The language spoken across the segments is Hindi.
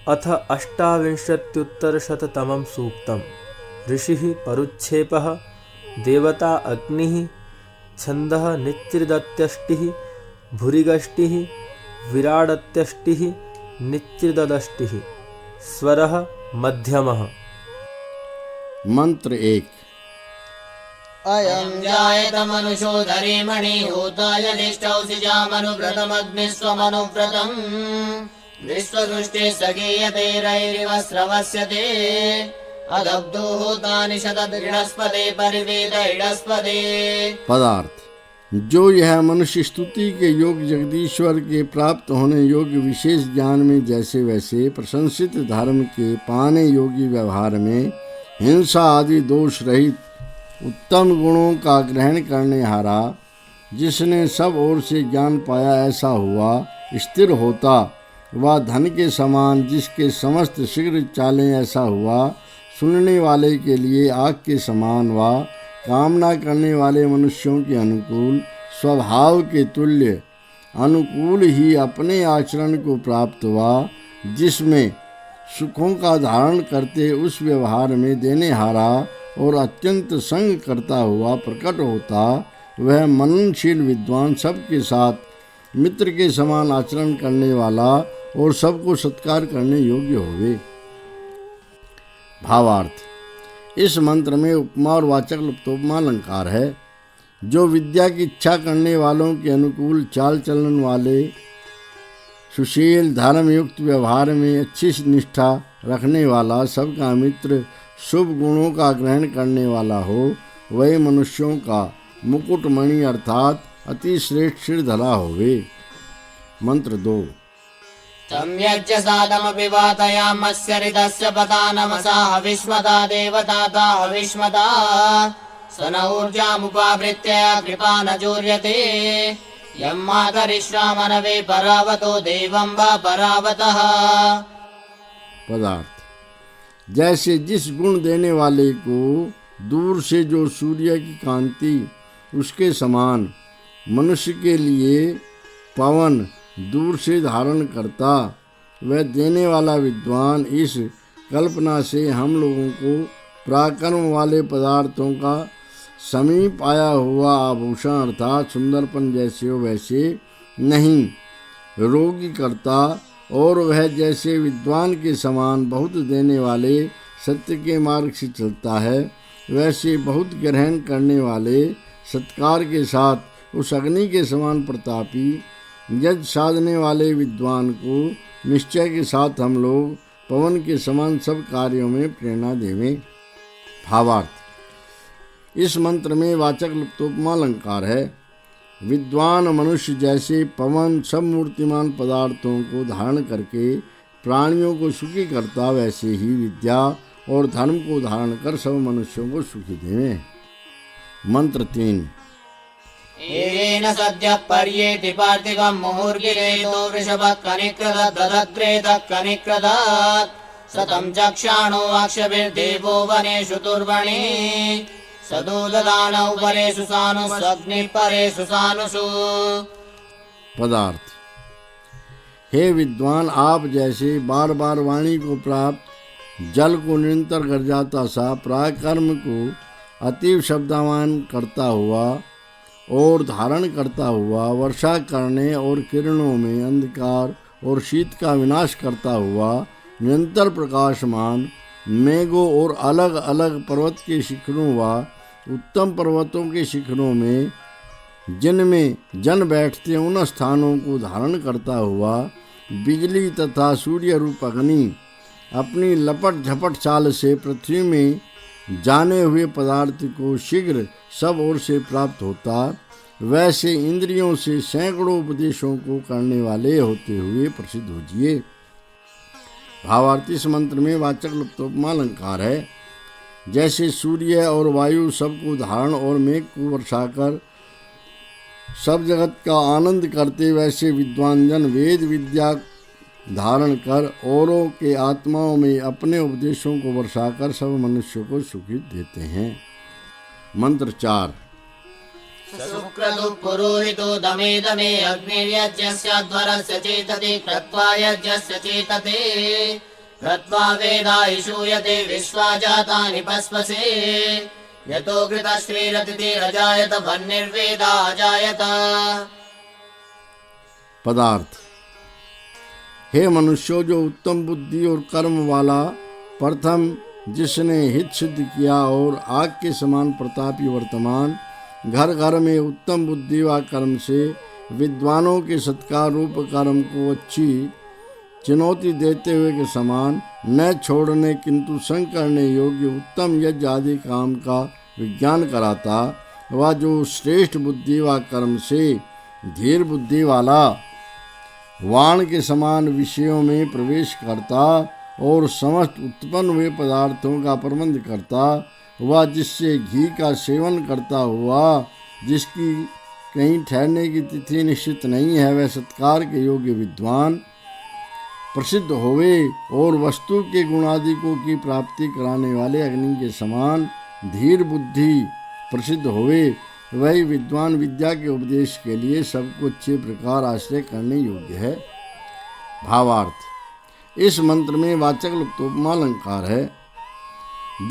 अथ अष्टाविंशत्युत्तरशततमं सूक्तम्। ऋषिः परुच्छेपः, देवता अग्निः, छन्दः निच्चिदत्यष्टिः, भुरिगष्टिः, विराडत्यष्टिः, निच्चिदष्टिः, स्वरः मध्यमः। मंत्र 1। अयं जायत मनुषो धरीमणि होताय दिष्टौसिजामनुव्रतमग्निस्वमनुव्रतम् विश्वसृष्टिः सगीयतेरैरिव स्रवस्यते अदब्धो होतानि शतदृढस्पदे परिवेद इडस्पदे। पदार्थ: जो यह मनुष्य स्तुति के योग जगदीश्वर के प्राप्त होने योग्य विशेष ज्ञान में जैसे वैसे प्रशंसित धर्म के पाने योगी व्यवहार में हिंसा आदि दोष रहित उत्तम गुणों का ग्रहण करने हारा, जिसने सब ओर से ज्ञान पाया ऐसा हुआ, स्थिर होता व धन के समान जिसके समस्त शीघ्र चालें ऐसा हुआ, सुनने वाले के लिए आग के समान व कामना करने वाले मनुष्यों के अनुकूल स्वभाव के तुल्य अनुकूल ही अपने आचरण को प्राप्त हुआ, जिसमें सुखों का धारण करते उस व्यवहार में देने हारा और अत्यंत संग करता हुआ प्रकट होता, वह मननशील विद्वान सबके साथ मित्र के समान आचरण करने वाला और सबको सत्कार करने योग्य होवे। भावार्थ: इस मंत्र में उपमा और वाचक् लुप्तोपमा अलंकार है। जो विद्या की इच्छा करने वालों के अनुकूल चाल चलन वाले, सुशील धर्मयुक्त व्यवहार में अच्छी निष्ठा रखने वाला, सबका मित्र, शुभ गुणों का ग्रहण करने वाला हो, वही मनुष्यों का मुकुटमणि अर्थात अति श्रेष्ठ सिरधरा होवे। मंत्र 2। सम्यज्य सादमपि वातयामस्य ऋतस्य पता नमसा हविष्मता देवताता हविष्मता स न ऊर्जामुपावृत्य कृपा न चूर्यते यं मातरिश्रामनवे परावतो देवं वा परावतः। पदार्थ: जैसे जिस गुण देने वाले को दूर से जो सूर्य की कांति उसके समान मनुष्य के लिए पवन दूर से धारण करता, वह देने वाला विद्वान इस कल्पना से हम लोगों को पराक्रम वाले पदार्थों का समीप आया हुआ आभूषण अर्थात सुंदरपन जैसे हो वैसे नहीं रोगी करता, और वह जैसे विद्वान के समान बहुत देने वाले सत्य के मार्ग से चलता है, वैसे बहुत ग्रहण करने वाले सत्कार के साथ उस अग्नि के समान प्रतापी यज्ञ साधने वाले विद्वान को निश्चय के साथ हम लोग पवन के समान सब कार्यों में प्रेरणा देवें। भावार्थ: इस मंत्र में वाचक् लुप्तोपमा अलंकार है। विद्वान मनुष्य जैसे पवन सब मूर्तिमान पदार्थों को धारण करके प्राणियों को सुखी करता, वैसे ही विद्या और धर्म को धारण कर सब मनुष्यों को सुखी देवें। मंत्र 3। येन सद्यः पर्येति पार्थिवं मुहुर्गिरेतो वृषभः कनिक्रदद्दग्रेतः कनिक्रदात् शतं चक्षाणो अक्षभिर्देवो वनेषु तुर्वणि सदोददानौ परेषु सानुष्वग्निः परेषु सानुषु। पदार्थ: हे विद्वान, आप जैसे बार बार वाणी को प्राप्त, जल को निरंतर गर्जाता सा, पराक्रम को अतीव शब्दवान करता हुआ और धारण करता हुआ, वर्षा करने और किरणों में अंधकार और शीत का विनाश करता हुआ, निरंतर प्रकाशमान मेघों और अलग अलग पर्वत के शिखरों व उत्तम पर्वतों के शिखरों में जिनमें जन बैठते उन स्थानों को धारण करता हुआ, बिजली तथा सूर्य रूप अग्नि अपनी लपट झपट चाल से पृथ्वी में जाने हुए पदार्थ को शीघ्र सब ओर से प्राप्त होता, वैसे इंद्रियों से सैकड़ों उपदेशों को करने वाले होते हुए प्रसिद्ध होजिए। भावार्थ: इस मंत्र में वाचक् लुप्तोपमा अलंकार है। जैसे सूर्य और वायु सबको धारण और मेघ को वर्षाकर सब जगत का आनंद करते, वैसे विद्वान जन वेद विद्या धारण कर औरों के आत्माओं में अपने उपदेशों को वर्षाकर सब मनुष्यों को सुखी देते हैं। मंत्र 4। शुक्रदु पुरोहितो दमे दमे अग्निर्यज्ञस्य ध्वरस्य चेतते कृत्वा यज्ञस्य चेतते कृत्वा वेदाहि श्रूयते विश्वा जातानि पस्पसे यतो घृतश्रीरतिरजायत वह्निर्वेदाजायत। पदार्थ। हे मनुष्यों, जो उत्तम बुद्धि और कर्म वाला, प्रथम जिसने हित सिद्ध किया और आग के समान प्रतापी वर्तमान, घर घर में उत्तम बुद्धि व कर्म से विद्वानों के सत्कार रूप कर्म को अच्छी चुनौती देते हुए के समान, न छोड़ने किंतु संग करने योग्य उत्तम यज्ञ आदि काम का विज्ञान कराता, वह जो श्रेष्ठ बुद्धि व कर्म से धीर बुद्धि वाला, वाण के समान विषयों में प्रवेश करता और समस्त उत्पन्न हुए पदार्थों का प्रबंध करता, वह जिससे घी का सेवन करता हुआ, जिसकी कहीं ठहरने की तिथि निश्चित नहीं है, वह सत्कार के योग्य विद्वान प्रसिद्ध होवे और वस्तु के गुणादिकों की प्राप्ति कराने वाले अग्नि के समान धीर बुद्धि प्रसिद्ध होवे, वही विद्वान विद्या के उपदेश के लिए सबको अच्छे प्रकार आश्रय करने योग्य है। भावार्थ। इस मंत्र में वाचक् लुप्तोपमा अलंकार है।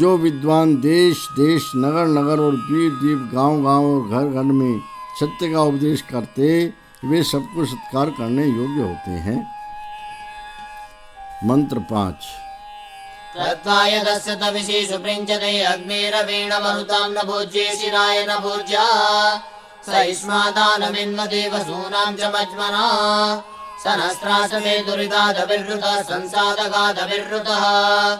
जो विद्वान देश देश, नगर नगर और द्वीप द्वीप, गांव गांव और घर घर में सत्य का उपदेश करते, वे सबको सत्कार करने योग्य होते हैं। मंत्र 5। कृत्वा यदस्य तविषेषु पृञ्चते अग्निरवीण मरुतां न भोज्ये शिराय न भोज्या स इष्मादानमिन्वते वसूनां च मज्मना सनस्त्रासते दुरितादभिर्वृतः संसादगादभिर्वृतः।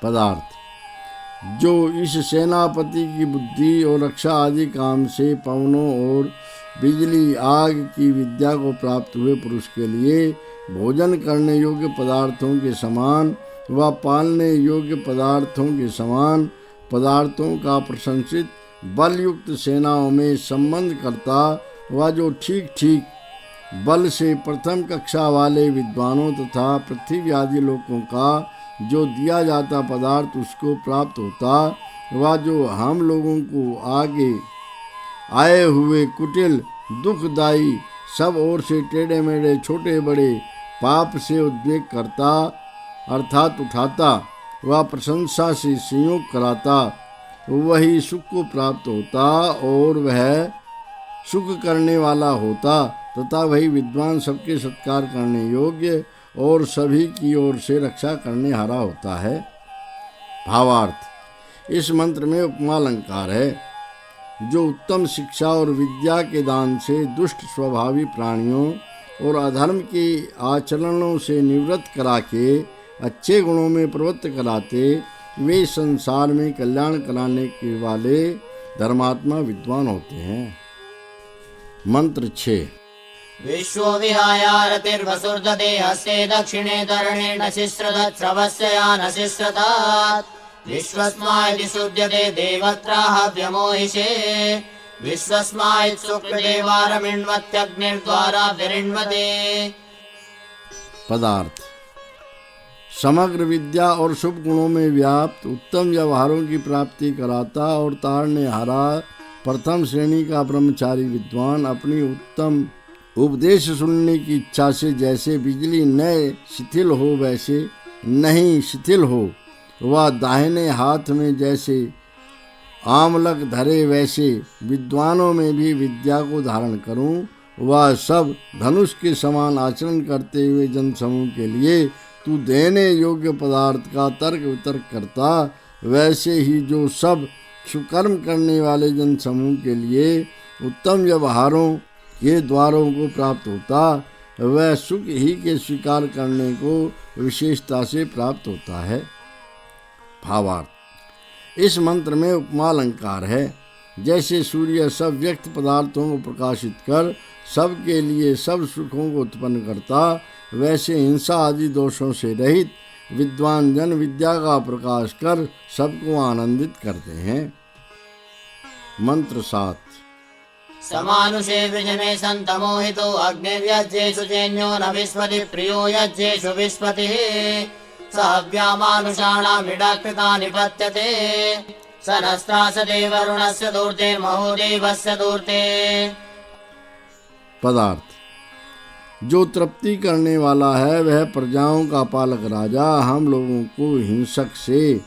पदार्थ। जो इस सेनापति की बुद्धि और रक्षा आदि काम से पवनों और बिजली आग की विद्या को प्राप्त हुए पुरुष के लिए भोजन करने योग्य पदार्थों के समान व पालने योग्य पदार्थों के समान पदार्थों का प्रशंसित बलयुक्त सेनाओं में संबंध करता, व जो ठीक ठीक बल से प्रथम कक्षा वाले विद्वानों तथा पृथ्वी आदि लोगों का जो दिया जाता पदार्थ उसको प्राप्त होता, व जो हम लोगों को आगे आए हुए कुटिल दुखदायी सब ओर से टेढ़े मेढ़े छोटे बड़े पाप से उद्वेग करता अर्थात उठाता, वह प्रशंसा से संयोग कराता, वही सुख को प्राप्त होता और वह सुख करने वाला होता, तथा वही विद्वान सबके सत्कार करने योग्य और सभी की ओर से रक्षा करने हारा होता है। भावार्थ। इस मंत्र में उपमा अलंकार है। जो उत्तम शिक्षा और विद्या के दान से दुष्ट स्वभावी प्राणियों और अधर्म के आचरणों से निवृत्त करा के अच्छे गुणों में प्रवृत्त कराते, वे संसार में कल्याण कराने के वाले धर्मात्मा विद्वान होते हैं। मंत्र 6। विश्वो विहायारतिर्वसुर्दते हस्ते दक्षिणे तरणेन शिश्रदश्रवस्य यानशिश्रतात् विश्वस्माइति शुध्यते देवत्राः व्यमोहिषे विश्वस्माइत् शुक्रदेवारमिण्वत्यग्निर्द्वारा विरिण्वते। पदार्थ। समग्र विद्या और शुभ गुणों में व्याप्त उत्तम व्यवहारों की प्राप्ति कराता और तारने हारा प्रथम श्रेणी का ब्रह्मचारी विद्वान अपनी उत्तम उपदेश सुनने की इच्छा से जैसे बिजली न शिथिल हो वैसे नहीं शिथिल हो, वह दाहिने हाथ में जैसे आमलक धरे वैसे विद्वानों में भी विद्या को धारण करूं, वह सब धनुष के समान आचरण करते हुए जनसमूह के लिए तू देने योग्य पदार्थ का तर्क वितर्क करता, वैसे ही जो सब सुकर्म करने वाले जनसमूह के लिए उत्तम व्यवहारों के द्वारों को प्राप्त होता, वह सुख ही के स्वीकार करने को विशेषता से प्राप्त होता है। भावार्थ। इस मंत्र में उपमा अलंकार है। जैसे सूर्य सब व्यक्त पदार्थों को प्रकाशित कर सबके लिए सब सुखों को उत्पन्न करता, वैसे हिंसा आदि दोषों से रहित विद्वान जन विद्या का प्रकाश कर सबको आनंदित करते हैं। मंत्र 7। समानुषे विजने संतमोहितो अग्निर्यज्ञेषु चैन्यो न विस्मति प्रियो यज्ञेषु विस्मतिः स हव्यामानुषाणामिडाकृता निपत्यते स नस्त्रासते वरुणस्य दूर्ते महोदेवस्य दूर्ते। पदार्थ। जो तृप्ति करने वाला है वह प्रजाओं का पालक राजा, हम लोगों को हिंसक से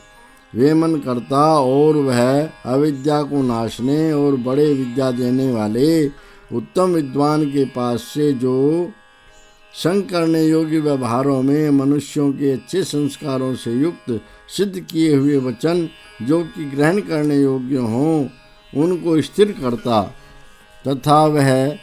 वेमन करता, और वह अविद्या को नाशने और बड़े विद्या देने वाले उत्तम विद्वान के पास से जो संग करने योग्य व्यवहारों में मनुष्यों के अच्छे संस्कारों से युक्त सिद्ध किए हुए वचन जो कि ग्रहण करने योग्य हों उनको स्थिर करता, तथा वह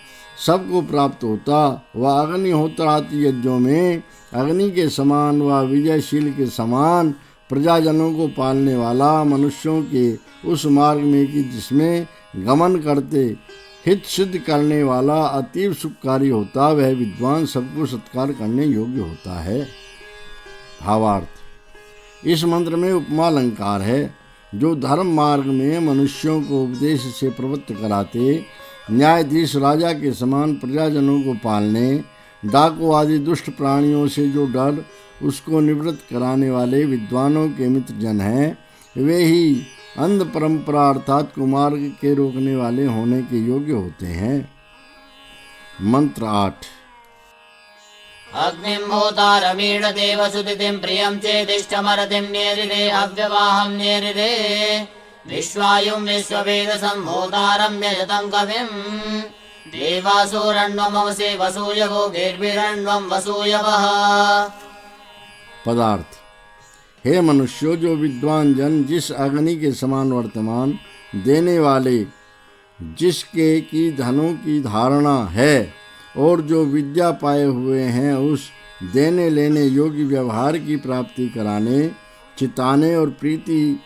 सबको प्राप्त होता। वह अग्निहोत्रादि यज्ञों में अग्नि के समान व विजयशील के समान प्रजाजनों को पालने वाला, मनुष्यों के उस मार्ग में कि जिसमें गमन करते हित सिद्ध करने वाला अतीव सुखकारी होता, वह विद्वान सबको सत्कार करने योग्य होता है। भावार्थ, इस मंत्र में उपमा अलंकार है। जो धर्म मार्ग में मनुष्यों को उपदेश से प्रवृत्त कराते, न्यायाधीश राजा के समान प्रजाजनों को पालने, डाकू आदि दुष्ट प्राणियों से जो डर उसको निवृत्त कराने वाले विद्वानों के मित्र जन हैं, वे ही अंध परंपरा अर्थात कुमार्ग के रोकने वाले होने के योग्य होते हैं। मंत्र 8। अग्निं होतारमीडते वसुतिं प्रियं चेदिष्टमरतिं नेरिरे अव्यवाहं नेरिरे विश्वायुं विश्ववेदसं होतारं यजतं कविं देवासुरण्वमवसे वसूयवो गेर्भिरण्वं वसूयवः। पदार्थ, हे मनुष्यों, जो विद्वान जन जिस अग्नि के समान वर्तमान देने वाले, जिसके की धनों की धारणा है और जो विद्या पाए हुए हैं, उस देने लेने योग्य व्यवहार की प्राप्ति कराने, चिताने और प्रीति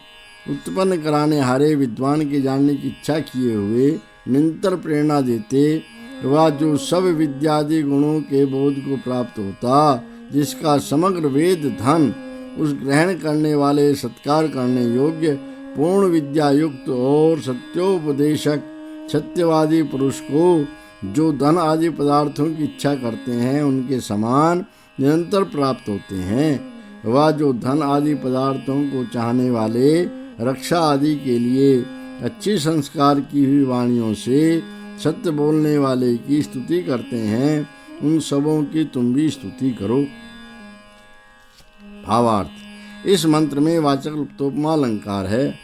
उत्पन्न कराने हारे विद्वान के जानने की इच्छा किए हुए निरंतर प्रेरणा देते, वह जो सब विद्यादि गुणों के बोध को प्राप्त होता, जिसका समग्र वेद धन उस ग्रहण करने वाले सत्कार करने योग्य पूर्ण विद्या युक्त और सत्योपदेशक सत्यवादी पुरुष को जो धन आदि पदार्थों की इच्छा करते हैं उनके समान निरंतर प्राप्त होते हैं। वह जो धन आदि पदार्थों को चाहने वाले रक्षा आदि के लिए अच्छी संस्कार की हुई वाणियों से सत्य बोलने वाले की स्तुति करते हैं, उन सबों की तुम भी स्तुति करो। भावार्थ, इस मंत्र में वाचक् लुप्तोपमा अलंकार है।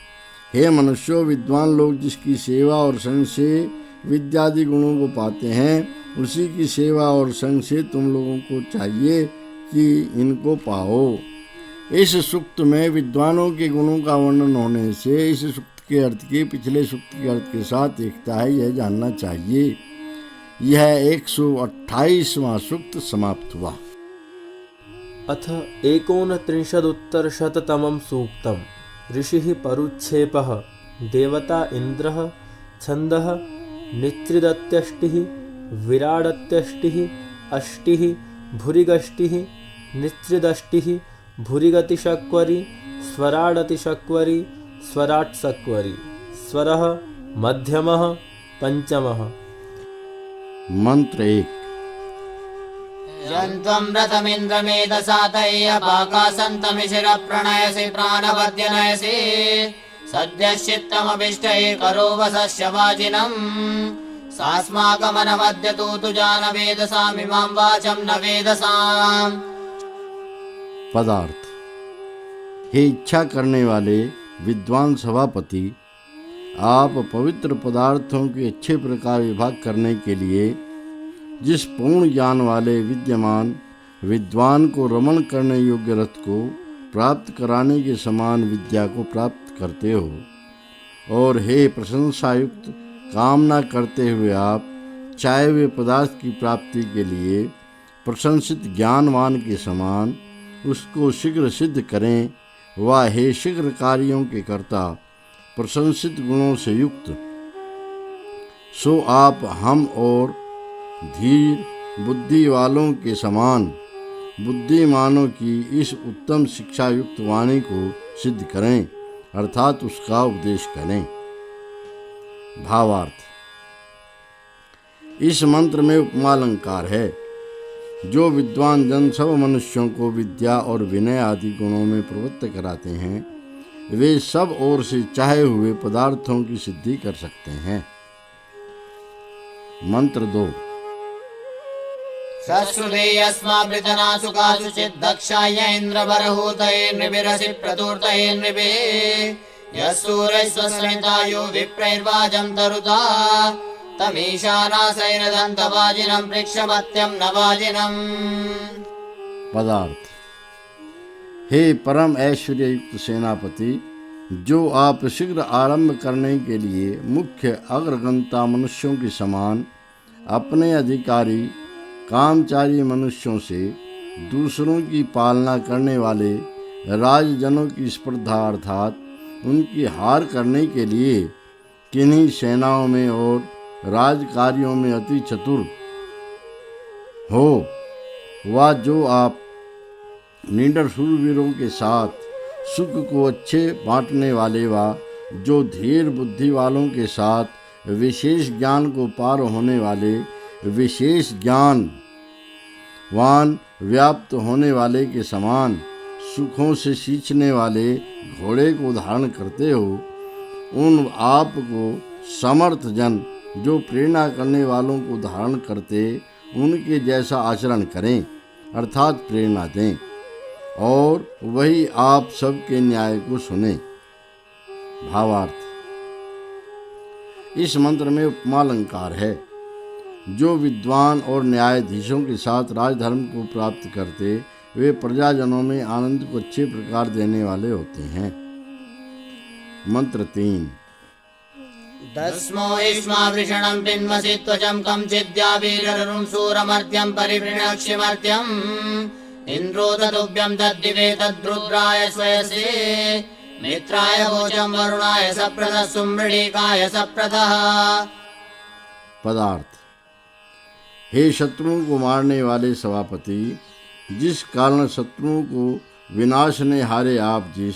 हे मनुष्यों, विद्वान लोग जिसकी सेवा और संग से विद्यादि गुणों को पाते हैं, उसी की सेवा और संग से तुम लोगों को चाहिए कि इनको पाओ। इस सूक्त में विद्वानों के गुणों का वर्णन होने से इस सूक्त के अर्थ की पिछले सूक्त के अर्थ के साथ एकता है, यह जानना चाहिए। यह 128वां सूक्त समाप्त हुआ। अथ 39उत्तरशततमं सूक्तम्। ऋषिः परुच्छेपः। देवता इन्द्रः। छन्दः निच्रिदत्यष्टिः विराडत्यष्टिः अष्टिः भुरिगष्टिः निच्रिदष्टिः भुरिगतिशक्वरी स्वराडतिशक्वरी स्वराट्शक्वरी स्वरः मध्यमः पंचमः। मंत्र 1। यन्त्वं रथमिन्द्रमेधसातय्यपाकासन्तमिशिरप्रणयसि प्राणवद्यनयसि सद्यश्चित्तमभिष्टये करो वसस्य वाजिनम् सास्माकमनवद्यतु तुजा न वेदसामिमां वाचं न वेदसाम्। पदार्थ, हे इच्छा करने वाले विद्वान सभापति, आप पवित्र पदार्थों के अच्छे प्रकार विभाग करने के लिए जिस पूर्ण ज्ञान वाले विद्यमान विद्वान को रमण करने योग्य रथ को प्राप्त कराने के समान विद्या को प्राप्त करते हो, और हे प्रशंसायुक्त कामना करते हुए आप चाहे हुए पदार्थ की प्राप्ति के लिए प्रशंसित ज्ञानवान के समान उसको शीघ्र सिद्ध करें, वह हे शीघ्र कार्यों के कर्ता प्रशंसित गुणों से युक्त, सो आप हम और धीर बुद्धि वालों के समान बुद्धिमानों की इस उत्तम शिक्षा युक्त वाणी को सिद्ध करें, अर्थात उसका उपदेश करें। भावार्थ, इस मंत्र में उपमा अलंकार है। जो विद्वान जन सब मनुष्यों को विद्या और विनय आदि गुणों में प्रवृत्त कराते हैं, वे सब ओर से चाहे हुए पदार्थों की सिद्धि कर सकते हैं। मंत्र 2। शश्रुते यस्माभृतनासु कासु चिद्दक्षाय इन्द्रबर्हूतैर्निभिरसि प्रतूर्तैर्निभिः यः सूरैस्वसमितायो विप्रैर्वाजं तरुता तमीशानासैरदन्तवाजिनं पृक्षमत्यं नवाजिनम्। पदार्थ। हे परम ऐश्वर्य युक्त सेनापति, जो आप शीघ्र आरंभ करने के लिए मुख्य अग्रगंता मनुष्यों के समान अपने अधिकारी कामचारी मनुष्यों से दूसरों की पालना करने वाले राजजनों की स्पर्धा अर्थात उनकी हार करने के लिए किन्हीं सेनाओं में और राजकार्यों में अति चतुर हो, वा जो आप निडर शूरवीरों के साथ सुख को अच्छे बांटने वाले वा जो धीर बुद्धि वालों के साथ विशेष ज्ञान को पार होने वाले विशेष ज्ञानवान व्याप्त होने वाले के समान सुखों से सींचने वाले घोड़े को धारण करते हो, उन आप को समर्थ जन जो प्रेरणा करने वालों को धारण करते उनके जैसा आचरण करें अर्थात प्रेरणा दें, और वही आप सबके न्याय को सुने। भावार्थ। इस मंत्र में उपमालंकार है। जो विद्वान और न्यायाधीशों के साथ राजधर्म को प्राप्त करते वे प्रजाजनों में आनंद को अच्छे प्रकार देने वाले होते हैं। मंत्र 3। दस्मो इष्मा वृषणं पिन्वसि त्वचं कंचिद्यावीररुं सूरमर्त्यं परिवृणक्षिमर्त्यम् इन्द्रो तदुभ्यं तद्दिवे तद्रुद्राय स्वयसे मित्राय वोचं वरुणाय सप्रथः सुमृळीकाय सप्रथः। पदार्थ। हे शत्रुओं को मारने वाले सभापति, जिस कारण शत्रुओं को विनाश ने हारे आप जिस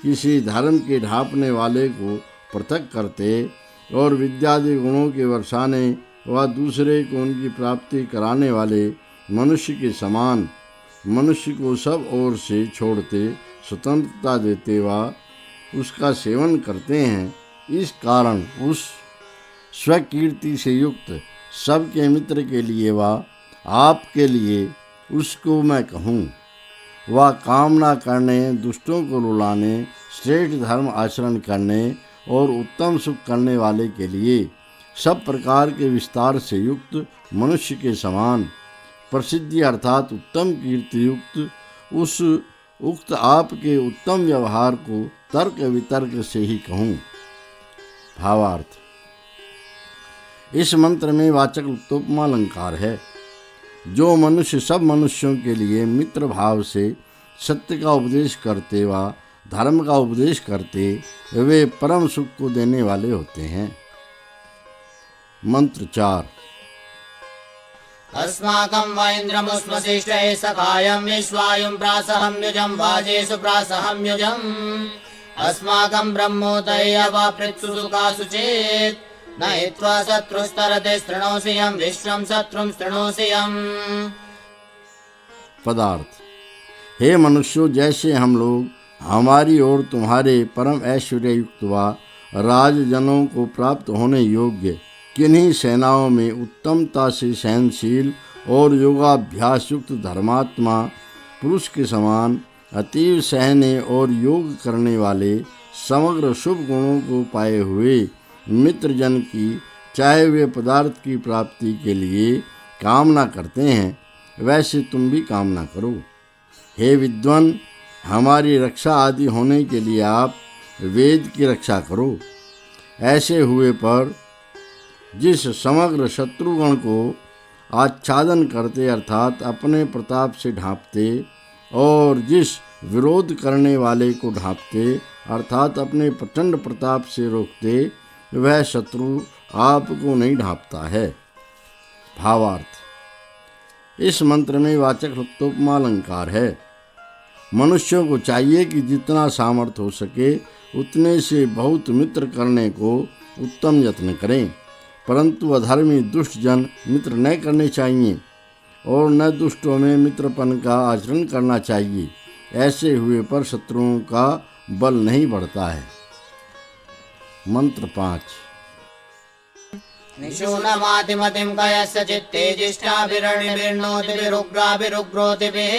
किसी धर्म के ढांपने वाले को पृथक करते और विद्यादि गुणों के वर्षाने व दूसरे को उनकी प्राप्ति कराने वाले मनुष्य के समान मनुष्य को सब ओर से छोड़ते स्वतंत्रता देते व उसका सेवन करते हैं, इस कारण उस स्वकीर्ति से युक्त सबके मित्र के लिए व आपके लिए उसको मैं कहूँ, वह कामना करने, दुष्टों को रुलाने, श्रेष्ठ धर्म आचरण करने और उत्तम सुख करने वाले के लिए सब प्रकार के विस्तार से युक्त मनुष्य के समान प्रसिद्धि अर्थात उत्तम कीर्ति युक्त उस उक्त आपके उत्तम व्यवहार को तर्क वितर्क से ही कहूँ। भावार्थ। इस मंत्र में वाचक् लुप्तोपमा अलंकार है। जो मनुष्य सब मनुष्यों के लिए मित्र भाव से सत्य का उपदेश करते व धर्म का उपदेश करते वे परम सुख को देने वाले होते हैं। मंत्र 4। अस्माकं वैन्द्रमुष्मशिष्टैः सखायं विश्वायुं प्रासहम्युजं वाजेषु प्रासहम्युजम् अस्माकं ब्रह्मोदय अवापृत्सु सुखासु चेत् न हित्वा शत्रुस्तरते शृणोषि यं विश्वं शत्रुं शृणोषि यम्। पदार्थ। हे मनुष्यों, जैसे हम लोग हमारी और तुम्हारे परम ऐश्वर्य युक्त व राजजनों को प्राप्त होने योग्य किन्हीं सेनाओं में उत्तमता से सहनशील और योगाभ्यास युक्त धर्मात्मा पुरुष के समान अतीव सहने और योग करने वाले समग्र शुभ गुणों को पाए हुए मित्रजन की चाहे वे पदार्थ की प्राप्ति के लिए कामना करते हैं, वैसे तुम भी कामना करो। हे विद्वान, हमारी रक्षा आदि होने के लिए आप वेद की रक्षा करो। ऐसे हुए पर जिस समग्र शत्रुगण को आच्छादन करते अर्थात अपने प्रताप से ढांपते और जिस विरोध करने वाले को ढांपते अर्थात अपने प्रचंड प्रताप से रोकते, वह शत्रु आपको नहीं ढांपता है। भावार्थ। इस मंत्र में वाचक् लुप्तोपमा अलंकार है। मनुष्यों को चाहिए कि जितना सामर्थ्य हो सके उतने से बहुत मित्र करने को उत्तम यत्न करें, परंतु अधर्मी दुष्ट जन मित्र न करने चाहिए और न दुष्टों में मित्रपन का आचरण करना चाहिए। ऐसे हुए पर शत्रुओं का बल नहीं बढ़ता है। मंत्र 5। निशूनमातिमतिं कयस्य चित्ते जिष्ठाभिरणिभिर्नोतिभिरुग्राभिरुग्रोतिभिः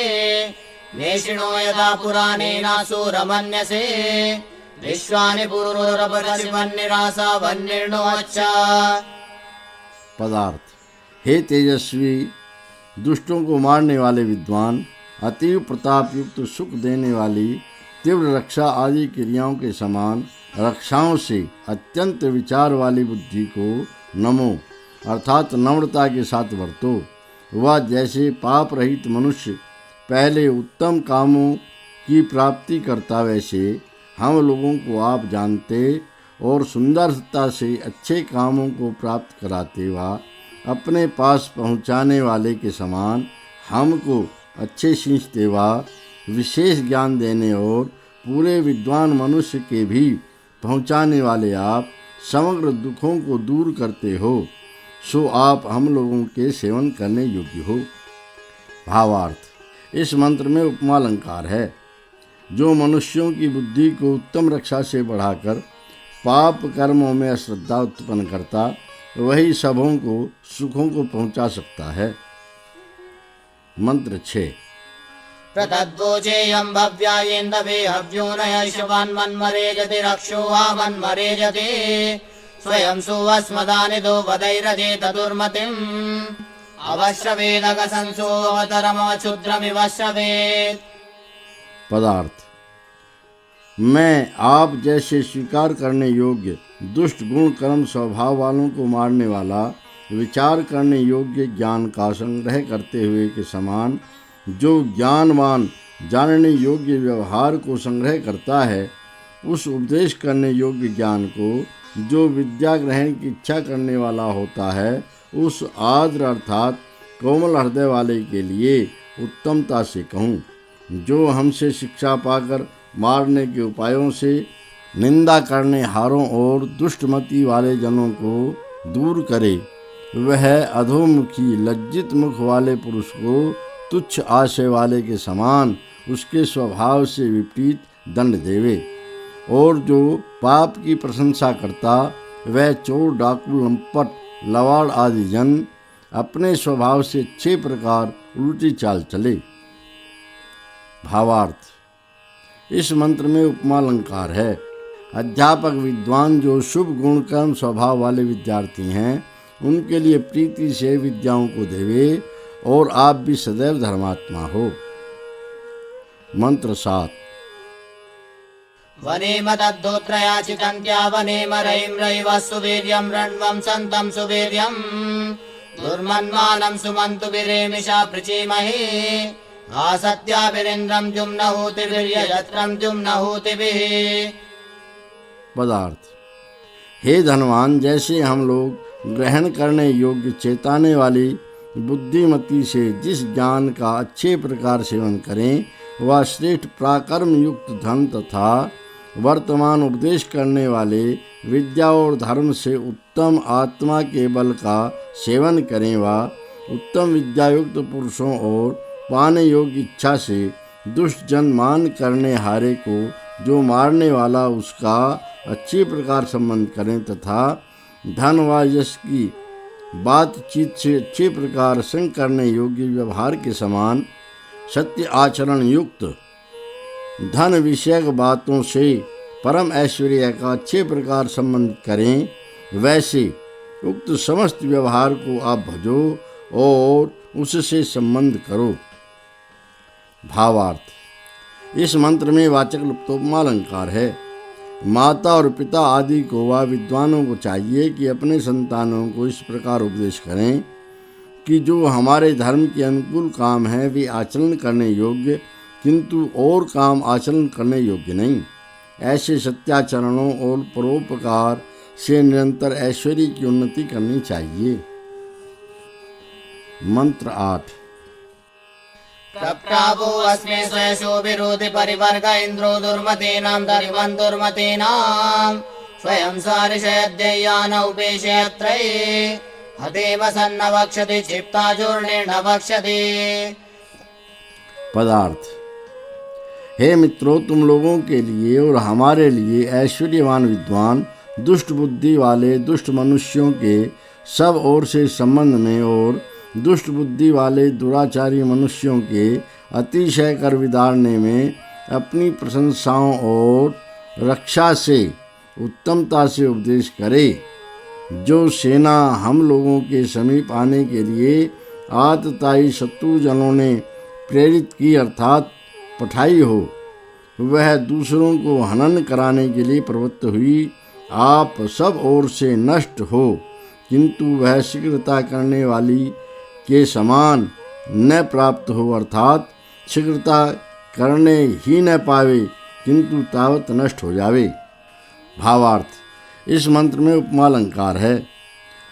नेषिणो यदा पुराणेनासुरमन्यसे विश्वानि पुरुरपरशिवन्निरासा वन्निर्णो अच्छा। पदार्थ। हे तेजस्वी, दुष्टों को मारने वाले विद्वान, अतीव प्रताप युक्त सुख देने वाली तीव्र रक्षा आदि क्रियाओं के समान रक्षाओं से अत्यंत विचार वाली बुद्धि को नमो अर्थात नम्रता के साथ बरतो। वह जैसे पाप रहित मनुष्य पहले उत्तम कामों की प्राप्ति करता, वैसे हम लोगों को आप जानते और सुंदरता से अच्छे कामों को प्राप्त कराते हुआ अपने पास पहुँचाने वाले के समान हमको अच्छे सींचते हुआ विशेष ज्ञान देने और पूरे विद्वान मनुष्य के भी पहुँचाने वाले आप समग्र दुखों को दूर करते हो, सो आप हम लोगों के सेवन करने योग्य हो। भावार्थ। इस मंत्र में उपमा अलंकार है। जो मनुष्यों की बुद्धि को उत्तम रक्षा से बढ़ाकर पाप कर्मों में अश्रद्धा उत्पन्न करता, वही सबों को सुखों को पहुंचा सकता है। मंत्र 6। प्रतद्वोचेयं भव्यायेन्दवे हव्यो न यशवान्मन्मरेजति रक्षो वा मन्मरेजति स्वयं सुवस्मदानिदो वदैरजेत दुर्मतिम् अवश्रवेदगसंसो अवतरमवक्षुद्रमिवश्रवेत्। पदार्थ। मैं आप जैसे स्वीकार करने योग्य दुष्ट गुण कर्म स्वभाव वालों को मारने वाला विचार करने योग्य ज्ञान का संग्रह करते हुए के समान जो ज्ञानवान जानने योग्य व्यवहार को संग्रह करता है, उस उपदेश करने योग्य ज्ञान को जो विद्या ग्रहण की इच्छा करने वाला होता है, उस आर्द्र अर्थात कोमल हृदय वाले के लिए उत्तमता से कहूँ। जो हमसे शिक्षा पाकर मारने के उपायों से निंदा करने हारों और दुष्टमति वाले जनों को दूर करे, वह अधोमुखी लज्जित मुख वाले पुरुष को तुच्छ आशय वाले के समान उसके स्वभाव से विपरीत दंड देवे। और जो पाप की प्रशंसा करता, वह चोर डाकू लंपट लवाड़ आदि जन अपने स्वभाव से अच्छे प्रकार उल्टी चाल चले। भावार्थ। इस मंत्र में उपमा अलंकार है। अध्यापक विद्वान जो शुभ गुण कर्म स्वभाव वाले विद्यार्थी हैं, उनके लिए प्रीति से विद्याओं को देवे और आप भी सदैव धर्मात्मा हो। मंत्र 7। वनेम तद्धोत्रयाचितन्त्या वनेम रयिं रयिवः सुवीर्यं रण्वं सन्तं सुवीर्यं दुर्मन्मानं सुमन्तु विरेमिषा प्रचीमहि आसत्याभिरिन्द्रं जुम्नहूतिभिर्यजत्रं जुम्नहूतिभिः। पदार्थ। हे धनवान, जैसे हम लोग ग्रहण करने योग्य चेताने वाली बुद्धिमती से जिस ज्ञान का अच्छे प्रकार सेवन करें, वह श्रेष्ठ प्राकर्म युक्त धन तथा वर्तमान उपदेश करने वाले विद्या और धर्म से उत्तम आत्मा के बल का सेवन करें, व उत्तम विद्यायुक्त पुरुषों और पाने योग्य इच्छा से दुष्ट जन मान करने हारे को जो मारने वाला उसका अच्छी प्रकार संबंध करें, तथा धन व यश की बातचीत से अच्छे प्रकार संग करने योग्य व्यवहार के समान सत्य आचरण युक्त धन विषयक बातों से परम ऐश्वर्य का अच्छे प्रकार संबंध करें, वैसे उक्त समस्त व्यवहार को आप भजो और उससे संबंध करो। भावार्थ। इस मंत्र में वाचक् लुप्तोपमा अलंकार है। माता और पिता आदि को व विद्वानों को चाहिए कि अपने संतानों को इस प्रकार उपदेश करें कि जो हमारे धर्म के अनुकूल काम है वे आचरण करने योग्य, किंतु और काम आचरण करने योग्य नहीं। ऐसे सत्याचरणों और परोपकार से निरंतर ऐश्वर्य की उन्नति करनी चाहिए। मंत्र 8। प्रप्रावो अस्मे स्वयशो विरोधि परिवर्ग इन्द्रो दुर्मतीनां धर्मं दुर्मतीनां स्वयं सारिषयद्यय्यान उपेशयत्रये हतेम सन्न वक्षति क्षिप्ताजूर्णेन वक्षति। पदार्थ। हे मित्रों, तुम लोगों के लिए और हमारे लिए ऐश्वर्यवान विद्वान दुष्ट बुद्धि वाले दुष्ट मनुष्यों के सब ओर से संबंध में और दुष्ट बुद्धि वाले दुराचारी मनुष्यों के अतिशय कर विदारने में अपनी प्रशंसाओं और रक्षा से उत्तमता से उपदेश करे। जो सेना हम लोगों के समीप आने के लिए आतताई शत्रुजनों ने प्रेरित की अर्थात पठाई हो, वह दूसरों को हनन कराने के लिए प्रवृत्त हुई आप सब ओर से नष्ट हो, किंतु वह शीघ्रता करने वाली के समान न प्राप्त हो, अर्थात शीघ्रता करने ही न पावे किंतु तावत नष्ट हो जावे। भावार्थ, इस मंत्र में उपमा अलंकार है।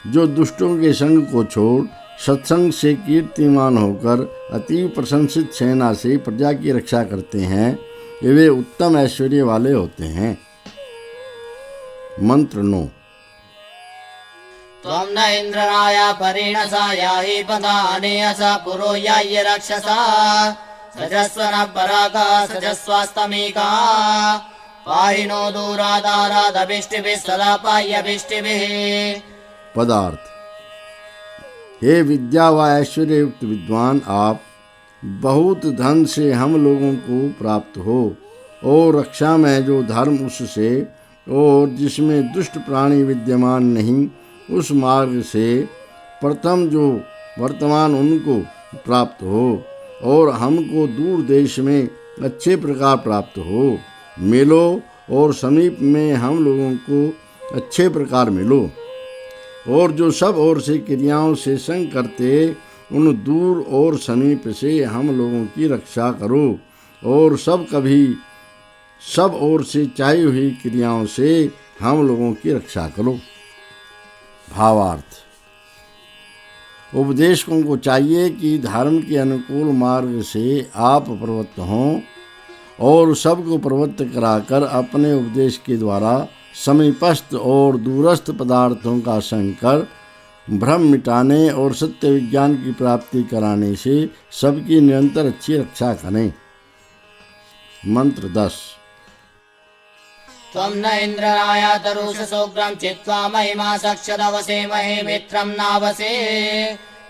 जो दुष्टों के संग को छोड़ सत्संग से कीर्तिमान होकर अति प्रशंसित सेना से प्रजा की रक्षा करते हैं, वे उत्तम ऐश्वर्य वाले होते हैं। मंत्र 9। त्वं न इंद्रनाया परिणसा याहि पदानेयसा पुरो याय रक्षसा सजस्वन पराका सजस्वास्तमीका पाहि नो दूरादारादभिष्टिभिः सदा पाह्यभिष्टिभिः। पदार्थ, हे विद्या व ऐश्वर्य युक्त विद्वान, आप बहुत धन से हम लोगों को प्राप्त हो और रक्षा में जो धर्म उससे और जिसमें दुष्ट प्राणी विद्यमान नहीं उस मार्ग से प्रथम जो वर्तमान उनको प्राप्त हो और हमको दूर देश में अच्छे प्रकार प्राप्त हो। मिलो और समीप में हम लोगों को अच्छे प्रकार मिलो और जो सब ओर से क्रियाओं से संग करते उन दूर और समीप से हम लोगों की रक्षा करो और सब ओर से चाही हुई क्रियाओं से हम लोगों की रक्षा करो। भावार्थ, उपदेशकों को चाहिए कि धर्म के अनुकूल मार्ग से आप प्रवृत्त हों और सबको प्रवृत्त कराकर अपने उपदेश के द्वारा समीपस्थ और दूरस्थ पदार्थों का संग कर भ्रम मिटाने और सत्य विज्ञान की प्राप्ति कराने से सबकी निरंतर अच्छी रक्षा करें। मंत्र 10। त्वं न इंद्रनाया तरुषसोग्रं चित्वा महिमा सक्षदवसे महे मित्रं नावसे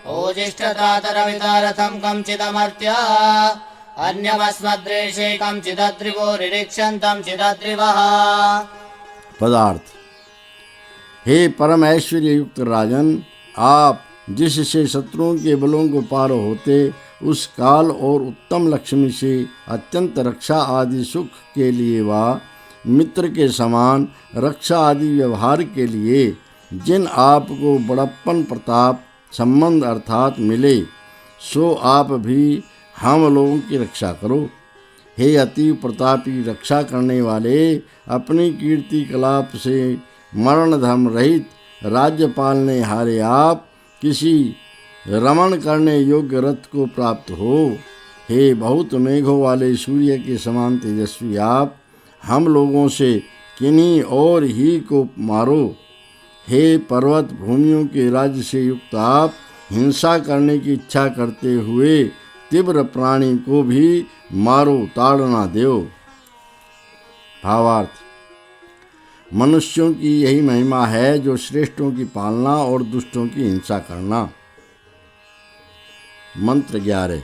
ओजिष्ठत्रातरवितारथं कञ्चिदमर्त्य अन्यमस्मद्रेषे कञ्चिदद्रिवो रिरिक्षन्तं चिदद्रिवः। पदार्थ, हे परम ऐश्वर्य युक्त राजन, आप जिससे शत्रुओं के बलों को पार होते उस काल और उत्तम लक्ष्मी से अत्यंत रक्षा आदि सुख के लिए व मित्र के समान रक्षा आदि व्यवहार के लिए जिन आपको बड़प्पन प्रताप संबंध अर्थात मिले, सो आप भी हम लोगों की रक्षा करो। हे अति प्रतापी रक्षा करने वाले, अपनी कीर्ति कलाप से मरण धर्म रहित राज्य पालने हारे आप किसी रमण करने योग्य रथ को प्राप्त हो। हे बहुत मेघों वाले सूर्य के समान तेजस्वी आप हम लोगों से किन्हीं और ही को मारो। हे पर्वत भूमियों के राज्य से युक्त आप हिंसा करने की इच्छा करते हुए तीव्र प्राणी को भी मारो, ताड़ना दो। भावार्थ, मनुष्यों की यही महिमा है जो श्रेष्ठों की पालना और दुष्टों की हिंसा करना। मंत्र 11।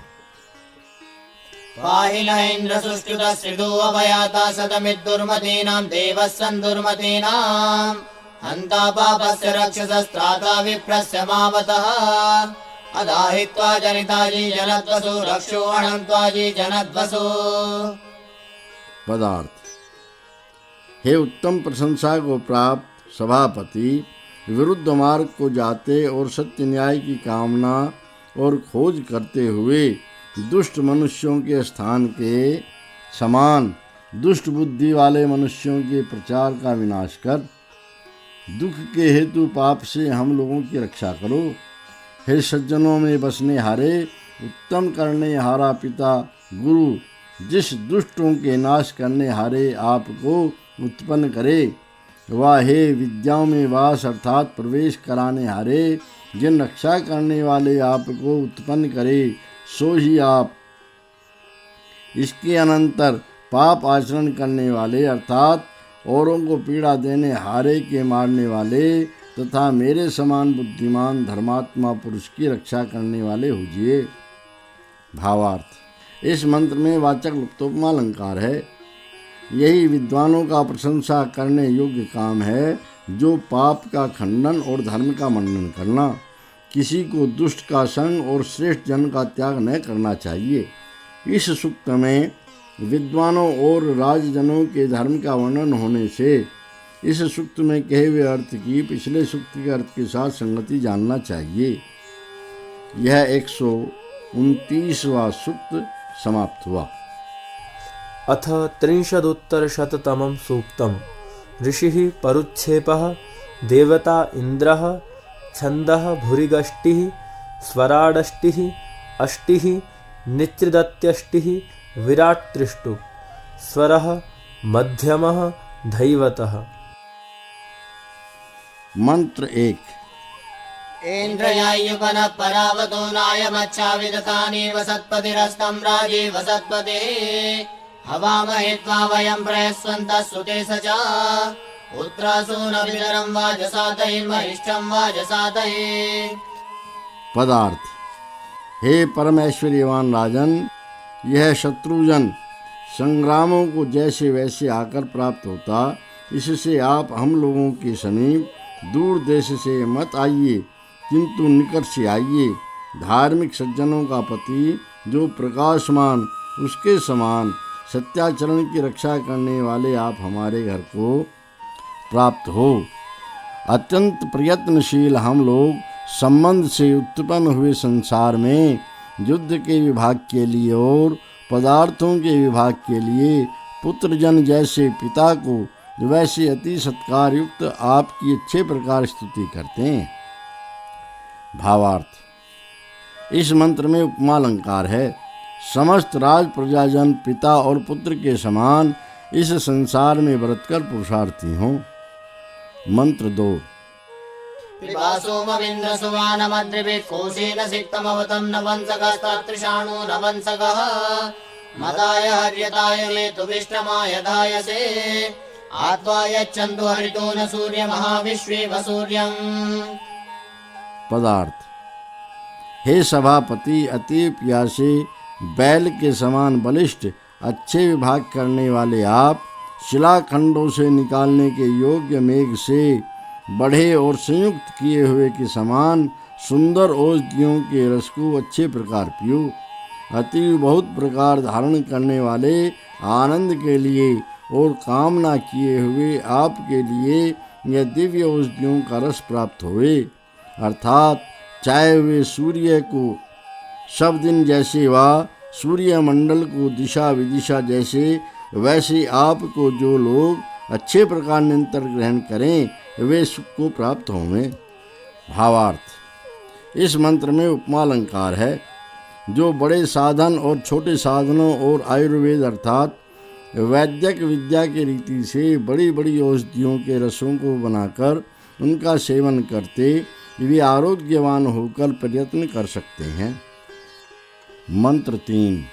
पाहि न इंद्र सुष्ठुतश्रिदो अभयाता सदमिद्दुर्मतीनां देवः सन्दुर्मतीनां हन्ता पापस्य रक्षसस्त्राता विप्रस्य मावतः अदाहित्वा जनिताजी जनद्वसु रक्षो अनन्त्वाजी जनद्वसु। पदार्थ, हे उत्तम प्रशंसा को प्राप्त सभापति, विरुद्ध मार्ग को जाते और सत्य न्याय की कामना और खोज करते हुए दुष्ट मनुष्यों के स्थान के समान दुष्ट बुद्धि वाले मनुष्यों के प्रचार का विनाश कर दुख के हेतु पाप से हम लोगों की रक्षा करो। हे सज्जनों में बसने हारे, उत्तम करने हारा पिता गुरु जिस दुष्टों के नाश करने हारे आपको उत्पन्न करे, वह हे विद्याओं में वास अर्थात प्रवेश कराने हारे जिन रक्षा करने वाले आपको उत्पन्न करे, सो ही आप इसके अनंतर पाप आचरण करने वाले अर्थात औरों को पीड़ा देने हारे के मारने वाले तथा मेरे समान बुद्धिमान धर्मात्मा पुरुष की रक्षा करने वाले होजिए। भावार्थ। इस मंत्र में वाचक् लुप्तोपमा अलंकार है। यही विद्वानों का प्रशंसा करने योग्य काम है, जो पाप का खंडन और धर्म का मंडन करना। किसी को दुष्ट का संग और श्रेष्ठ जन का त्याग न करना चाहिए। इस सूक्त में विद्वानों और राजजनों के धर्म का वर्णन होने से इस सूक्त में कहे हुए अर्थ की पिछले सूक्त के अर्थ के साथ संगति जानना चाहिए। यह 129वां सूक्त समाप्त हुआ। अथ 30उत्तरशततमं सूक्तम्। ऋषिः परुच्छेपः देवता इन्द्रः छन्दः भुरिगष्टिः स्वराडष्टिः अष्टिः निच्रिदत्यष्टिः विराट्त्रिष्टुप् स्वरः मध्यमः धैवतः। मंत्र 1। इन्द्रयायुगनः परावतो नायमच्छाविदतानीव सत्पतिरस्तं राजीव सत्पतिः हवामहे त्वा वयं प्रयस्वन्तः सुते स च पुत्रासूनवितरं वाजसातैर्महिष्ठं वाजसातैः। पदार्थ। हे परमेश्वरीवान राजन, यह शत्रुजन संग्रामों को जैसे वैसे आकर प्राप्त होता, इससे आप हम लोगों के समीप दूर देश से मत आइए, किंतु निकट से आइए। धार्मिक सज्जनों का पति जो प्रकाशमान उसके समान सत्याचरण की रक्षा करने वाले आप हमारे घर को प्राप्त हो। अत्यंत प्रयत्नशील हम लोग संबंध से उत्पन्न हुए संसार में युद्ध के विभाग के लिए और पदार्थों के विभाग के लिए पुत्रजन जैसे पिता को वैसे अति सत्कार युक्त आपकी अच्छे प्रकार स्तुति करते हैं। भावार्थ। इस मंत्र में उपमा अलंकार है। समस्त राज प्रजाजन पिता और पुत्र के समान इस संसार में बरतकर पुरुषार्थी हों। मंत्र 2। पिबासोमविन्द्र सुवानमद्रिभिः कोशेन सिक्तमवतं नवंसकस्तत्रिषाणो नवंसकः मदाय हर्यताय मेतुविष्टमाय धायसे आत्वा यच्छन्तु हरितो न सूर्य महाविश्वे वसूर्यम्। पदार्थ। हे सभापति, अति प्यासे बैल के समान बलिष्ठ अच्छे विभाग करने वाले आप शिलाखंडों से निकालने के योग्य मेघ से बढ़े और संयुक्त किए हुए के समान सुंदर औषधियों के रस को अच्छे प्रकार पियो। अति बहुत प्रकार धारण करने वाले आनंद के लिए और कामना किए हुए आपके लिए यह दिव्य औषधियों का रस प्राप्त हुए, अर्थात चाहे हुए सूर्य को सब दिन जैसे वा सूर्य मंडल को दिशा विदिशा जैसे, वैसे आपको जो लोग अच्छे प्रकार निरंतर ग्रहण करें वे सुख को प्राप्त होंगे। भावार्थ। इस मंत्र में उपमा अलंकार है। जो बड़े साधन और छोटे साधनों और आयुर्वेद अर्थात वैद्यक विद्या के रीति से बड़ी बड़ी औषधियों के रसों को बनाकर उनका सेवन करते वे आरोग्यवान होकर प्रयत्न कर सकते हैं। मंत्र 3।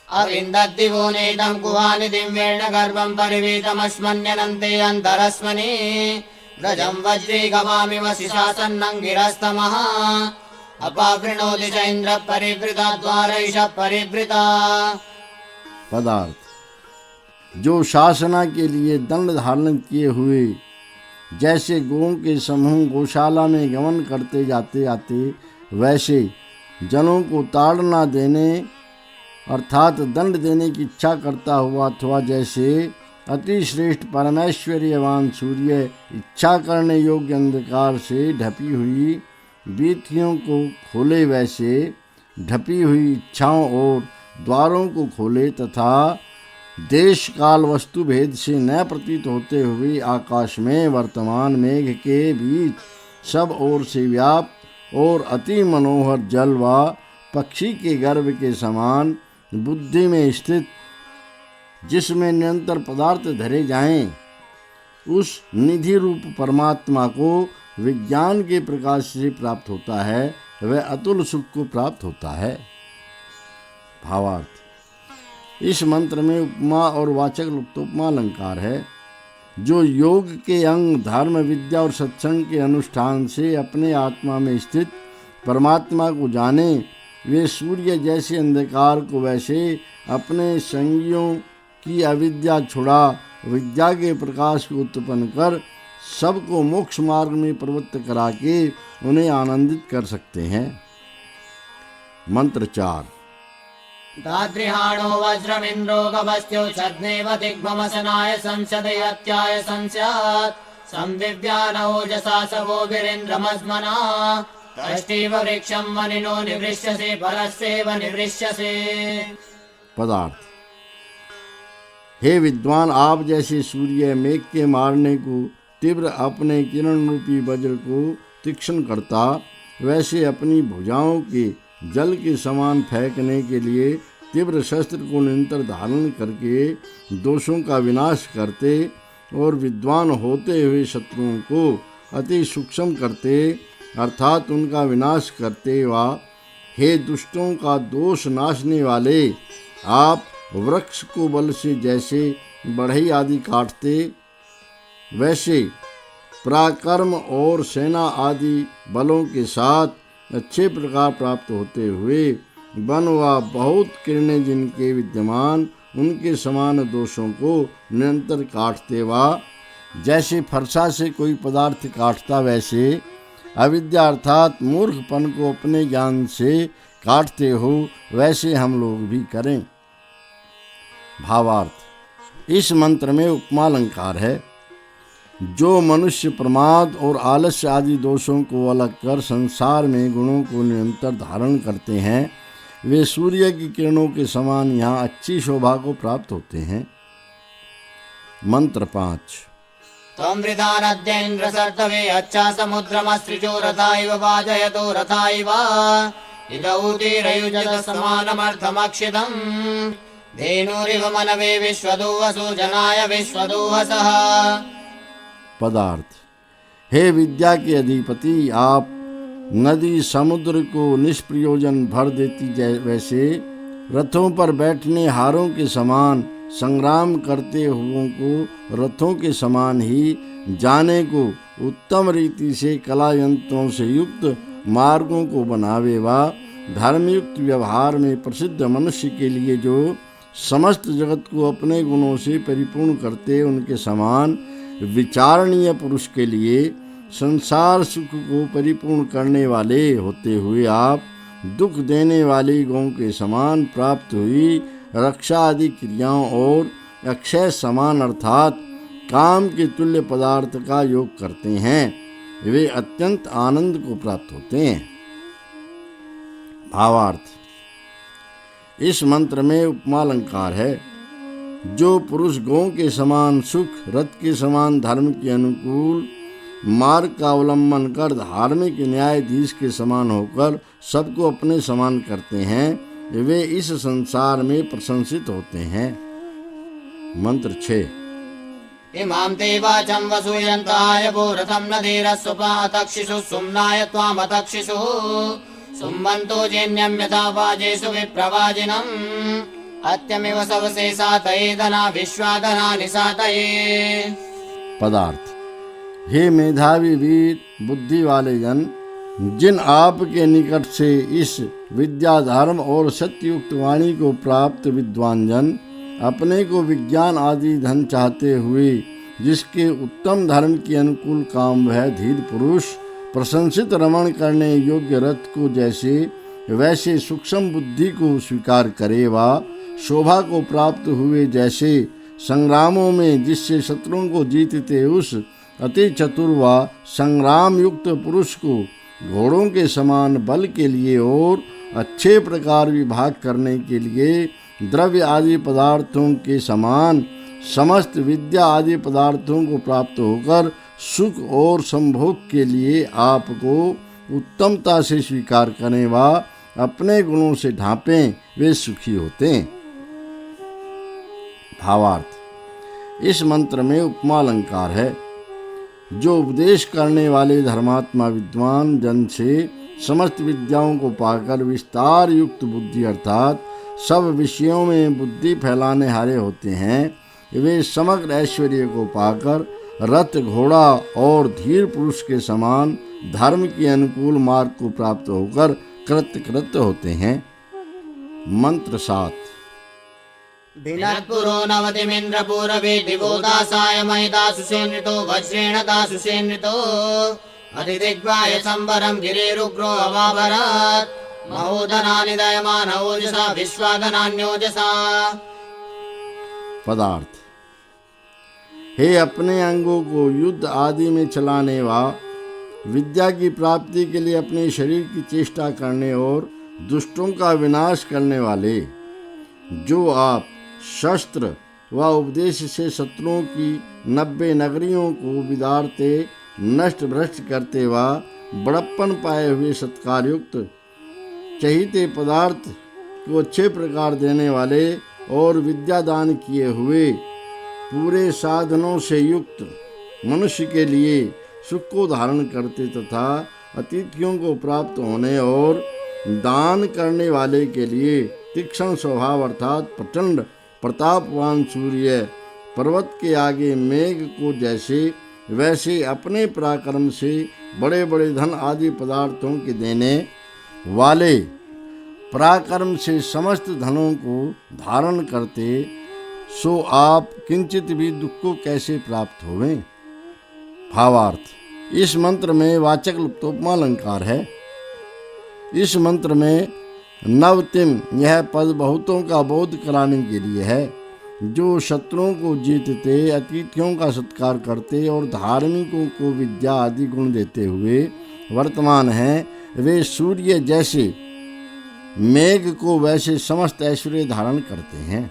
अविन्दद्दिवो नेदं गुहानिधिं वेर्णगर्भं परिवीतमस्मन्यनन्ते अन्तरस्मनि व्रजं वज्रे गवामिव शिशासन्नं गिरस्तमः अपावृणोति च इन्द्रः परिवृता द्वारैषः परिवृता। पदार्थ। जो शासना के लिए दंड धारण किए हुए जैसे गोओं के समूह गौशाला में गमन करते जाते आते, वैसे जनों को ताड़ना देने अर्थात दंड देने की इच्छा करता हुआ अथवा जैसे अति श्रेष्ठ परमेश्वरीयवान सूर्य इच्छा करने योग्य अंधकार से ढपी हुई बीथियों को खोले, वैसे ढपी हुई इच्छाओं और द्वारों को खोले तथा देश काल वस्तु भेद से न प्रतीत होते हुए आकाश में वर्तमान मेघ के बीच सब ओर से व्याप्त और अति मनोहर जल व पक्षी के गर्भ के समान बुद्धि में स्थित जिसमें निरंतर पदार्थ धरे जाएं, उस निधि रूप परमात्मा को विज्ञान के प्रकाश से प्राप्त होता है, वह अतुल सुख को प्राप्त होता है। भावार्थ। इस मंत्र में उपमा और वाचक् लुप्तोपमा अलंकार है। जो योग के अंग धर्म विद्या और सत्संग के अनुष्ठान से अपने आत्मा में स्थित परमात्मा को जाने, वे सूर्य जैसे अंधकार को वैसे अपने संगियों की अविद्या छुड़ा विद्या के प्रकाश को उत्पन्न कर सबको मोक्ष मार्ग में प्रवृत्त करा के उन्हें आनंदित कर सकते हैं। मंत्र 4। दाद्रिहाणो वज्रमिन्द्रो गभस्त्यो छद्मेव दिग्भमसनाय संसदयत्याय संस्यात् संविव्यानोजसा सवोभिरिन्द्रमस्मना तष्टीव वृक्षं वनिनो निवृष्यसे परस्येव निवृष्यसे। पदार्थ। हे विद्वान, आप जैसे सूर्य मेघ के मारने को तीव्र अपने किरण रूपी वज्र को तीक्ष्ण करता, वैसे अपनी भुजाओं के जल के समान फेंकने के लिए तीव्र शस्त्र को निरंतर धारण करके दोषों का विनाश करते और विद्वान होते हुए शत्रुओं को अति सूक्ष्म करते अर्थात उनका विनाश करते वा, हे दुष्टों का दोष नाशने वाले, आप वृक्ष को बल से जैसे बढ़ई आदि काटते, वैसे पराक्रम और सेना आदि बलों के साथ अच्छे प्रकार प्राप्त होते हुए वन व बहुत किरणें जिनके विद्यमान उनके समान दोषों को निरंतर काटते वा, जैसे फरसा से कोई पदार्थ काटता, वैसे अविद्या अर्थात मूर्खपन को अपने ज्ञान से काटते हो, वैसे हम लोग भी करें। भावार्थ। इस मंत्र में उपमालंकार है। जो मनुष्य प्रमाद और आलस्य आदि दोषों को अलग कर संसार में गुणों को निरंतर धारण करते हैं, वे सूर्य की किरणों के समान यहाँ अच्छी शोभा को प्राप्त होते हैं। मंत्र 5। त्वं वृधानद्येन्द्र सर्तवे अच्छा समुद्रमस्त्रिजो रथा इव वाजयतो रथा इव इदौ तीरयुजत समानमर्थमक्षितम् धेनुरिव मनवे विश्वदुवसु जनाय विश्वदुवसः। पदार्थ। हे विद्या के अधिपति, आप नदी समुद्र को निष्प्रयोजन भर देती वैसे रथों पर बैठने हारों के समान संग्राम करते हुओं को रथों के समान ही जाने को उत्तम रीति से कला यंत्रों से युक्त मार्गों को बनावे वा, धर्मयुक्त व्यवहार में प्रसिद्ध मनुष्य के लिए जो समस्त जगत को अपने गुणों से परिपूर्ण करते उनके समान विचारणीय पुरुष के लिए संसार सुख को परिपूर्ण करने वाले होते हुए आप दुख देने वाली गौ के समान प्राप्त हुई रक्षा आदि क्रियाओं और अक्षय समान अर्थात काम के तुल्य पदार्थ का योग करते हैं, वे अत्यंत आनंद को प्राप्त होते हैं। भावार्थ। इस मंत्र में उपमालंकार है। जो पुरुष गौ के समान सुख, रथ के समान धर्म के अनुकूल मार्ग का अवलंबन कर धार्मिक न्यायाधीश के समान होकर सबको अपने समान करते हैं, वे इस संसार में प्रशंसित होते हैं। मंत्र 6। इमां ते वाचं वसूयन्ताय भूरथं नदीरस्वपातक्षिषु सुम्नाय त्वामतक्षिषुः सुम्बन्तो जेन्यं यथा वाजेषु विप्रवाजिनम् अत्यमिव सवसे सातये धना विश्वाधना निसातये। पदार्थ। हे मेधावी वीर बुद्धि वाले जन, जिन आपके निकट से इस विद्या धर्म और सत्ययुक्त वाणी को प्राप्त विद्वान जन अपने को विज्ञान आदि धन चाहते हुए जिसके उत्तम धर्म के अनुकूल काम वह धीर पुरुष प्रशंसित रमण करने योग्य रथ को जैसे वैसे सूक्ष्म बुद्धि को स्वीकार करे वा, शोभा को प्राप्त हुए जैसे संग्रामों में जिससे शत्रुओं को जीतते उस अति चतुर व संग्राम युक्त पुरुष को घोड़ों के समान बल के लिए और अच्छे प्रकार विभाग करने के लिए द्रव्य आदि पदार्थों के समान समस्त विद्या आदि पदार्थों को प्राप्त होकर सुख और संभोग के लिए आपको उत्तमता से स्वीकार करें व अपने गुणों से ढांपें, वे सुखी होते हैं। भावार्थ। इस मंत्र में उपमालंकार है। जो उपदेश करने वाले धर्मात्मा विद्वान जन से समस्त विद्याओं को पाकर विस्तार युक्त बुद्धि अर्थात सब विषयों में बुद्धि फैलाने हारे होते हैं, वे समग्र ऐश्वर्य को पाकर रथ घोड़ा और धीर पुरुष के समान धर्म के अनुकूल मार्ग को प्राप्त होकर कृत्य होते हैं। मंत्र 7। भिनत्पुरो नवतिमिन्द्रपूरवे दिवोदासाय महिदासुसेनृतो वज्रेण दासुसेनृतो अतिदिग्वाय संवरं गिरिरुग्रो अवाभरत् महोदनानि दयमान ओजसा विश्वादनान्योजसा। पदार्थ। हे अपने अंगों को युद्ध आदि में चलाने व विद्या की प्राप्ति के लिए अपने शरीर की चेष्टा करने और दुष्टों का विनाश करने वाले, जो आप शस्त्र व उपदेश से शत्रुओं की 90 नगरियों को बिदारते नष्ट भ्रष्ट करते व बड़प्पन पाए हुए सत्कारयुक्त चहीते पदार्थ को अच्छे प्रकार देने वाले और विद्यादान किए हुए पूरे साधनों से युक्त मनुष्य के लिए सुख को धारण करते तथा अतिथियों को प्राप्त होने और दान करने वाले के लिए तीक्ष्ण स्वभाव अर्थात प्रचंड प्रतापवान सूर्य पर्वत के आगे मेघ को जैसे वैसे अपने पराक्रम से बड़े बड़े धन आदि पदार्थों के देने वाले, पराक्रम से समस्त धनों को धारण करते, सो आप किंचित भी दुख को कैसे प्राप्त होवें। भावार्थ। इस मंत्र में वाचक् लुप्तोपमा अलंकार है। इस मंत्र में नवतिम यह पद बहुतों का बोध कराने के लिए है, जो शत्रुओं को जीतते, अतिथियों का सत्कार करते और धार्मिकों को विद्या आदि गुण देते हुए वर्तमान हैं। वे सूर्य जैसे मेघ को वैसे समस्त ऐश्वर्य धारण करते हैं।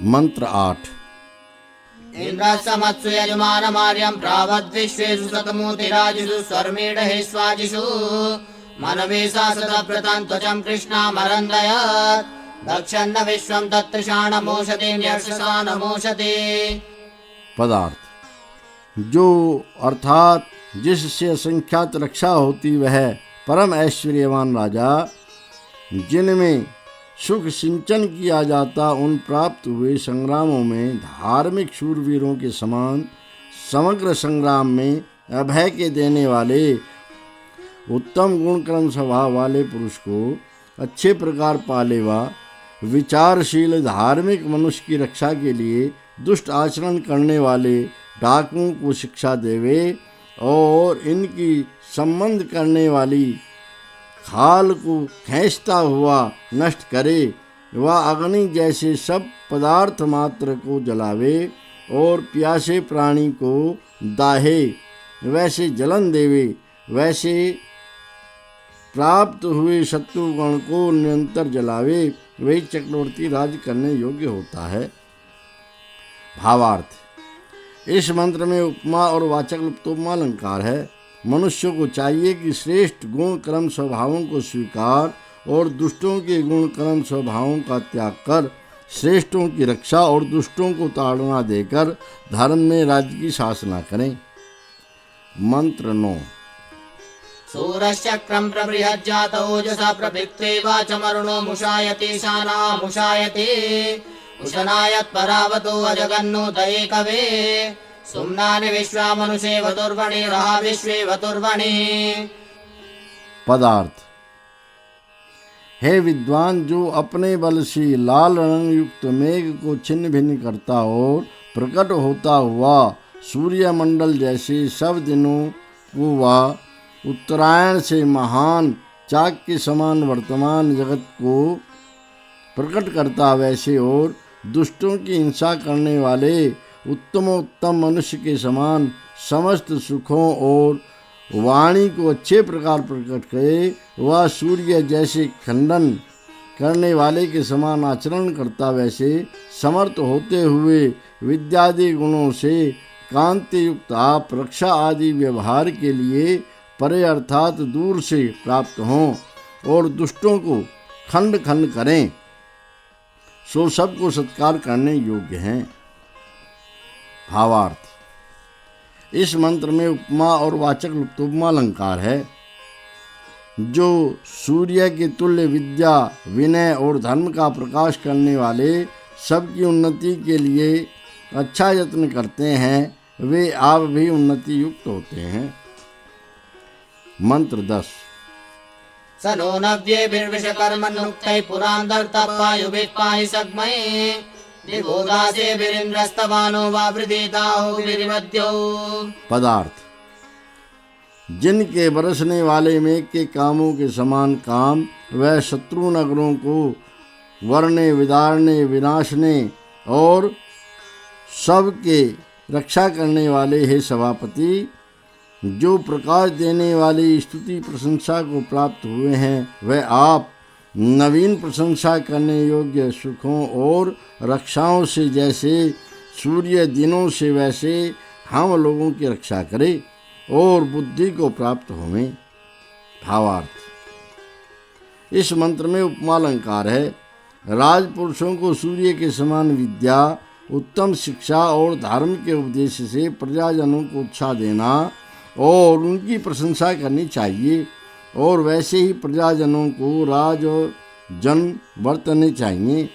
मंत्र 8। इंद्रसमत्सु यजमानमार्यं प्रावद्विश्वेषु शतमूर्तिराजिषु स्वर्मीडहे स्वाजिषु मनवेशा सतव्रतं त्वचं कृष्णामरन्दयत् दक्षन्न विश्वं तत्तृषाणमोषते न्यर्षसानमोषते। पदार्थ। जो अर्थात जिससे असंख्यात रक्षा होती वह परम ऐश्वर्यवान राजा, जिनमें सुख सिंचन किया जाता, उन प्राप्त हुए संग्रामों में धार्मिक शूरवीरों के समान समग्र संग्राम में अभय के देने वाले उत्तम गुणक्रम स्वभाव वाले पुरुष को अच्छे प्रकार पाले व विचारशील धार्मिक मनुष्य की रक्षा के लिए दुष्ट आचरण करने वाले डाकुओं को शिक्षा देवे और इनकी संबंध करने वाली खाल को खींचता हुआ नष्ट करे, वह अग्नि जैसे सब पदार्थ मात्र को जलावे और प्यासे प्राणी को दाहे, वैसे जलन देवे, वैसे प्राप्त हुए शत्रुगण को निरंतर जलावे, वही चक्रवर्ती राज करने योग्य होता है। भावार्थ। इस मंत्र में उपमा और वाचक् लुप्तोपमा अलंकार है। मनुष्य को चाहिए कि श्रेष्ठ गुण कर्म स्वभावों को स्वीकार और दुष्टों के गुण कर्म स्वभावों का त्याग कर श्रेष्ठों की रक्षा और दुष्टों को ताड़ना देकर धर्म में राज्य की शासना करें। मंत्र 9। सूरश्चक्रं प्रबृहज्जात ओजसा प्रभिक्त्वे वाचमरुणो मुषायते शाना मुषायते उशनायत् परावतो अजगन्नो दये कवे सुम्नानि विश्वा मनुषे वतुर्वणि रहा विश्वे वतुर्वणि। पदार्थ। हे विद्वान, जो अपने बल से लाल रंग युक्त मेघ को छिन्न भिन्न करता और प्रकट होता हुआ सूर्यमंडल जैसे सब दिनों को वह उत्तरायण से महान चाक के समान वर्तमान जगत को प्रकट करता, वैसे और दुष्टों की हिंसा करने वाले उत्तमोत्तम मनुष्य के समान समस्त सुखों और वाणी को अच्छे प्रकार प्रकट करे, वह सूर्य जैसे खंडन करने वाले के समान आचरण करता, वैसे समर्थ होते हुए विद्यादि गुणों से कांति युक्त आप रक्षा आदि व्यवहार के लिए परे अर्थात दूर से प्राप्त हों और दुष्टों को खंड खंड करें, सो सबको सत्कार करने योग्य हैं। भावार्थ। इस मंत्र में उपमा और वाचक् लुप्तोपमा अलंकार है। जो सूर्य के तुल्य विद्या, विनय और धर्म का प्रकाश करने वाले सबकी उन्नति के लिए अच्छा यत्न करते हैं, वे आप भी उन्नति युक्त होते हैं। मंत्र 10। स नो नव्येभिर्विषकर्मनुक्तैः पुरान्तर्तपायुभिः पाहि सग्मैः दिवोदासेभिरिन्द्रस्तवानो वा वृधीताहुभिरिवद्यो। पदार्थ। जिनके बरसने वाले मेघ के कामों के समान काम वह शत्रु नगरों को वरने, विदारने, विनाशने और सबके रक्षा करने वाले हे सभापति, जो प्रकाश देने वाली स्तुति प्रशंसा को प्राप्त हुए हैं, वह आप नवीन प्रशंसा करने योग्य सुखों और रक्षाओं से जैसे सूर्य दिनों से वैसे हम लोगों की रक्षा करे और बुद्धि को प्राप्त होवें। भावार्थ। इस मंत्र में उपमालंकार है। राजपुरुषों को सूर्य के समान विद्या, उत्तम शिक्षा और धर्म के उपदेश से प्रजाजनों को उत्साह देना और उनकी प्रशंसा करनी चाहिए और वैसे ही प्रजाजनों को राज और जन बरतने चाहिए।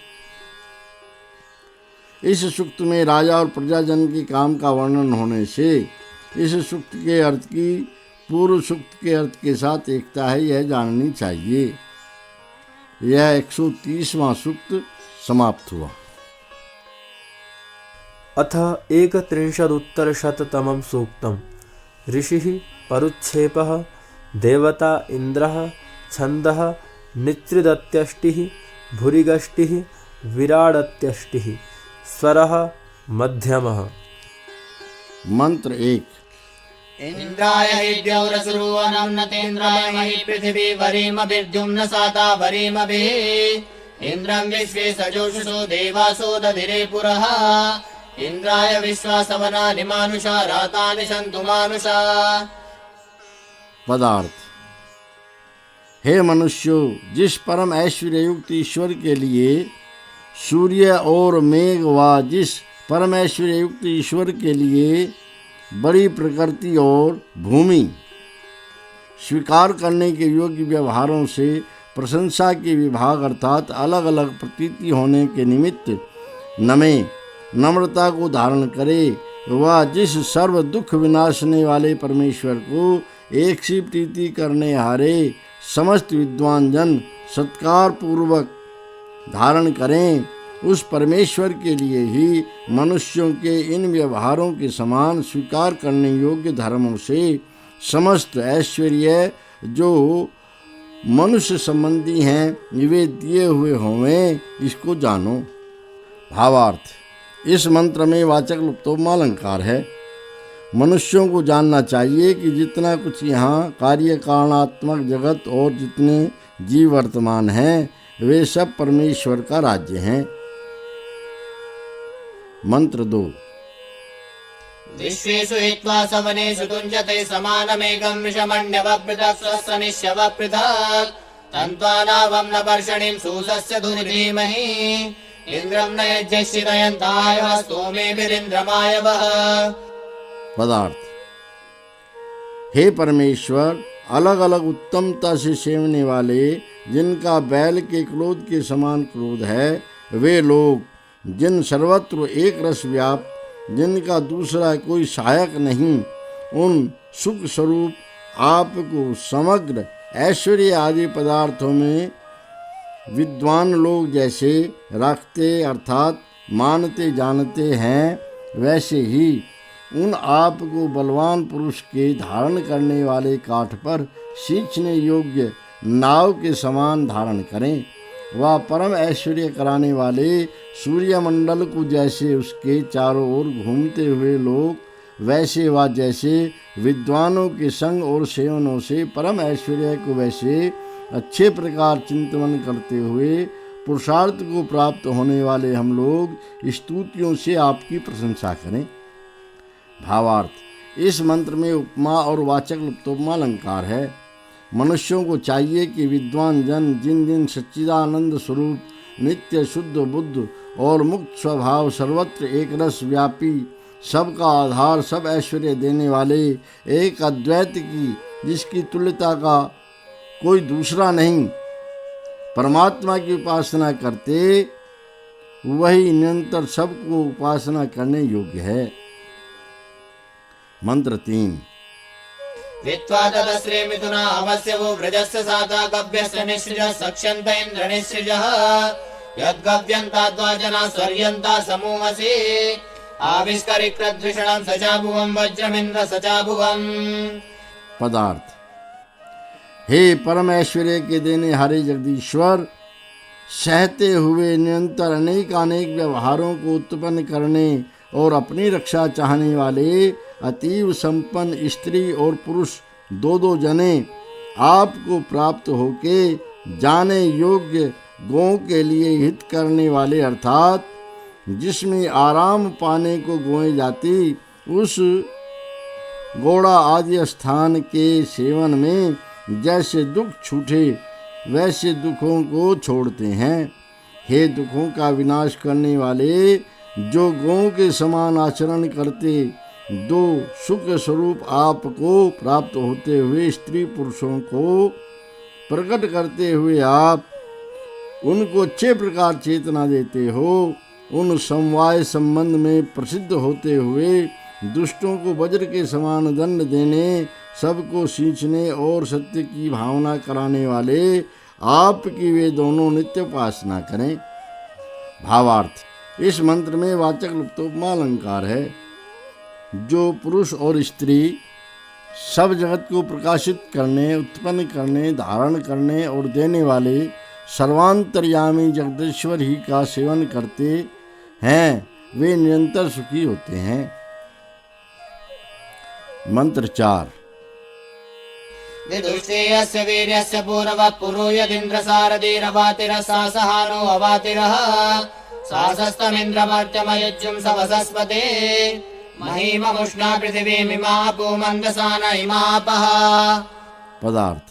इस सूक्त में राजा और प्रजाजन के काम का वर्णन होने से इस सूक्त के अर्थ की पूर्व सूक्त के अर्थ के साथ एकता है, यह जाननी चाहिए। यह 130वां सूक्त समाप्त हुआ। अथ 31उत्तरशततमं सूक्तम्। ऋषिः परुच्छेपः देवता इन्द्रः छन्दः नित्रिदत्यष्टिः भुरिगष्टिः विराडत्यष्टिः स्वरः मध्यमः। मंत्र 1। इंद्राय हि द्यौरसुरुवनं नतेन्द्राय महि पृथिवी वरीमभिर्द्युम्न साता वरीमभिः इन्द्रं विश्वे सजोषसो देवासो दधिरे पुरः इंद्राय विश्वासवनानि मानुषा रातानि सन्तु मानुषा। पदार्थ। हे मनुष्यों, जिस परम ऐश्वर्य युक्त ईश्वर के लिए सूर्य और मेघ व जिस परम ऐश्वर्य युक्त ईश्वर के लिए बड़ी प्रकृति और भूमि स्वीकार करने के योग्य व्यवहारों से प्रशंसा के विभाग अर्थात अलग अलग प्रतीति होने के निमित्त नमे नम्रता को धारण करे, वह जिस सर्व दुख विनाशने वाले परमेश्वर को एक सी प्रीति करने हारे समस्त विद्वान जन सत्कार पूर्वक धारण करें, उस परमेश्वर के लिए ही मनुष्यों के इन व्यवहारों के समान स्वीकार करने योग्य धर्मों से समस्त ऐश्वर्य जो मनुष्य संबंधी हैं वे दिए हुए होवें, इसको जानो। भावार्थ। इस मंत्र में वाचक् लुप्तोपमालंकार है। मनुष्यों को जानना चाहिए कि जितना कुछ यहाँ कार्य कारणात्मक जगत और जितने जीव वर्तमान हैं वे सब परमेश्वर का राज्य हैं। मंत्र 2। विश्वेषु हित्वा सवनेषु तुञ्जते समानमेकं विषमण्यवपृथक् स्वस्वनिश्यवपृथक् तन्त्वानावं न वर्षणीं सूसस्य धूर्धीमहि इन्द्रं न यज्ञश्चितयन्ताय स्तोमेभिरिन्द्रमायवः। पदार्थ। हे परमेश्वर, अलग अलग उत्तमता से सेवने वाले जिनका बैल के क्रोध के समान क्रोध है, वे लोग जिन सर्वत्र एक रस व्याप्त जिनका दूसरा कोई सहायक नहीं, उन सुख स्वरूप आपको समग्र ऐश्वर्य आदि पदार्थों में विद्वान लोग जैसे रखते अर्थात मानते जानते हैं, वैसे ही उन आप को बलवान पुरुष के धारण करने वाले काठ पर सींचने योग्य नाव के समान धारण करें। वह परम ऐश्वर्य कराने वाले सूर्यमंडल को जैसे उसके चारों ओर घूमते हुए लोग, वैसे वह जैसे विद्वानों के संग और सेवनों से परम ऐश्वर्य को वैसे अच्छे प्रकार चिंतन करते हुए पुरुषार्थ को प्राप्त होने वाले हम लोग स्तुतियों से आपकी प्रशंसा करें। भावार्थ। इस मंत्र में उपमा और वाचक् लुप्तोपमा अलंकार है। मनुष्यों को चाहिए कि विद्वान जन जिन जिन सच्चिदानंद स्वरूप नित्य शुद्ध बुद्ध और मुक्त स्वभाव सर्वत्र एक रस व्यापी सबका आधार सब ऐश्वर्य देने वाले एक अद्वैत की जिसकी तुल्यता का कोई दूसरा नहीं परमात्मा की उपासना करते वही निरंतर सबको उपासना करने योग्य है। मंत्र 3। वित्वा तदश्री मिथुना अवस्य वो व्रजस्य साता गव्यस्य निःसृजः सक्ष्यन्त इन्द्र निःसृजः यद्गव्यन्ता जना स्वर्यन्ता समूहसि आविष्करिकृद्विषणं सचाभुवं वज्रमिन्द्र सचाभुवम्। पदार्थ। हे परम ऐश्वर्य के देने हारे जगदीश्वर, सहते हुए निरंतर अनेक व्यवहारों को उत्पन्न करने और अपनी रक्षा चाहने वाले अतीव संपन्न स्त्री और पुरुष दो जने आपको प्राप्त होके जाने योग्य गौ के लिए हित करने वाले, अर्थात जिसमें आराम पाने को गोए जाती उस घोड़ा आदि स्थान के सेवन में जैसे दुख छूटे वैसे दुखों को छोड़ते हैं। हे दुखों का विनाश करने वाले, जो गौ के समान आचरण करते दो सुख स्वरूप आपको प्राप्त होते हुए स्त्री पुरुषों को प्रकट करते हुए आप उनको अच्छे प्रकार चेतना देते हो, उन समवाय संबंध में प्रसिद्ध होते हुए दुष्टों को वज्र के समान दंड देने, सबको सींचने और सत्य की भावना कराने वाले आपकी वे दोनों नित्य उपासना करें। भावार्थ। इस मंत्र में वाचक् लुप्तोपमा अलंकार है। जो पुरुष और स्त्री सब जगत को प्रकाशित करने, उत्पन्न करने, धारण करने और देने वाले सर्वांतर्यामी जगदीश्वर ही का सेवन करते हैं, वे निरंतर सुखी होते हैं। मंत्र 4। विदुष्टेयस्य वीर्यस्य पूर्वः पुरो यदिन्द्र सारथीरवातिरसा सहानो अवातिरः सासस्तमिन्द्रमर्त्यमयुज्युं सवसस्पते महीममुष्णा पृथिवीमिमापो मन्दसान इमापः। पदार्थ।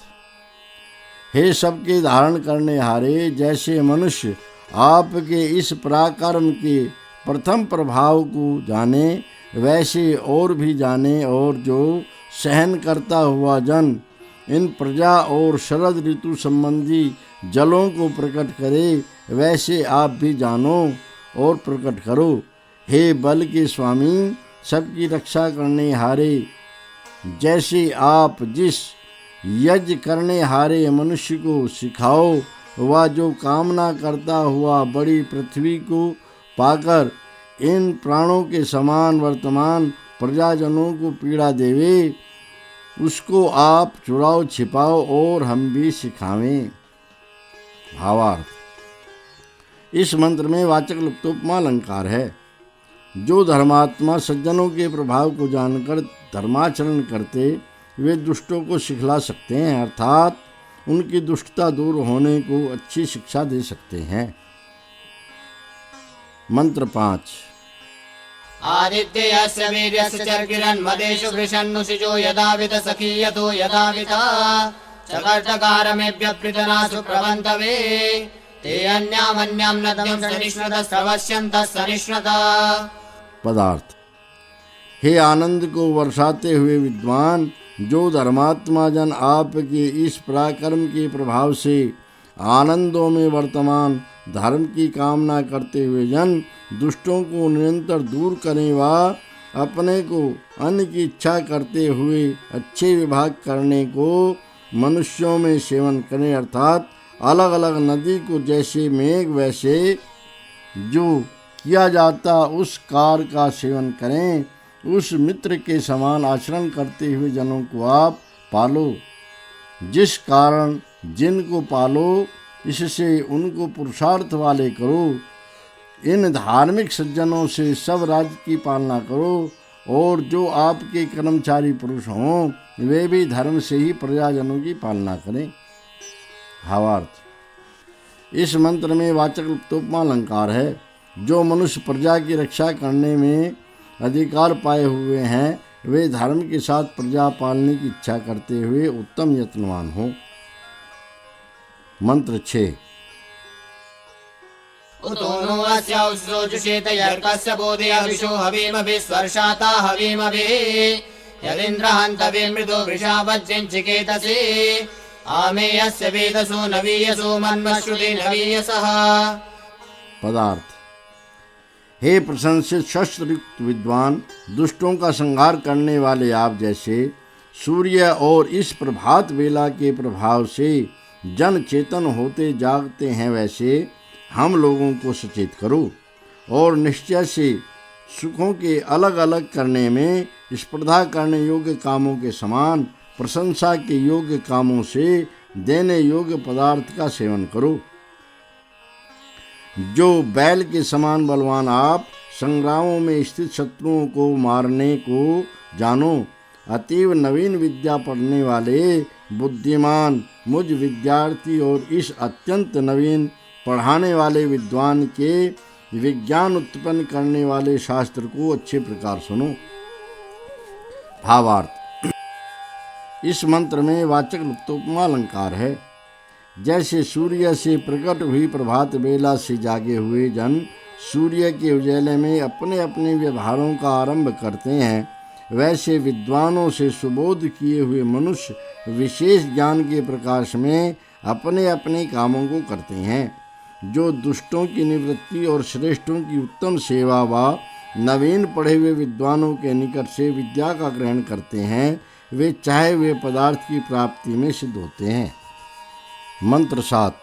हे सबके धारण करने हारे, जैसे मनुष्य आपके इस पराक्रम के प्रथम प्रभाव को जाने वैसे और भी जाने, और जो सहन करता हुआ जन इन प्रजा और शरद ऋतु संबंधी जलों को प्रकट करे वैसे आप भी जानो और प्रकट करो। हे बल के स्वामी, सबकी रक्षा करने हारे, जैसे आप जिस यज्ञ करने हारे मनुष्य को सिखाओ, वह जो कामना करता हुआ बड़ी पृथ्वी को पाकर इन प्राणों के समान वर्तमान प्रजाजनों को पीड़ा देवे, उसको आप चुराओ छिपाओ और हम भी सिखावें। भावार्थ। इस मंत्र में वाचक् लुप्तोपमा अलंकार है। जो धर्मात्मा सज्जनों के प्रभाव को जानकर धर्माचरण करते, वे दुष्टों को सिखला सकते हैं, अर्थात उनकी दुष्टता दूर होने को अच्छी शिक्षा दे सकते हैं। मंत्र 5। आदित्यस्य वीर्यस्य चर्किरन् मदेषु वृषन्नुषिजो यदावित सखीयतो यदाविता चकर्तकारमेभ्यः पृतनासु प्रवन्तवे ते अन्यामन्यां नद्यं सनिष्णतः स्रवस्यन्तः सनिष्णतः। पदार्थ। हे आनंद को वर्षाते हुए विद्वान, जो धर्मात्मा जन आपके इस पराक्रम के प्रभाव से आनंदों में वर्तमान धर्म की कामना करते हुए जन दुष्टों को निरंतर दूर करें, व अपने को अन्न की इच्छा करते हुए अच्छे विभाग करने को मनुष्यों में सेवन करें, अर्थात अलग अलग नदी को जैसे मेघ वैसे जो किया जाता उस कार का सेवन करें। उस मित्र के समान आचरण करते हुए जनों को आप पालो, जिस कारण जिनको पालो इससे उनको पुरुषार्थ वाले करो। इन धार्मिक सज्जनों से सब राज्य की पालना करो, और जो आपके कर्मचारी पुरुष हों वे भी धर्म से ही प्रजाजनों की पालना करें। भावार्थ। इस मंत्र में वाचक् लुप्तोपमा अलंकार है। जो मनुष्य प्रजा की रक्षा करने में अधिकार पाए हुए हैं, वे धर्म के साथ प्रजा पालने की इच्छा करते हुए उत्तम यत्नवान हो। मंत्र 6। उतोनो अस्या उस्रोजुषेत यर्कस्य बोधे अविशो हवीमभिः स्वर्शाता हवीमभिः यदिन्द्रहन्तवे मृदो वृषावज्यञ्चिकेतसे आमेयस्य वेदसो नवीयसो मन्मश्रुति नवीयसः। पदार्थ। हे प्रशंसित शस्त्रयुक्त विद्वान, दुष्टों का संहार करने वाले आप जैसे सूर्य और इस प्रभात बेला के प्रभाव से जन चेतन होते जागते हैं, वैसे हम लोगों को सचेत करो और निश्चय से सुखों के अलग अलग करने में स्पर्धा करने योग्य कामों के समान प्रशंसा के योग्य कामों से देने योग्य पदार्थ का सेवन करो। जो बैल के समान बलवान आप संग्रामों में स्थित शत्रुओं को मारने को जानो। अतीव नवीन विद्या पढ़ने वाले बुद्धिमान मुझ विद्यार्थी और इस अत्यंत नवीन पढ़ाने वाले विद्वान के विज्ञान उत्पन्न करने वाले शास्त्र को अच्छे प्रकार सुनो। भावार्थ, इस मंत्र में वाचक् लुप्तोपमा अलंकार है। जैसे सूर्य से प्रकट हुई प्रभात बेला से जागे हुए जन सूर्य के उजाले में अपने अपने व्यवहारों का आरंभ करते हैं, वैसे विद्वानों से सुबोध किए हुए मनुष्य विशेष ज्ञान के प्रकाश में अपने अपने कामों को करते हैं। जो दुष्टों की निवृत्ति और श्रेष्ठों की उत्तम सेवा व नवीन पढ़े हुए विद्वानों के निकट से विद्या का ग्रहण करते हैं, वे चाहे हुए पदार्थ की प्राप्ति में सिद्ध होते हैं। मंत्र 7।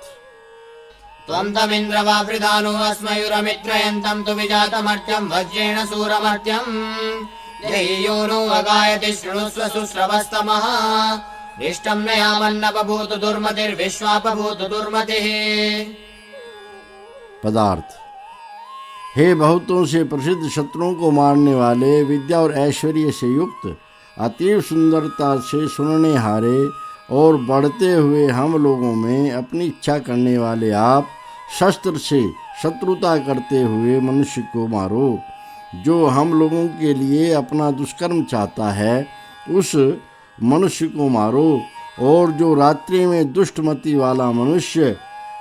त्वं तमिन्द्रवावृधानो अस्मयुरमित्रयन्तं तु विजातमर्त्यं वज्रेण सूरमर्त्यं जय्यो नो अगायति शृणुस्व सुश्रवस्तमः निष्टं न यावन्नपभूत दुर्मतिर्विश्वापभूत दुर्मतिः। पदार्थ, हे बहुतों से प्रसिद्ध शत्रुओं को मारने वाले विद्या और ऐश्वर्य से युक्त अतीव सुंदरता से सुनने हारे और बढ़ते हुए हम लोगों में अपनी इच्छा करने वाले आप शस्त्र से शत्रुता करते हुए मनुष्य को मारो। जो हम लोगों के लिए अपना दुष्कर्म चाहता है उस मनुष्य को मारो, और जो रात्रि में दुष्टमति वाला मनुष्य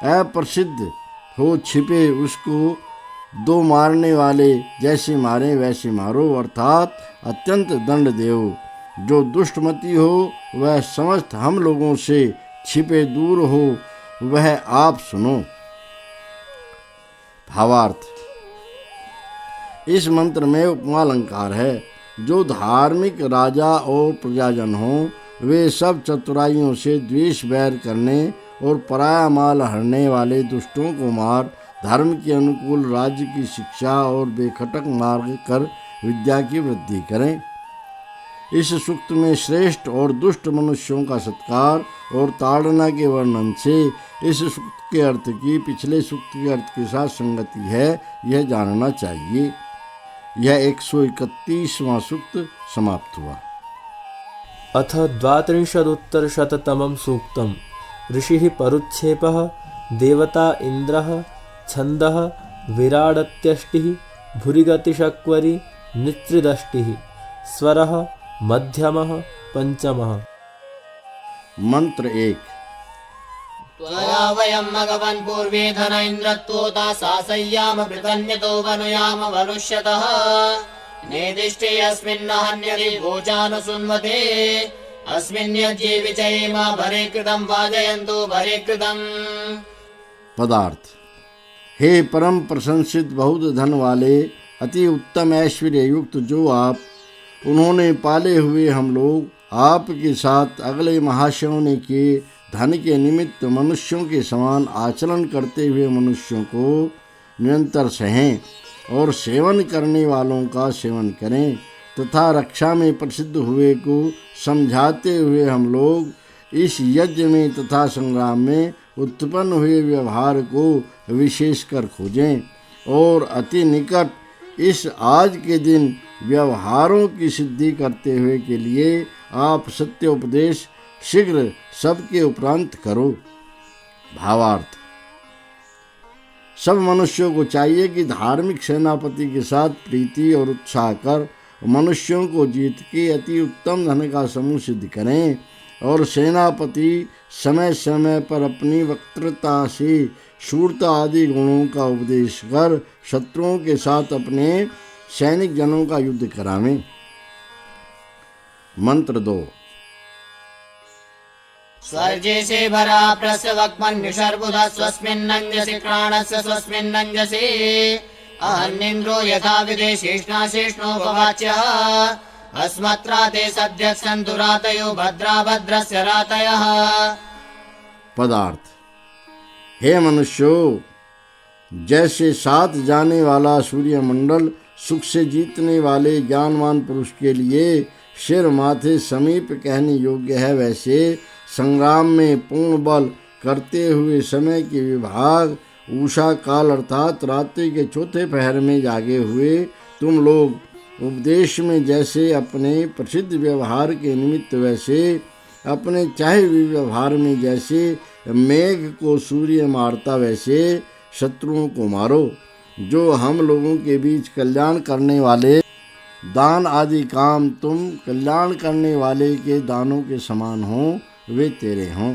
अप्रसिद्ध हो छिपे उसको दो मारने वाले जैसे मारे वैसे मारो, अर्थात अत्यंत दंड देव। जो दुष्टमति हो वह समस्त हम लोगों से छिपे दूर हो, वह आप सुनो। भावार्थ, इस मंत्र में उपमा अलंकार है। जो धार्मिक राजा और प्रजाजन हो वे सब चतुराइयों से द्वेष बैर करने और पराया माल हरने वाले दुष्टों को मार धर्म के अनुकूल राज्य की शिक्षा और बेखटक मार्ग कर विद्या की वृद्धि करें। इस सूक्त में श्रेष्ठ और दुष्ट मनुष्यों का सत्कार और ताड़ना के वर्णन से इस सूक्त के अर्थ की पिछले सूक्त के अर्थ के साथ संगति है, यह जानना चाहिए। यह 131वां सूक्त समाप्त हुआ। अथ 32उत्तरशततमं सूक्तम्। ऋषिः परुच्छेपः देवता इन्द्रः छन्दः विराडत्यष्टिः भुरिगतिशक्वरी नित्रिदष्टिः स्वरः मध्यमः पंचमः। मंत्र 1। त्वया वयं मघवन् पूर्वे धन इन्द्रत्वोता सासय्याम पृतन्यतो वनुयाम वनुष्यतः नेदिष्टे अस्मिन् हन्यति भोजानुसुन्वते अस्मिन् यज्ञे विचयेम भरे कृतं वाजयन्तु भरे कृतं। पदार्थ, हे परम प्रशंसित बहुत धन वाले अति उत्तम ऐश्वर्य युक्त जो आप, उन्होंने पाले हुए हम लोग आपके साथ अगले महाशयों ने किए धन के निमित्त मनुष्यों के समान आचरण करते हुए मनुष्यों को निरंतर सहें और सेवन करने वालों का सेवन करें, तथा रक्षा में प्रसिद्ध हुए को समझाते हुए हम लोग इस यज्ञ में तथा संग्राम में उत्पन्न हुए व्यवहार को विशेषकर खोजें और अति निकट इस आज के दिन व्यवहारों की सिद्धि करते हुए के लिए आप सत्य उपदेश शीघ्र सबके उपरांत करो। भावार्थ, सब मनुष्यों को चाहिए कि धार्मिक सेनापति के साथ प्रीति और उत्साह कर मनुष्यों को जीत के अति उत्तम धन का समूह सिद्ध करें, और सेनापति समय समय पर अपनी वक्तृता से शूरता आदि गुणों का उपदेश कर शत्रुओं के साथ अपने सैनिक जनों का युद्ध करावें। मंत्र 2। स्वर्जेशे भरा प्रस्य वक्मन्युषर्बुधः स्वस्मिन्नञ्जसि प्राणस्य स्वस्मिन्नञ्जसि अहन्निन्द्रो यथा विदेशीष्णाशीष्णोपवाच्यः अस्मत्रा ते सद्यः सन्तु रातयो भद्रा भद्रस्य रातयः। पदार्थ। हे मनुष्यों, जैसे साथ जाने वाला सूर्यमंडल सुख से जीतने वाले ज्ञानवान पुरुष के लिए सिर माथे समीप कहने योग्य है, वैसे संग्राम में पूर्ण बल करते हुए समय के विभाग उषा काल अर्थात रात्रि के चौथे पहर में जागे हुए तुम लोग उपदेश में जैसे अपने प्रसिद्ध व्यवहार के निमित्त वैसे अपने चाहे हुए व्यवहार में जैसे मेघ को सूर्य मारता वैसे शत्रुओं को मारो। जो हम लोगों के बीच कल्याण करने वाले दान आदि काम तुम कल्याण करने वाले के दानों के समान हो, वे तेरे हों।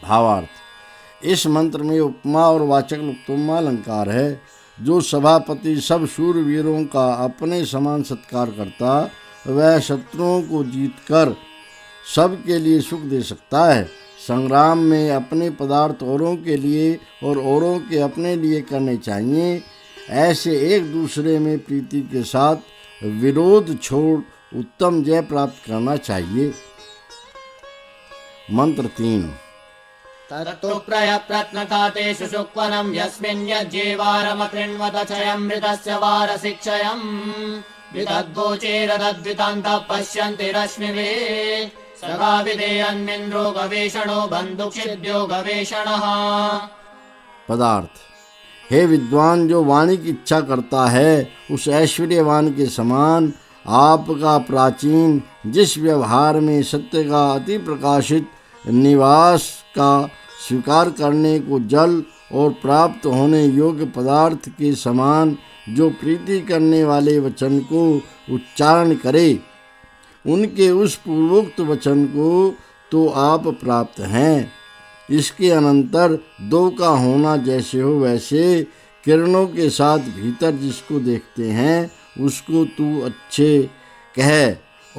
भावार्थ। इस मंत्र में उपमा और वाचक् लुप्तोपमा अलंकार है। जो सभापति सब शूरवीरों का अपने समान सत्कार करता, वह शत्रुओं को जीतकर सबके लिए सुख दे सकता है। संग्राम में अपने पदार्थ औरों के लिए और औरों के अपने लिए करने चाहिए। ऐसे एक दूसरे में प्रीति के साथ विरोध छोड़ उत्तम जय प्राप्त करना चाहिए। मंत्र 3। तत्तु प्रयप्रत्नखातेषु सुक्वनं यस्मिन् यज्जेवारमकृण्वत चयमृतस्य वारशिक्षयम् विदद्गोचेरदद्वितान्तः पश्यन्ति रश्मिभिः सखा विधेयन्निन्द्रो गवेषणो बन्धुक्षिद्यो गवेषणः। पदार्थ। हे विद्वान, जो वाणी की इच्छा करता है उस ऐश्वर्यवान के समान आपका प्राचीन जिस व्यवहार में सत्य का अति प्रकाशित निवास का स्वीकार करने को जल और प्राप्त होने योग्य पदार्थ के समान जो प्रीति करने वाले वचन को उच्चारण करे, उनके उस पूर्वोक्त वचन को तो आप प्राप्त हैं। इसके अनंतर दो का होना जैसे हो वैसे किरणों के साथ भीतर जिसको देखते हैं उसको तू अच्छे कह।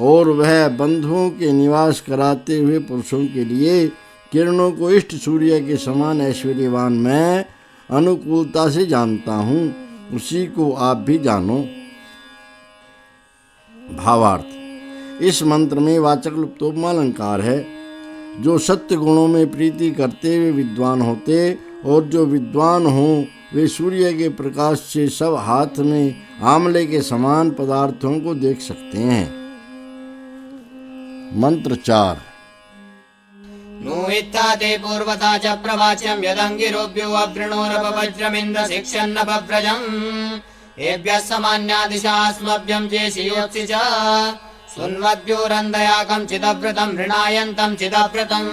और वह बंधुओं के निवास कराते हुए पुरुषों के लिए किरणों को इष्ट सूर्य के समान ऐश्वर्यवान मैं अनुकूलता से जानता हूँ, उसी को आप भी जानो। भावार्थ। इस मंत्र में वाचक् लुप्तोपमा अलंकार है। जो सत्य गुणों में प्रीति करते हुए विद्वान होते और जो विद्वान हों वे सूर्य के प्रकाश से सब हाथ में आंवले के समान पदार्थों को देख सकते हैं। मंत्र 4। नूयित्था ते पूर्वता च प्रवाच्यं यदङ्गिरोऽभ्यो अवृणोरपवज्रमिन्द्र शिक्षन्नपव्रजम् एभ्यः समान्यादिशास्मभ्यं चेशियोत्सि च सुन्वद्भ्योरन्दया कञ्चिदव्रतं ऋणायन्तं चिदव्रतम्।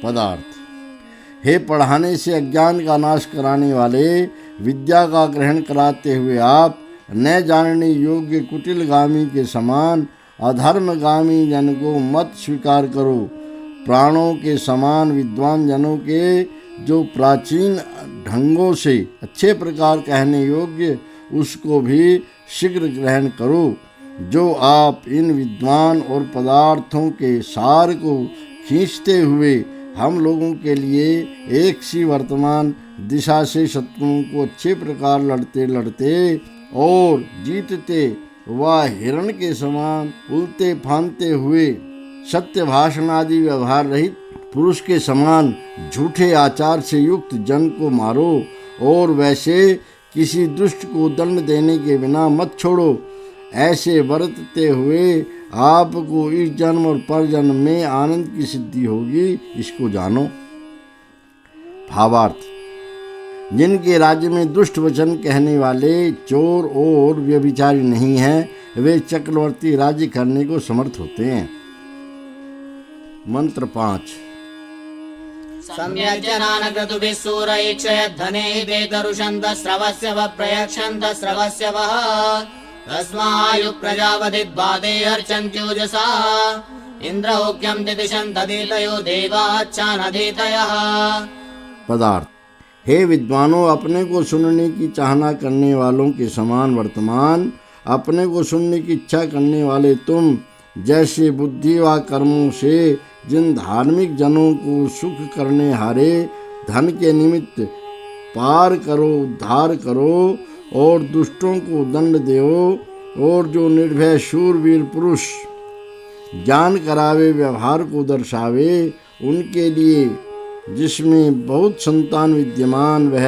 पदार्थ। हे पढ़ाने से अज्ञान का नाश कराने वाले, विद्या का ग्रहण कराते हुए आप न जानने योग्य कुटिलगामी के समान अधर्मगामी जन को मत स्वीकार करो। प्राणों के समान विद्वान जनों के जो प्राचीन ढंगों से अच्छे प्रकार कहने योग्य उसको भी शीघ्र ग्रहण करो। जो आप इन विद्वान और पदार्थों के सार को खींचते हुए हम लोगों के लिए एक सी वर्तमान दिशा से शत्रुओं को अच्छे प्रकार लड़ते लड़ते और जीतते व हिरण के समान उलते फानते हुए सत्य भाषण आदि व्यवहार रहित पुरुष के समान झूठे आचार से युक्त जन को मारो और वैसे किसी दुष्ट को दंड देने के बिना मत छोड़ो। ऐसे बरतते हुए आपको इस जन्म और पर जन्म में आनंद की सिद्धि होगी, इसको जानो। भावार्थ। जिनके राज्य में दुष्ट वचन कहने वाले चोर और व्यभिचारी नहीं हैं, वे चक्रवर्ती राज्य करने को समर्थ होते हैं। मंत्र 5। सम्यक् जनान क्रतुभिः सूरैक्षयद्धने देतरुषन्तः स्रवस्य वः प्रयक्षन्तः स्रवस्य वः तस्मायुः प्रजापतिद्वादे अर्चन्त्योजसा इन्द्रौक्यं दिदिशन्तधीतयो देवाच्चानधीतयः। पदार्थ। हे विद्वानों, अपने को सुनने की चाहना करने वालों के समान वर्तमान अपने को सुनने की इच्छा करने वाले तुम जैसे बुद्धि व कर्मों से जिन धार्मिक जनों को सुख करने हारे धन के निमित्त पार करो, उद्धार करो और दुष्टों को दंड दो, और जो निर्भय शूरवीर पुरुष ज्ञान करावे, व्यवहार को दर्शावे, उनके लिए जिसमें बहुत संतान विद्यमान वह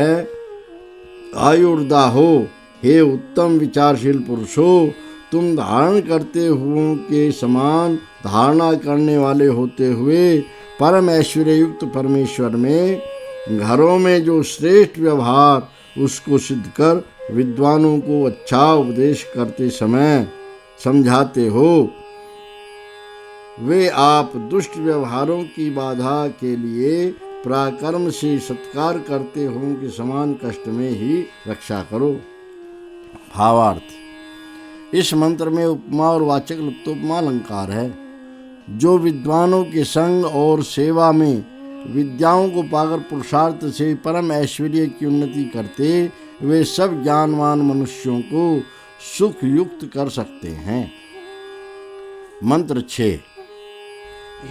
आयुर्दा हो। हे उत्तम विचारशील पुरुषो, तुम धारण करते हुओं के समान धारणा करने वाले होते हुए परम ऐश्वर्य युक्त परमेश्वर में घरों में जो श्रेष्ठ व्यवहार उसको सिद्ध कर विद्वानों को अच्छा उपदेश करते समय समझाते हो, वे आप दुष्ट व्यवहारों की बाधा के लिए पराक्रम से सत्कार करते हो के समान कष्ट में ही रक्षा करो। भावार्थ, इस मंत्र में उपमा और वाचक लुप्तोपमा अलंकार है। जो विद्वानों के संग और सेवा में विद्याओं को पाकर पुरुषार्थ से परम ऐश्वर्य की उन्नति करते, वे सब ज्ञानवान मनुष्यों को सुख युक्त कर सकते हैं। मंत्र 6।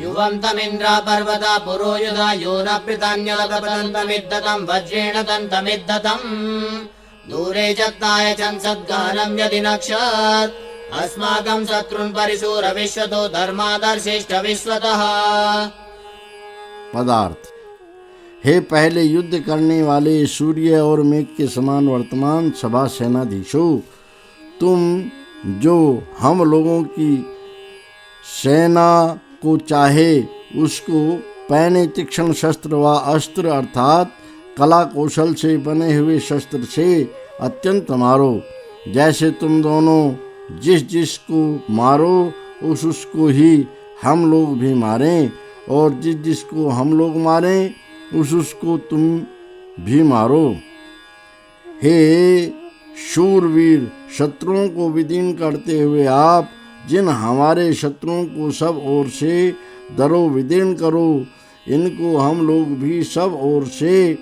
युवन्तमिन्द्रा पर्वता पुरोयुधा यो न पृतान्यलपतन्तमिद्धतं वज्रेण तन्तमिद्धतम् दूरे जत्नाय चंसद्गहनं यदि नक्षत् अस्माकं शत्रुन् परिशूर विश्वतो धर्मादर्शिष्ट विश्वतः। पदार्थ, हे पहले युद्ध करने वाले सूर्य और मेघ के समान वर्तमान सभा सेनाधीशों, तुम जो हम लोगों की सेना को चाहे उसको पैने तीक्ष्ण शस्त्र व अस्त्र अर्थात कला कौशल से बने हुए शस्त्र से अत्यंत मारो। जैसे तुम दोनों जिस को मारो उसको ही हम लोग भी मारें, और जिसको हम लोग मारें उसको तुम भी मारो। हे शूरवीर, शत्रुओं को विदीन करते हुए आप जिन हमारे शत्रुओं को सब ओर से दरो विदीर्ण करो, इनको हम लोग भी सब ओर से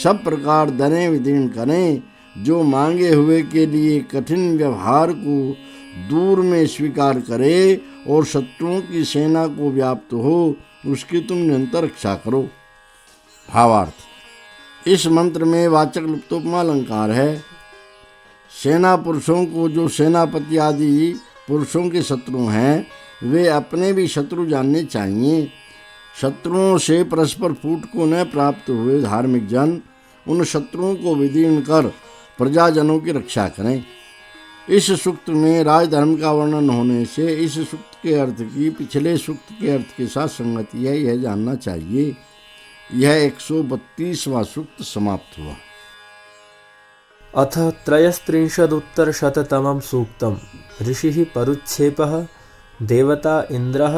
सब प्रकार दरें विदीर्ण करें। जो मांगे हुए के लिए कठिन व्यवहार को दूर में स्वीकार करे और शत्रुओं की सेना को व्याप्त हो, उसकी तुम निरंतर रक्षा करो। भावार्थ, इस मंत्र में वाचक् लुप्तोपमा अलंकार है। सेना पुरुषों को जो सेनापति आदि पुरुषों के शत्रु हैं, वे अपने भी शत्रु जानने चाहिए। शत्रुओं से परस्पर फूट को न प्राप्त हुए धार्मिक जन उन शत्रुओं को विदीर्ण कर प्रजाजनों की रक्षा करें। इस सूक्त में राजधर्म का वर्णन होने से इस सूक्त के अर्थ की पिछले सूक्त के अर्थ के साथ संगति है, यह जानना चाहिए। यह 132वां सूक्त समाप्त हुआ। अथ त्रयस्त्रिंशदुत्तरशततमं सूक्तम्। ऋषिः परुच्छेपः देवता इन्द्रः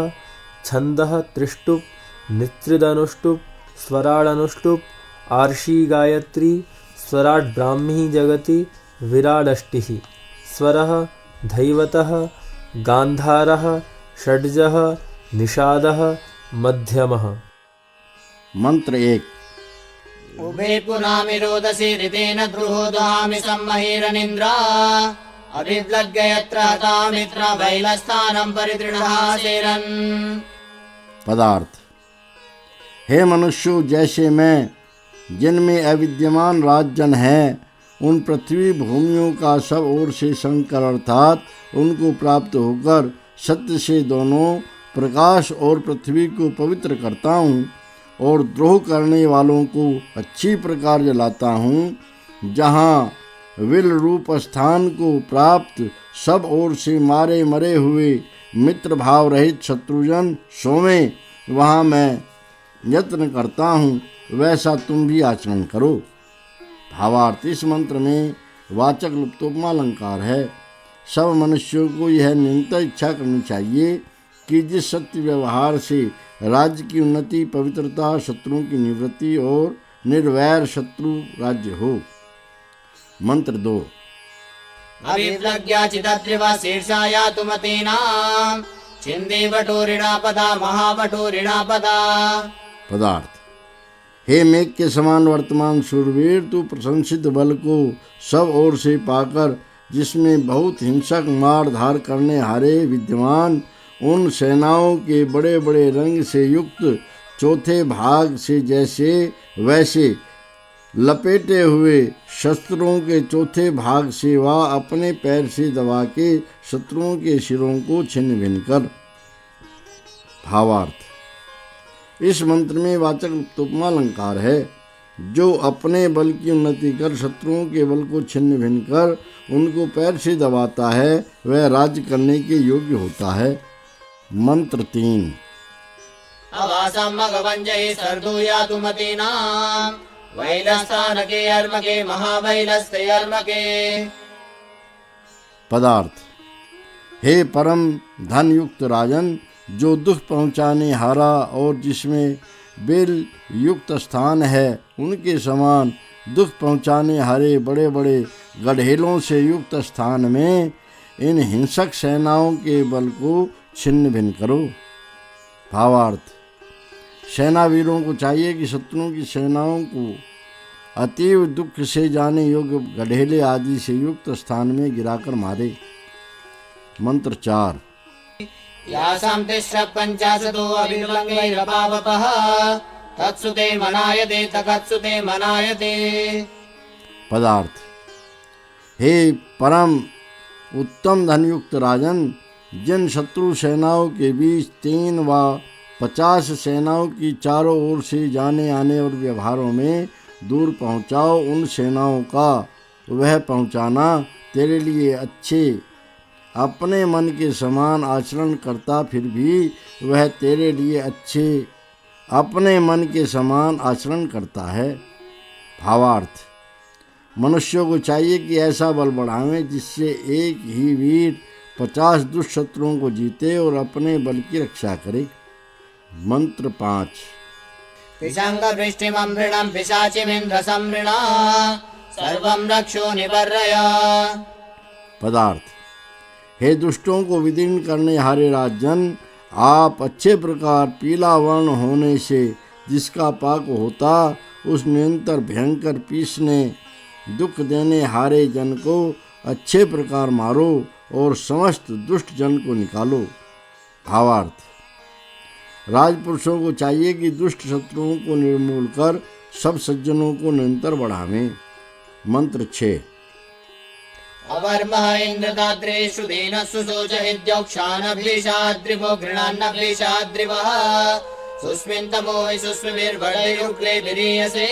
छन्दः त्रिष्टुप् नित्रिदनुष्टुप् स्वराडनुष्टुप् आर्षी गायत्री स्वराट् ब्राह्मी जगति विराडष्टिः स्वरः धैवतः गान्धारः षड्जः निषादः मध्यमः। मंत्र 1। उभे पुनामि रोदसी ऋतेन द्रुहो दहामि सम्महीरनिन्द्रा अभिव्लग्य यत्र हतामित्र वैलस्थानं परितृणहासेरन्। पदार्थ, हे मनुष्यों, जैसे मैं जिनमें अविद्यमान राजजन है उन पृथ्वी भूमियों का सब ओर से संकर अर्थात उनको प्राप्त होकर सत्य से दोनों प्रकाश और पृथ्वी को पवित्र करता हूँ और द्रोह करने वालों को अच्छी प्रकार जलाता हूँ। जहाँ विल रूप स्थान को प्राप्त सब ओर से मारे मरे हुए मित्र भाव रहित शत्रुजन सोवें, वहाँ मैं यत्न करता हूँ, वैसा तुम भी आचरण करो। भावार्थ, इस मंत्र में वाचक् लुप्तोपमा अलंकार है। सब मनुष्यों को यह निरंतर इच्छा करनी चाहिए कि जिस सत्य व्यवहार से राज्य की उन्नति, पवित्रता, शत्रुओं की निवृत्ति और निर्वैर शत्रु राज्य हो। मंत्र 2। अभिव्लग्या चिदत्रिवा शीर्षाया तुमतीनां छिन्दे वटोरिणा पदा महावटोरिणा पदा। पदार्थ, हे मेघ के समान वर्तमान शूरवीर, तू प्रशंसित बल को सब ओर से पाकर जिसमें बहुत हिंसक मार धार करने हारे विद्यमान उन सेनाओं के बड़े बड़े रंग से युक्त चौथे भाग से जैसे वैसे लपेटे हुए शस्त्रों के चौथे भाग से वह अपने पैर से दबा के शत्रुओं के सिरों को छिन्न भिन्न कर। भावार्थ। इस मंत्र में वाचक् उपमालंकार है। जो अपने बल की उन्नति कर शत्रुओं के बल को छिन्न भिन्न कर उनको पैर से दबाता है वह राज्य करने के योग्य होता है। मंत्र 3। अवासं मघवञ्जयि सर्दूयातु मतीनां वैलस्थानके अर्मके महावैलस्ते अर्मके। पदार्थ। हे परम धन युक्त राजन, जो दुख पहुँचाने हारा और जिसमें बेल युक्त स्थान है उनके समान दुख पहुँचाने हारे बड़े बड़े गड्ढेलों से युक्त स्थान में इन हिंसक सेनाओं के बल को छिन्न भिन्न करो। भावार्थ। सेनावीरों को चाहिए कि शत्रुओं की सेनाओं को अतीव दुख से जाने योग्य गड्ढेले आदि से युक्त स्थान में गिराकर मारे। मंत्र 4। यासां तिस्रः पञ्चाशतो अभिर्वङ्गैरपावपः तत्सुते मनायते तकत्सुते मनायते। पदार्थ। हे परम उत्तम धनयुक्त राजन, जिन शत्रु सेनाओं के बीच 3 व 50 सेनाओं की चारों ओर से जाने आने और व्यवहारों में दूर पहुँचाओ, उन सेनाओं का वह पहुँचाना तेरे लिए अच्छे अपने मन के समान आचरण करता फिर भी वह तेरे लिए अच्छे अपने मन के समान आचरण करता है। भावार्थ। मनुष्यों को चाहिए कि ऐसा बल बढ़ावें जिससे एक ही वीर 50 दुष्ट शत्रुओं को जीते और अपने बल की रक्षा करे। मंत्र 5। पिशाङ्गवृष्टिममृणं पिशाचिमिन्द्र संमृणा सर्वं रक्षो निबर्रय। पदार्थ। हे दुष्टों को विदीर्ण करने हारे राजन, आप अच्छे प्रकार पीला वर्ण होने से जिसका पाक होता उस निरंतर भयंकर पीसने दुख देने हारे जन को अच्छे प्रकार मारो और समस्त दुष्ट जन को निकालो। भावार्थ। राजपुरुषों को चाहिए कि दुष्ट शत्रुओं को निर्मूल कर सब सज्जनों को निरंतर बढ़ावें। मंत्र 6। अवर्मः इन्द्रदाद्रेषु दीनस्सु शोचहिद्यौक्षानभीषाद्रिवो गृणान्नभीषाद्रिवः सुस्मिन्तमो हि सुस्मिभिर्बलैरुक्लेभिरीयसे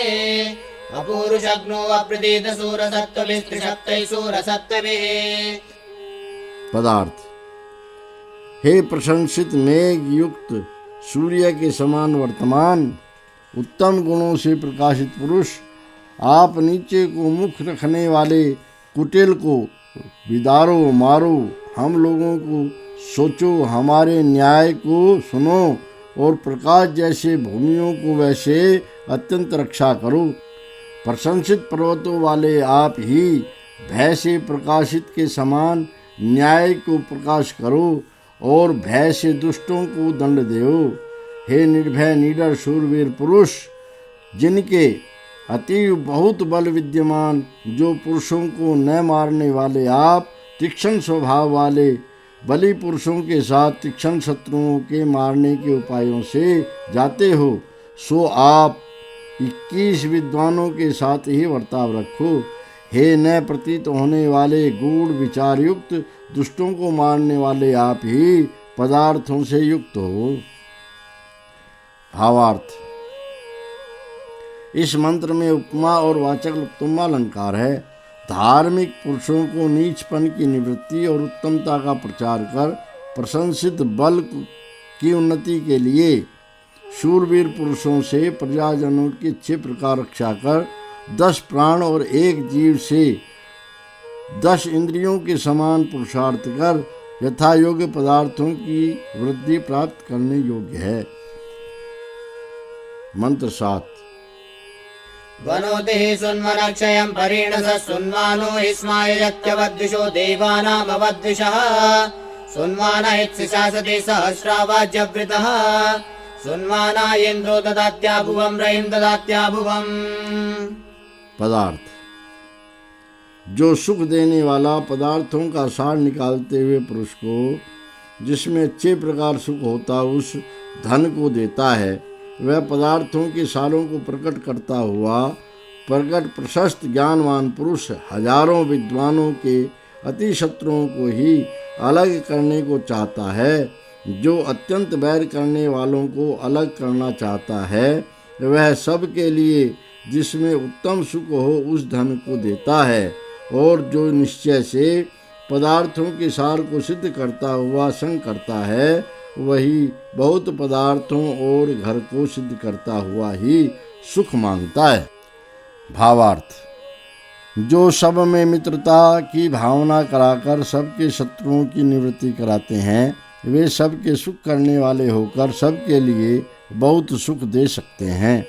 अपूरुषग्नो अप्रतीतसूरसत्त्वभिस्त्रिसप्तैः सूरसत्त्वभिः। पदार्थ। हे प्रशंसित मेघ युक्त सूर्य के समान वर्तमान उत्तम गुणों से प्रकाशित पुरुष, आप नीचे को मुख रखने वाले कुटिल को विदारो मारो, हम लोगों को सोचो, हमारे न्याय को सुनो और प्रकाश जैसे भूमियों को वैसे अत्यंत रक्षा करो। प्रशंसित पर्वतों वाले आप ही भय से प्रकाशित के समान न्याय को प्रकाश करो और भय से दुष्टों को दंड देओ। हे निर्भय निडर शूरवीर पुरुष, जिनके अतीव बहुत बल विद्यमान, जो पुरुषों को न मारने वाले आप तीक्ष्ण स्वभाव वाले बलि पुरुषों के साथ तीक्ष्ण शत्रुओं के मारने के उपायों से जाते हो, सो आप 21 विद्वानों के साथ ही वर्ताव रखो। हे न प्रतीत होने वाले गूढ़ विचार युक्त दुष्टों को मारने वाले आप ही पदार्थों से युक्त हो। भावार्थ। इस मंत्र में उपमा और वाचक् उपमालंकार है। धार्मिक पुरुषों को नीचपन की निवृत्ति और उत्तमता का प्रचार कर प्रशंसित बल की उन्नति के लिए शूरवीर पुरुषों से प्रजाजनों की अच्छे प्रकार रक्षा कर 10 प्राण और 1 जीव से 10 इंद्रियों के समान पुरुषार्थ कर यथा योग्य पदार्थों की वृद्धि प्राप्त करने योग्य है। मंत्र 7। वनोति हि सुन्वनक्षयं परीणसः सुन्वानो हि स्मायत्यवद्विषो देवानामवद्विषः सुन्वान इत्सिशासति सहस्रावाज्यवृतः सुन्वाना इन्द्रो ददात्याभुवं रयिं ददात्याभुवम्। पदार्थ। जो सुख देने वाला पदार्थों का सार निकालते हुए पुरुष को जिसमें अच्छे प्रकार सुख होता उस धन को देता है, वह पदार्थों के सारों को प्रकट करता हुआ प्रकट प्रशस्त ज्ञानवान पुरुष हजारों विद्वानों के अति शत्रुओं को ही अलग करने को चाहता है। जो अत्यंत बैर करने वालों को अलग करना चाहता है वह सबके लिए जिसमें उत्तम सुख हो उस धन को देता है, और जो निश्चय से पदार्थों के सार को सिद्ध करता हुआ संग करता है वही बहुत पदार्थों और घर को सिद्ध करता हुआ ही सुख मांगता है। भावार्थ, जो सब में मित्रता की भावना कराकर सबके शत्रुओं की निवृत्ति कराते हैं वे सबके सुख करने वाले होकर सबके लिए बहुत सुख दे सकते हैं।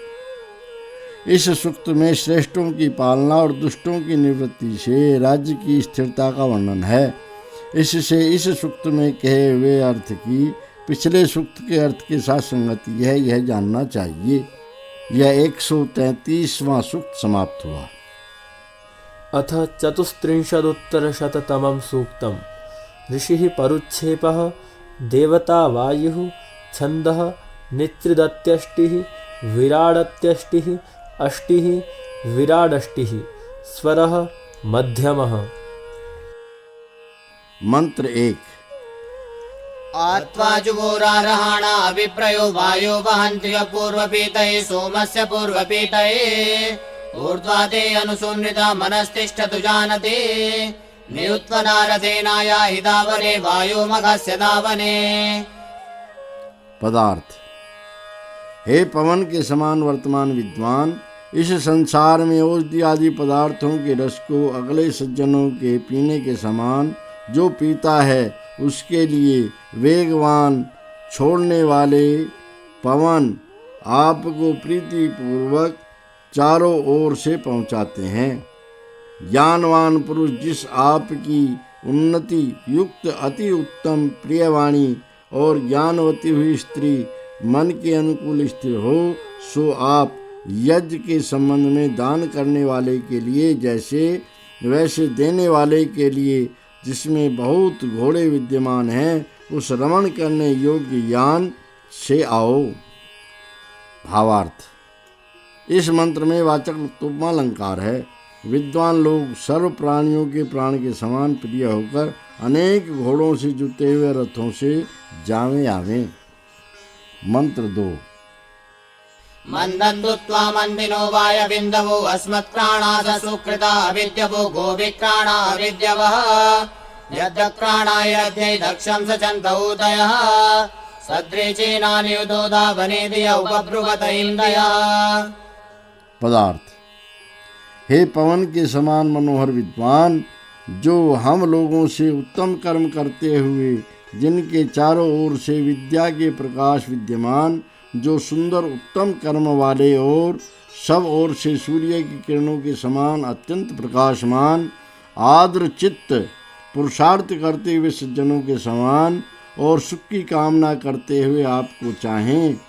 इस सुक्त में श्रेष्ठों की पालना और दुष्टों की निवृत्ति से राज्य की स्थिरता का वर्णन है। इससे इस सुक्त में कहे हुए अर्थ की पिछले सुक्त के अर्थ के साथ संगति है यह जानना चाहिए। यह 133वां सुक्त समाप्त हुआ। अथ 34उत्तरशततमं सूक्तम्। ऋषिः परुच्छेपः देवता वायुः छन्दः नित्रिदत्यष्टिः विराडत्यष्टिः अष्टिः विराडष्टिः स्वरः मध्यमः। मंत्र 1। आत्वाजुगोरारहाणा अभिप्रयो वायो वहन्त्य पूर्वपीतये सोमस्य पूर्वपीतये ऊर्ध्वाते अनुसून्निता मनस्तिष्ठतु जानते नियुत्वनारथेनाया हि दावने वायो मघस्य दावने। पदार्थ, हे पवन के समान वर्तमान विद्वान, इस संसार में औषधि आदि पदार्थों के रस को अगले सज्जनों के पीने के समान जो पीता है उसके लिए वेगवान छोड़ने वाले पवन आपको प्रीति पूर्वक चारों ओर से पहुंचाते हैं। ज्ञानवान पुरुष जिस आपकी उन्नति युक्त अति उत्तम प्रियवाणी और ज्ञानवती हुई स्त्री मन के अनुकूल स्थिर हो सो आप यज्ञ के संबंध में दान करने वाले के लिए जैसे वैसे देने वाले के लिए जिसमें बहुत घोड़े विद्यमान हैं उस रमण करने योग्य यान से आओ। भावार्थ, इस मंत्र में वाचक् उपमालंकार है। विद्वान लोग सर्व प्राणियों के प्राण के समान प्रिय होकर अनेक घोड़ों से जुटे हुए रथों से जावे आवे। मंत्र 2। मन्दन्तुत्वा मन्दिनो वाय बिन्दवो अस्मत्प्राणाद सुकृता अविद्यवो गोविक्राणा अविद्यवः यद्दक्राणाय यज्ञै दक्षं सचन्त उदयः सद्रेचेनानियुधोदा वनेदिय उपब्रुवत इन्द्रयः। पदार्थ, हे पवन के समान मनोहर विद्वान, जो हम लोगों से उत्तम कर्म करते हुए जिनके चारों ओर से विद्या के प्रकाश विद्यमान, जो सुंदर उत्तम कर्म वाले और सब ओर से सूर्य की किरणों के समान अत्यंत प्रकाशमान, आर्द्र चित्त पुरुषार्थ करते हुए सज्जनों के समान और सुख की कामना करते हुए आपको चाहें,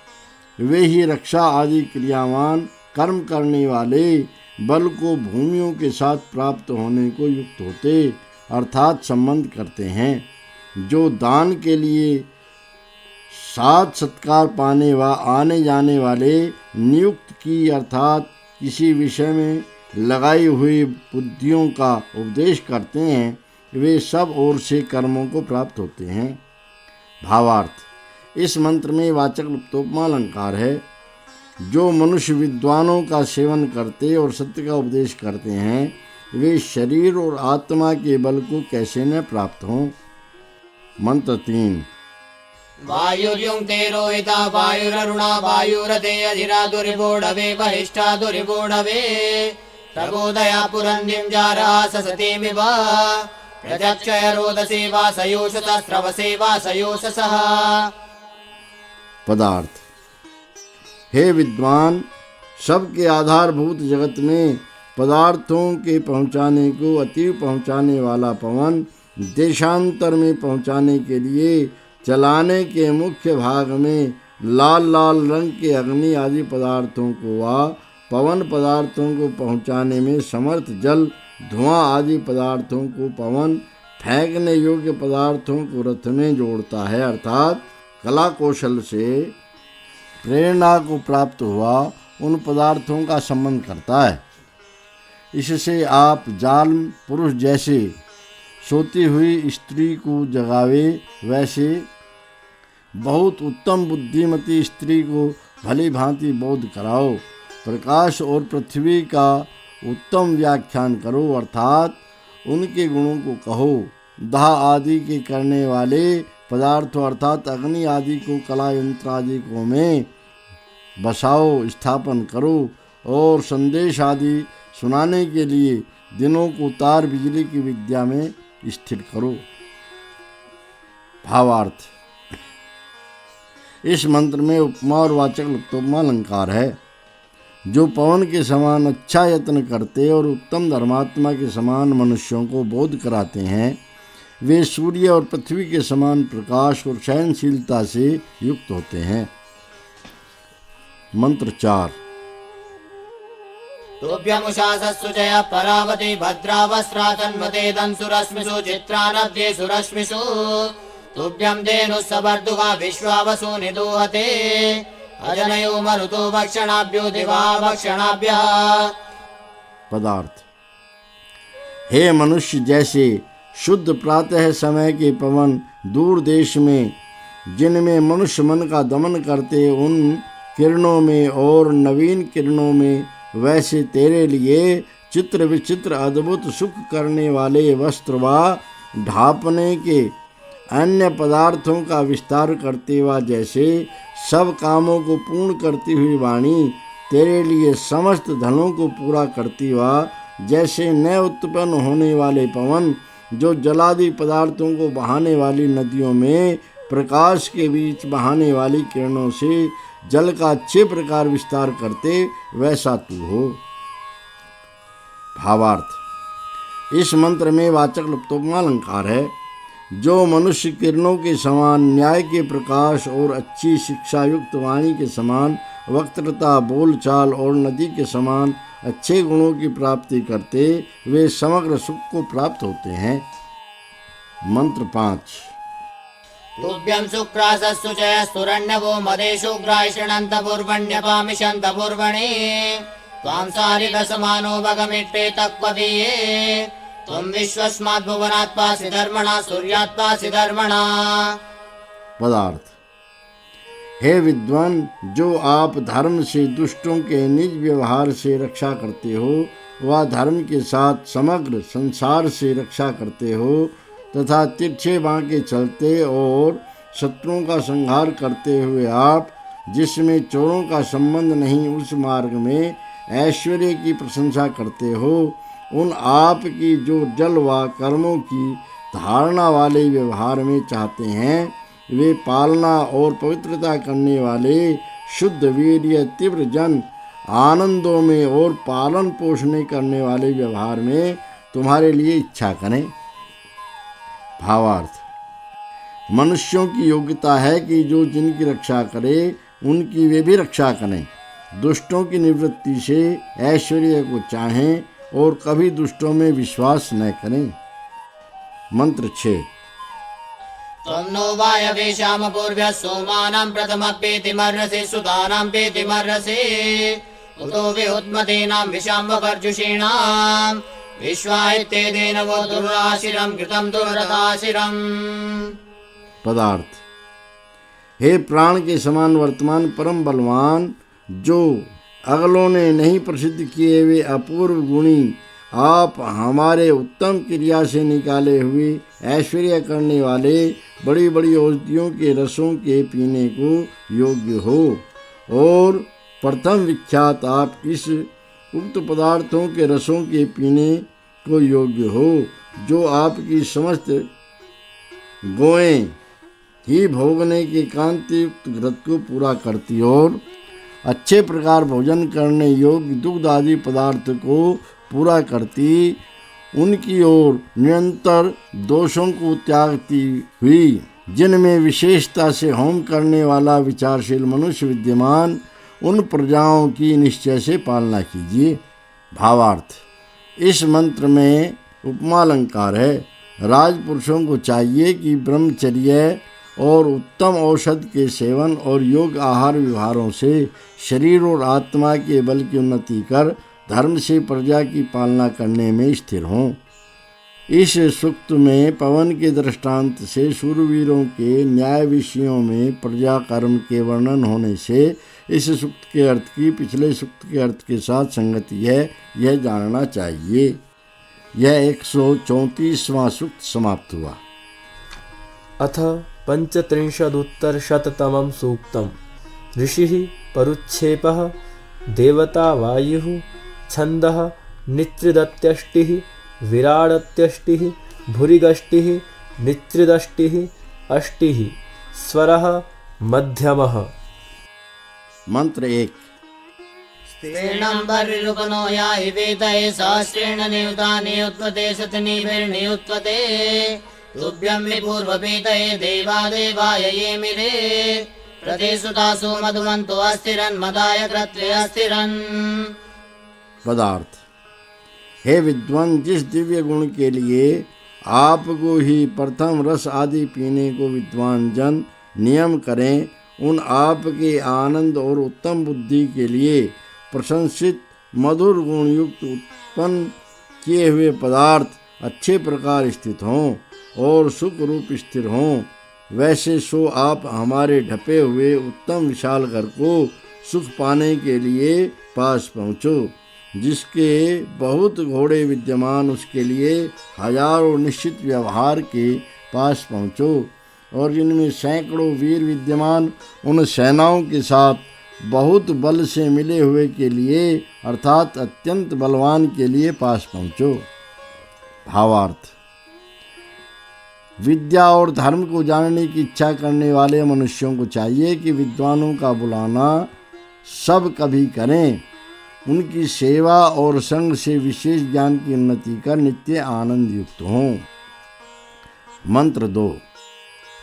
वे ही रक्षा आदि क्रियावान कर्म करने वाले बल को भूमियों के साथ प्राप्त होने को युक्त होते अर्थात संबंध करते हैं। जो दान के लिए साथ सत्कार पाने व आने जाने वाले नियुक्त की अर्थात किसी विषय में लगाई हुई बुद्धियों का उपदेश करते हैं वे सब ओर से कर्मों को प्राप्त होते हैं। भावार्थ, इस मंत्र में वाचक् लुप्तोपमालंकार है। जो मनुष्य विद्वानों का सेवन करते और सत्य का उपदेश करते हैं वे शरीर और आत्मा के बल को कैसे न प्राप्त हों। मंत्र 3। वायुर्युङ्क्ते रोहिता वायुररुणा वायुरते अधिरा दुरिबोढवे वहिष्ठा दुरिबोढवे प्रबोधया पुरन्दिं जारः ससतीमिव प्रचक्षय रोदसी वासयोषसः स्रवसे वासयोषसः। पदार्थ, हे विद्वान, सबके आधारभूत जगत में पदार्थों के पहुँचाने को अतीव पहुँचाने वाला पवन देशांतर में पहुँचाने के लिए चलाने के मुख्य भाग में लाल लाल रंग के अग्नि आदि पदार्थों को व पवन पदार्थों को पहुँचाने में समर्थ जल धुआं आदि पदार्थों को पवन फेंकने योग्य पदार्थों को रथ में जोड़ता है अर्थात कला कौशल से प्रेरणा को प्राप्त हुआ उन पदार्थों का संबंध करता है। इससे आप जालिम पुरुष जैसे सोती हुई स्त्री को जगावे, वैसे बहुत उत्तम बुद्धिमती स्त्री को भली भांति बोध कराओ। प्रकाश और पृथ्वी का उत्तम व्याख्यान करो, अर्थात उनके गुणों को कहो। दाह आदि के करने वाले पदार्थों अर्थात अग्नि आदि को कला यंत्र आदि को में बसाओ, स्थापन करो और संदेश आदि सुनाने के लिए दिनों को तार बिजली की विद्या में स्थिर करो। भावार्थ, इस मंत्र में उपमा और वाचक लुप्तोपमा अलंकार है। जो पवन के समान अच्छा यत्न करते और उत्तम धर्मात्मा के समान मनुष्यों को बोध कराते हैं, वे सूर्य और पृथ्वी के समान प्रकाश और सहनशीलता से युक्त होते हैं। मंत्र 4। तोभ्यमुषासस्सु जय परावती भद्रावस्त्रा तन्मते दंसुरश्मिषु चित्रानद्येषु रश्मिषु तुभ्यं धेनुः सवर्धुगा विश्वावसु निदूहते अजनयो मरुतो भक्षणाभ्यो दिवा भक्षणाभ्यः। पदार्थ, हे मनुष्य, जैसे शुद्ध प्रातः समय के पवन दूर देश में जिनमें मनुष्य मन का दमन करते उन किरणों में और नवीन किरणों में, वैसे तेरे लिए चित्र विचित्र अद्भुत सुख करने वाले वस्त्र व ढापने के अन्य पदार्थों का विस्तार करते वा, जैसे सब कामों को पूर्ण करती हुई वाणी तेरे लिए समस्त धनों को पूरा करती वा, जैसे न उत्पन्न होने वाले पवन जो जलादि पदार्थों को बहाने वाली नदियों में प्रकाश के बीच बहाने वाली किरणों से जल का अच्छे प्रकार विस्तार करते, वैसा तू हो। भावार्थ, इस मंत्र में वाचक् लुप्तोपमा अलंकार है। जो मनुष्य किरणों के समान न्याय के प्रकाश और अच्छी शिक्षा युक्त वाणी के समान वक्तृता बोलचाल और नदी के समान अच्छे गुणों की प्राप्ति करते, वे समग्र सुख को प्राप्त होते हैं। मंत्र 5। तुभ्यं शुक्रासस्सु जयस्तुरण्यवो मदेशुग्राय शृणन्त पूर्वण्यपामिषन्त पूर्वणे त्वां सारिदसमानो भगमिट्टे तक्वदीये त्वं विश्वस्मात् भुवनात् पासि धर्मणा सूर्यात् पासि धर्मणा। पदार्थ, हे विद्वान, जो आप धर्म से दुष्टों के निज व्यवहार से रक्षा करते हो, वह धर्म के साथ समग्र संसार से रक्षा करते हो तथा तिरछे बांके चलते और शत्रुओं का संहार करते हुए आप, जिसमें चोरों का संबंध नहीं, उस मार्ग में ऐश्वर्य की प्रशंसा करते हो, उन आप की जो जल व कर्मों की धारणा वाले व्यवहार में चाहते हैं, वे पालना और पवित्रता करने वाले शुद्ध वीर्य तीव्र जन आनंदों में और पालन पोषण करने वाले व्यवहार में तुम्हारे लिए इच्छा करें। भावार्थ, मनुष्यों की योग्यता है कि जो जिनकी रक्षा करे उनकी वे भी रक्षा करें, दुष्टों की निवृत्ति से ऐश्वर्य को चाहें और कभी दुष्टों में विश्वास न करें। मंत्र 6। त्वं नो वायवेशाम पूर्व्यः सोमानां प्रथमप्येतिमर्हसि सुतानां पेतिमर्हसि उतो विहुत्मतीनां विशाम्बपर्जुषीणां विश्वाहित्येतेन वो दुर्राशिरं कृतं दुर्रथाशिरम्। पदार्थ, हे प्राण के समान वर्तमान परम बलवान, जो अगलों ने नहीं प्रसिद्ध किए वे अपूर्व गुणी, आप हमारे उत्तम क्रिया से निकाले हुए ऐश्वर्य करने वाले बड़ी बड़ी औषधियों के रसों के पीने को योग्य हो और प्रथम विख्यात आप इस उक्त पदार्थों के रसों के पीने को योग्य हो, जो आपकी समस्त गोएं ही भोगने के कांति युक्त व्रत को पूरा करती और अच्छे प्रकार भोजन करने योग्य दुग्ध आदि पदार्थ को पूरा करती, उनकी ओर निरंतर दोषों को त्यागती हुई, जिनमें विशेषता से होम करने वाला विचारशील मनुष्य विद्यमान, उन प्रजाओं की निश्चय से पालना कीजिए। भावार्थ, इस मंत्र में उपमा अलंकार है। राजपुरुषों को चाहिए कि ब्रह्मचर्य और उत्तम औषध के सेवन और योग आहार व्यवहारों से शरीर और आत्मा के बल की उन्नति कर धर्म से प्रजा की पालना करने में स्थिर हों। इस सूक्त में पवन के दृष्टांत से शूरवीरों के न्याय विषयों में प्रजा कर्म के वर्णन होने से इस सूक्त के अर्थ की पिछले सूक्त के अर्थ के साथ संगति है, यह जानना चाहिए। यह 134वां सूक्त समाप्त हुआ। अथ 35उत्तरशततमं सूक्तम्। ऋषिः परुच्छेपः देवता वायुः छन्दः नित्रिदत्यष्टिः विराडत्यष्टिः भुरिगष्टिः नित्रिदष्टिः अष्टिः स्वरः मध्यमः। मंत्र 1। स्त्रीणं परिरूपनो याहि वेदये सहस्रेण नियुतानि उत्पते शतनिभिर्नियुत्पते तुभ्यं विपूर्वपीतये देवादेवाय ये मिरे प्रतिसुतासु मधुमन्तो अस्थिरन् मदाय कृत्रे अस्थिरन्। पदार्थ। हे विद्वान, जिस दिव्य गुण के लिए आपको ही प्रथम रस आदि पीने को विद्वान जन नियम करें, उन आपके आनंद और उत्तम बुद्धि के लिए प्रशंसित मधुर गुण युक्त उत्पन्न किए हुए पदार्थ अच्छे प्रकार स्थित हों और सुख रूप स्थिर हों, वैसे सो आप हमारे ढपे हुए उत्तम विशाल घर को सुख पाने के लिए पास पहुँचो। जिसके बहुत घोड़े विद्यमान उसके लिए हजारों निश्चित व्यवहार के पास पहुँचो, और जिनमें सैकड़ों वीर विद्यमान उन सेनाओं के साथ बहुत बल से मिले हुए के लिए अर्थात अत्यंत बलवान के लिए पास पहुँचो। भावार्थ। विद्या और धर्म को जानने की इच्छा करने वाले मनुष्यों को चाहिए कि विद्वानों का बुलाना सब कभी करें, उनकी सेवा और संग से विशेष ज्ञान की उन्नति कर नित्य आनंद युक्त हों। मंत्र 2।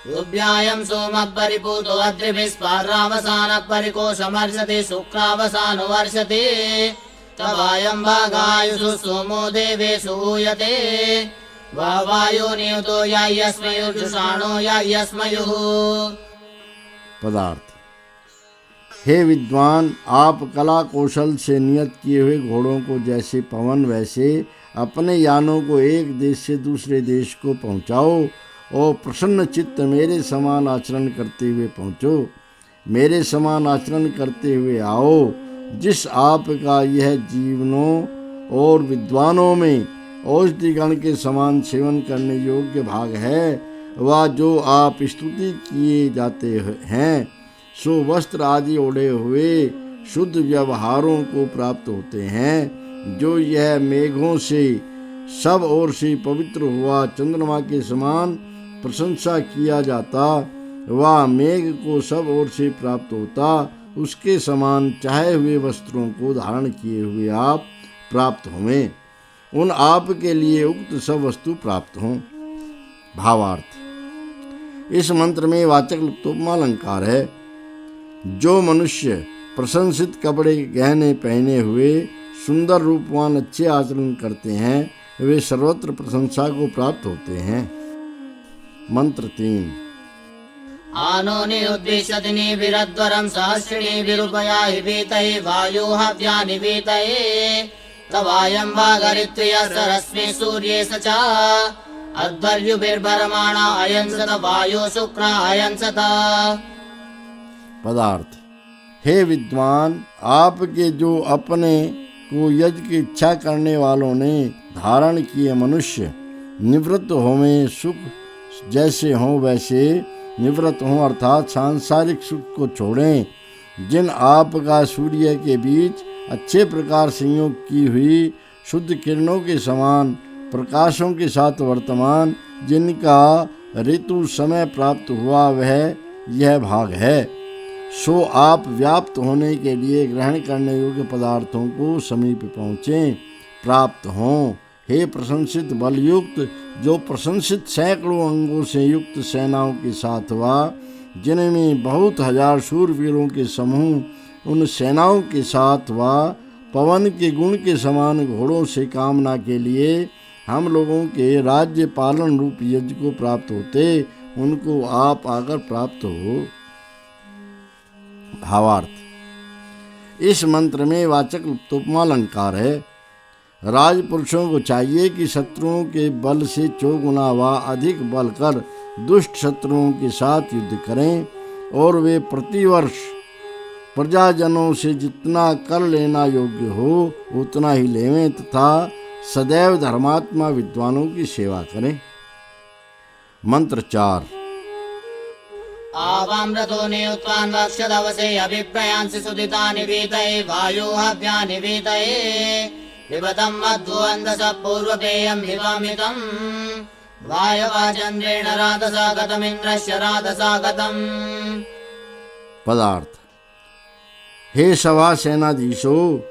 तुभ्यायं सोमः परिपूतो अद्रिभिस्पारावसानः परिकोशमर्षति शुक्रावसानो वर्षति तवायं भागायुषु सोमो देवेषु ऊयते वायो नियुतो यस्मयुर्जुषाणो यस्मयुः। पदार्थ। हे विद्वान, आप कला कौशल से नियत किए हुए घोड़ों को जैसे पवन वैसे अपने यानों को एक देश से दूसरे देश को पहुँचाओ और प्रसन्न चित्त मेरे समान आचरण करते हुए पहुँचो। मेरे समान आचरण करते हुए आओ। जिस आपका यह जीवनों और विद्वानों में औषधि गण के समान सेवन करने योग्य भाग है, वह जो आप स्तुति किए जाते हैं, सो वस्त्र आदि ओढ़े हुए शुद्ध व्यवहारों को प्राप्त होते हैं। जो यह मेघों से सब ओर से पवित्र हुआ चंद्रमा के समान प्रशंसा किया जाता, वह मेघ को सब ओर से प्राप्त होता, उसके समान चाहे हुए वस्त्रों को धारण किए हुए आप प्राप्त हों, उन आप के लिए उक्त सब वस्तु प्राप्त हों। भावार्थ। इस मंत्र में वाचक् लुप्तोपमा अलंकार है। जो मनुष्य प्रशंसित कपड़े गहने पहने हुए सुंदर रूपवान अच्छे आचरण करते हैं, वे सर्वत्र प्रशंसा को प्राप्त होते हैं। मंत्र 3। आनो निरुद्दिश्यति निविरद्वरं सहस्रिणी विरूपयाहि वीतये वायो हव्यानि वीतये तवायं वागरित्वय सरस्मे सूर्ये स च अध्वर्युभिर्भरमाणा अयंसत वायो शुक्र अयंसत। पदार्थ। हे विद्वान, आपके जो अपने को यज्ञ की इच्छा करने वालों ने धारण किए मनुष्य निवृत्त होवें, सुख जैसे हों वैसे निवृत्त हों, अर्थात सांसारिक सुख को छोड़ें। जिन आपका सूर्य के बीच अच्छे प्रकार संयोग की हुई शुद्ध किरणों के समान प्रकाशों के साथ वर्तमान, जिनका ऋतु समय प्राप्त हुआ, वह यह भाग है। सो आप व्याप्त होने के लिए ग्रहण करने योग्य पदार्थों को समीप पहुँचें, प्राप्त हों। हे प्रशंसित बलयुक्त, जो प्रशंसित सैकड़ों अंगों से युक्त सेनाओं के साथ हुआ, जिनमें बहुत हजार शूरवीरों के समूह, उन सेनाओं के साथ हुआ पवन के गुण के समान घोड़ों से कामना के लिए हम लोगों के राज्य पालन रूप यज्ञ को प्राप्त होते, उनको आप आकर प्राप्त हो। भावार्थ। इस मंत्र में वाचक् लुप्तोपमा अलंकार है। राजपुरुषों को चाहिए कि शत्रुओं के बल से 4 गुना व अधिक बल कर दुष्ट शत्रुओं के साथ युद्ध करें और वे प्रतिवर्ष प्रजाजनों से जितना कर लेना योग्य हो उतना ही लेवें तथा सदैव धर्मात्मा विद्वानों की सेवा करें। मंत्र 4। आवाम्रतो नियुत्वान् वक्षदवसे अभिप्रयांसि सुदितानि वीतये वायुहव्यानि वीतये पिबतं मध्वन्दस पूर्वपेयं हिवामितं वायवाचन्द्रेण राधसा गतमिन्द्रस्य राधसा गतम्। पदार्थ। हे सभा सेनाधीशो,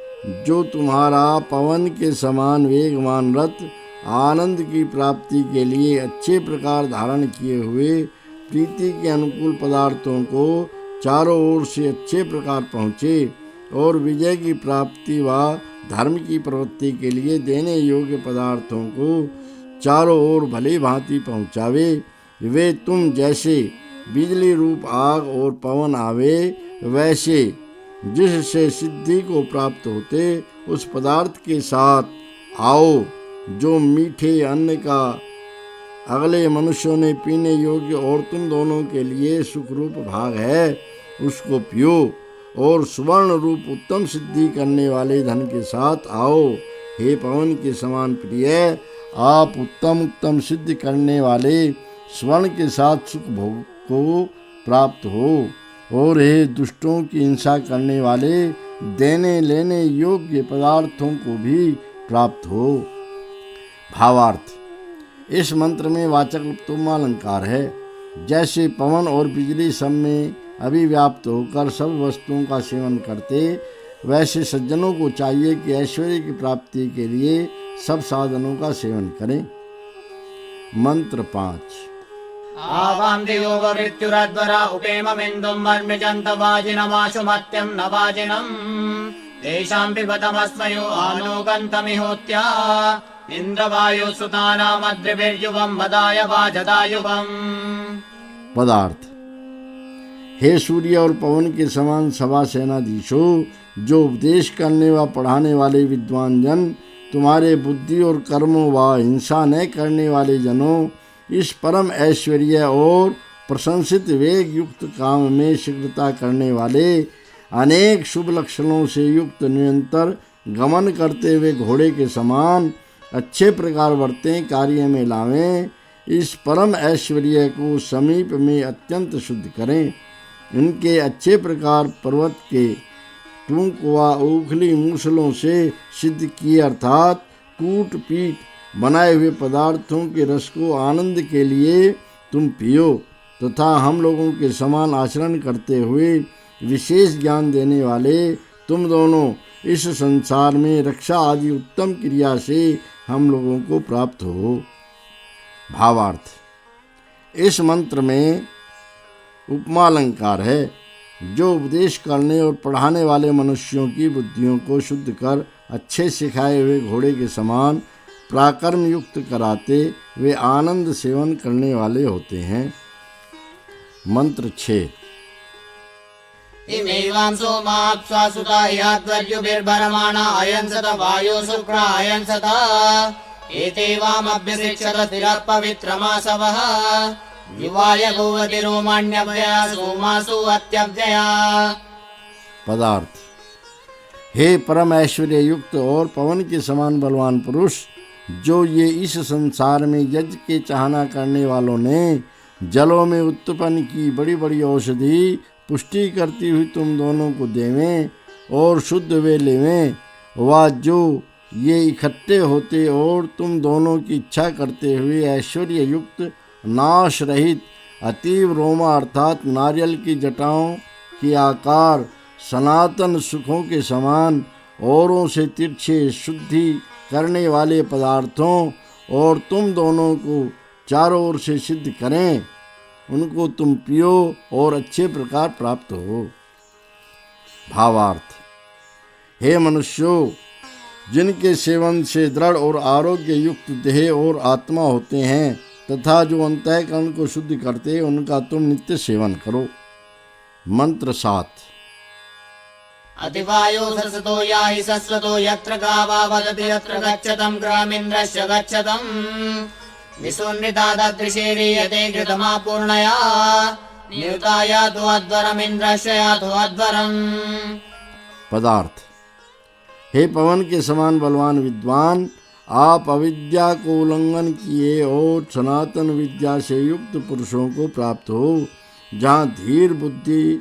जो तुम्हारा पवन के समान वेगवान रथ आनंद की प्राप्ति के लिए अच्छे प्रकार धारण किए हुए प्रीति के अनुकूल पदार्थों को चारों ओर से अच्छे प्रकार पहुँचे और विजय की प्राप्ति व धर्म की प्रवृत्ति के लिए देने योग्य पदार्थों को चारों ओर भली भांति पहुँचावे, वे तुम जैसे बिजली रूप आग और पवन आवे वैसे जिससे सिद्धि को प्राप्त होते उस पदार्थ के साथ आओ जो मीठे अन्न का अगले मनुष्यों ने पीने योग्य और तुम दोनों के लिए सुख रूप भाग है, उसको पियो और स्वर्ण रूप उत्तम सिद्धि करने वाले धन के साथ आओ। हे पवन के समान प्रिय, आप उत्तम सिद्धि करने वाले स्वर्ण के साथ सुख भोग को प्राप्त हो और हे दुष्टों की हिंसा करने वाले देने लेने योग्य पदार्थों को भी प्राप्त हो। भावार्थ। इस मंत्र में वाचक् लुप्तोपमा अलंकार है। जैसे पवन और बिजली सब में अभिव्याप्त होकर सब वस्तुओं का सेवन करते, वैसे सज्जनों को चाहिए कि ऐश्वर्य की प्राप्ति के लिए सब साधनों का सेवन करें। मंत्र 5। आवां दियोग मृत्युरध्वरा उपेममिन्दुं मर्मिजन्त वाजिनमाशु मत्यं न वाजिनम् तेषां पिबतमस्मयो आलोकन्तमिहोत्या इन्द्रवायुसुतानामद्रिभिर्युवं मदाय वाजदायुवम्। पदार्थ। हे सूर्य और पवन के समान सभा सेनाधीशो, जो उपदेश करने व पढ़ाने वाले विद्वान जन, तुम्हारे बुद्धि और कर्मों व हिंसा न करने वाले जनों, इस परम ऐश्वर्य और प्रशंसित वेग युक्त काम में शीघ्रता करने वाले अनेक शुभ लक्षणों से युक्त निरंतर गमन करते हुए घोड़े के समान अच्छे प्रकार वर्तें, कार्य में लावें, इस परम ऐश्वर्य को समीप में अत्यंत शुद्ध करें। इनके अच्छे प्रकार पर्वत के टूक व उखली मूसलों से सिद्ध किए अर्थात कूट पीट बनाए हुए पदार्थों के रस को आनंद के लिए तुम पियो तथा हम लोगों के समान आचरण करते हुए विशेष ज्ञान देने वाले तुम दोनों इस संसार में रक्षा आदि उत्तम क्रिया से हम लोगों को प्राप्त हो। भावार्थ। इस मंत्र में उपमा अलंकार है, जो उपदेश करने और पढ़ाने वाले मनुष्यों की बुद्धियों को शुद्ध कर अच्छे सिखाए हुए घोड़े के समान पराक्रम युक्त कराते वे आनंद सेवन करने वाले होते हैं। मंत्र 6। इमेवां सोमाप्स्वासुता याद्वर्युभिर्भरमाणा अयंसत वायो शुक्रा अयंसत एतेवामभ्यसिक्षत स्थिरः पवित्रमासवः युवाय भुवति रोमाण्यभया सोमासु अत्यव्यया। पदार्थ। हे परम ऐश्वर्य युक्त और पवन के समान बलवान पुरुष, जो ये इस संसार में यज्ञ के चाहना करने वालों ने जलों में उत्पन्न की बड़ी बड़ी औषधि पुष्टि करती हुई तुम दोनों को देवें और शुद्ध वे लेवें, व जो ये इकट्ठे होते और तुम दोनों की इच्छा करते हुए ऐश्वर्य युक्त नाश रहित अतीव रोमा अर्थात नारियल की जटाओं की आकार सनातन सुखों के समान औरों से तिरछे शुद्धि करने वाले पदार्थों और तुम दोनों को चारों ओर से सिद्ध करें, उनको तुम पियो और अच्छे प्रकार प्राप्त हो। भावार्थ। हे मनुष्यों, जिनके सेवन से दृढ़ और आरोग्य युक्त देह और आत्मा होते हैं तथा जो अंतःकरण को शुद्ध करते हैं, उनका तुम नित्य सेवन करो। मंत्र 7। अतिवायो ससतो याहि सस्वतो यत्र गावा वदति यत्र गच्छतं ग्रामीन्द्रश्च गच्छतम् विसुन्निता ददृशेरीयते घृतमापूर्णया नियुता यातु अध्वरमिन्द्रश्च यातु अध्वरम्। पदार्थ। हे पवन के समान बलवान विद्वान, आप अविद्या को उल्लंघन किए और सनातन विद्या से युक्त पुरुषों को प्राप्त हो। जहाँ धीर बुद्धि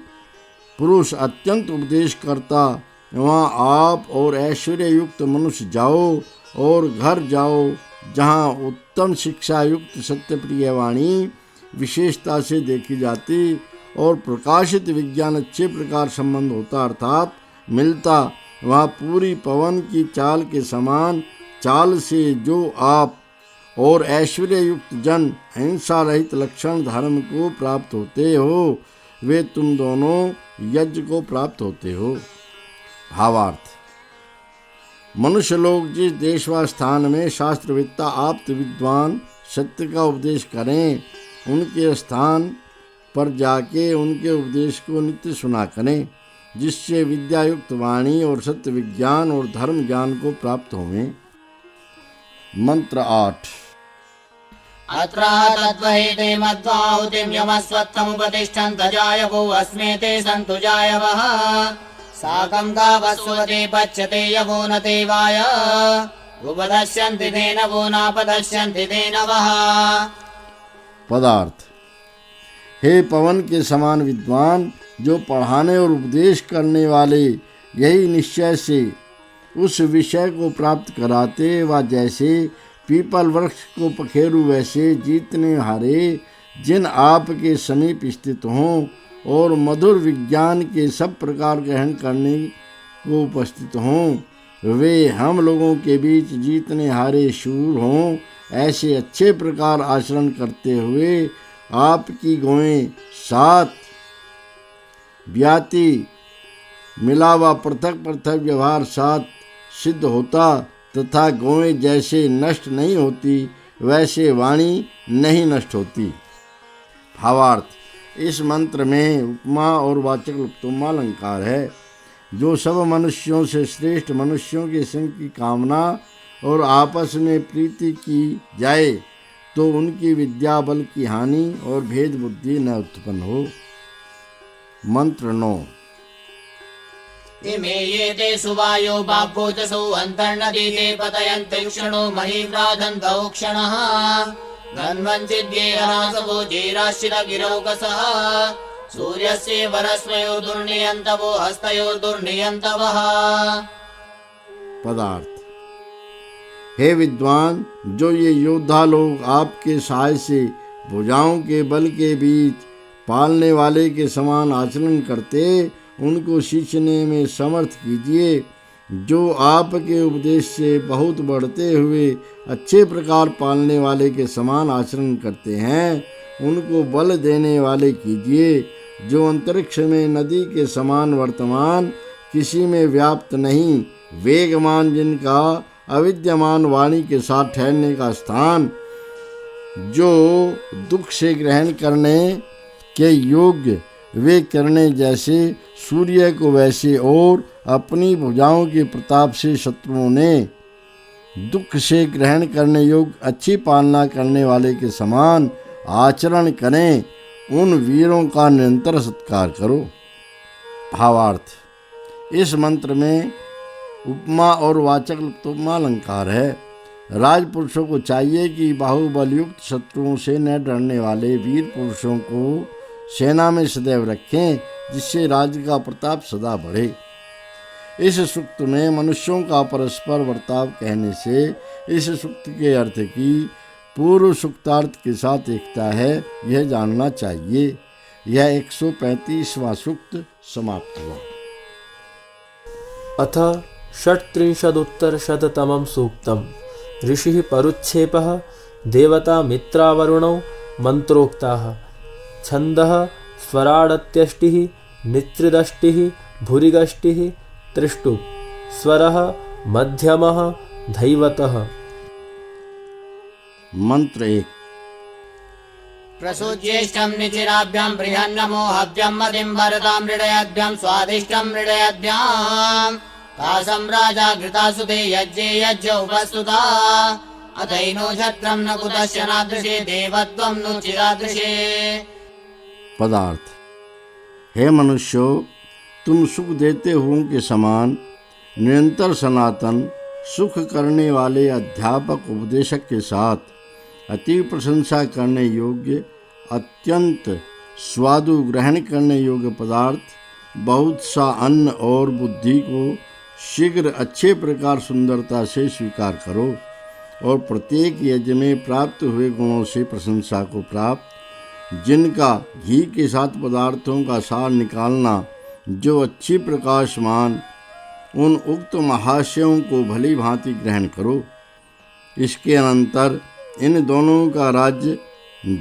पुरुष अत्यंत उपदेश करता, वहाँ आप और ऐश्वर्य युक्त मनुष्य जाओ और घर जाओ जहाँ उत्तम शिक्षा युक्त सत्यप्रिय वाणी विशेषता से देखी जाती और प्रकाशित विज्ञान अच्छे प्रकार संबंध होता अर्थात मिलता। वहाँ पूरी पवन की चाल के समान चाल से जो आप और ऐश्वर्य युक्त जन हिंसा रहित लक्षण धर्म को प्राप्त होते हो, वे तुम दोनों यज्ञ को प्राप्त होते हो। भावार्थ। मनुष्य लोग जिस देश व स्थान में शास्त्रवेत्ता आप्त विद्वान सत्य का उपदेश करें, उनके स्थान पर जाके उनके उपदेश को नित्य सुना करें, जिससे विद्यायुक्त वाणी और सत्य विज्ञान और धर्म ज्ञान को प्राप्त होवें। मंत्र 8। अत्र तद्वहेते मध्वाहुतिं यमस्वत्थमुपतिष्ठन्त जायवो अस्मेते सन्तु जायवः साकं गावस्वते पच्यते यवो न ते वाय उपदश्यन्ति तेन वो नापदश्यन्ति तेन वः। पदार्थ। हे पवन के समान विद्वान, जो पढ़ाने और उपदेश करने वाले यही निश्चय से उस विषय को प्राप्त कराते, व जैसे पीपल वृक्ष को पखेरु वैसे जीतने हारे जिन आपके समीप स्थित हों और मधुर विज्ञान के सब प्रकार ग्रहण करने को उपस्थित हों, वे हम लोगों के बीच जीतने हारे शूर हों, ऐसे अच्छे प्रकार आचरण करते हुए आपकी गौएं 7 ब्याती मिला व पृथक पृथक व्यवहार 7 सिद्ध होता तथा गौएं जैसे नष्ट नहीं होती वैसे वाणी नहीं नष्ट होती। भावार्थ। इस मंत्र में उपमा और वाचक् लुप्तोपमा अलंकार है। जो सब मनुष्यों से श्रेष्ठ मनुष्यों के संग की कामना और आपस में प्रीति की जाए तो उनकी विद्या बल की हानि और भेद बुद्धि न उत्पन्न हो। मंत्र 9। इमे ये ते सुवायो बाभूतसो अन्तर्नदीते पतयन्ति क्षणो महीव्राधन्तौ क्षणः गन्वञ्चिद्ये अनासवो जीराश्चिदगिरौकसः सूर्यस्य वरस्मयोर्दुर्नियन्तवो हस्तयोर्दुर्नियन्तवः। पदार्थ। हे विद्वान, जो ये योद्धा लोग आपके सहाय से भुजाओं के बल के बीच पालने वाले के समान आचरण करते, उनको सींचने में समर्थ कीजिए। जो आपके उपदेश से बहुत बढ़ते हुए अच्छे प्रकार पालने वाले के समान आचरण करते हैं, उनको बल देने वाले कीजिए। जो अंतरिक्ष में नदी के समान वर्तमान, किसी में व्याप्त नहीं, वेगमान, जिनका अविद्यमान वाणी के साथ ठहरने का स्थान, जो दुख से ग्रहण करने के योग्य वे करने जैसे सूर्य को वैसे और अपनी भुजाओं के प्रताप से शत्रुओं ने दुख से ग्रहण करने योग्य अच्छी पालना करने वाले के समान आचरण करें, उन वीरों का निरंतर सत्कार करो। भावार्थ। इस मंत्र में उपमा और वाचक् लुप्तोपमा अलंकार है। राजपुरुषों को चाहिए कि बाहुबलयुक्त शत्रुओं से न डरने वाले वीर पुरुषों को सेना में सदैव रखें, जिससे राज्य का प्रताप सदा बढ़े। इस सूक्त में मनुष्यों का परस्पर वर्ताव कहने से इस सूक्त के अर्थ की पूर्व सूक्तार्थ के साथ एकता है, यह जानना चाहिए। यह 135वां सूक्त समाप्त हुआ। अथ 37उत्तरशततमं सूक्तम्। ऋषिः परुच्छेपः देवता मित्रावरुणौ मंत्रोक्ताः। छन्दः स्वराडत्यष्टिः नित्रिदष्टिः भूरिगष्टिः त्रिष्टुप्। स्वरः मध्यमः धैवतः। मंत्र 1। प्रसूज्येष्टं निचिराभ्यां बृहन्नमो हव्यं मतिं भरतां मृडयद्भ्यां स्वादिष्टं मृडयद्भ्यां तासं राजा घृतासुते यज्ञे यज्ञ उपस्तुता अथैनो छत्रं न कुतश्च नादृशे देवत्वं नु चिरादृशे। पदार्थ। हे मनुष्यो, तुम सुख देते हुओं के समान निरंतर सनातन सुख करने वाले अध्यापक उपदेशक के साथ अति प्रशंसा करने योग्य अत्यंत स्वादु ग्रहण करने योग्य पदार्थ बहुत सा अन्न और बुद्धि को शीघ्र अच्छे प्रकार सुंदरता से स्वीकार करो और प्रत्येक यज्ञ में प्राप्त हुए गुणों से प्रशंसा को प्राप्त जिनका घी के साथ पदार्थों का सार निकालना जो अच्छी प्रकाशमान उन उक्त महाशयों को भली भांति ग्रहण करो। इसके अनंतर इन दोनों का राज्य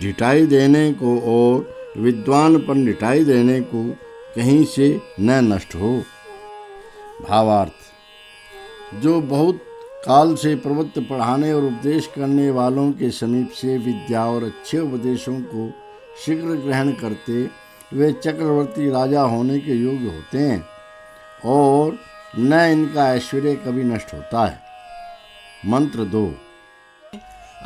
ढिठाई देने को और विद्वान पर ढिठाई देने को कहीं से न नष्ट हो। भावार्थ। जो बहुत काल से प्रवृत्त पढ़ाने और उपदेश करने वालों के समीप से विद्या और अच्छे उपदेशों को शीघ्र ग्रहण करते वे चक्रवर्ती राजा होने के योग्य होते हैं और न इनका ऐश्वर्य कभी नष्ट होता है। मंत्र 2।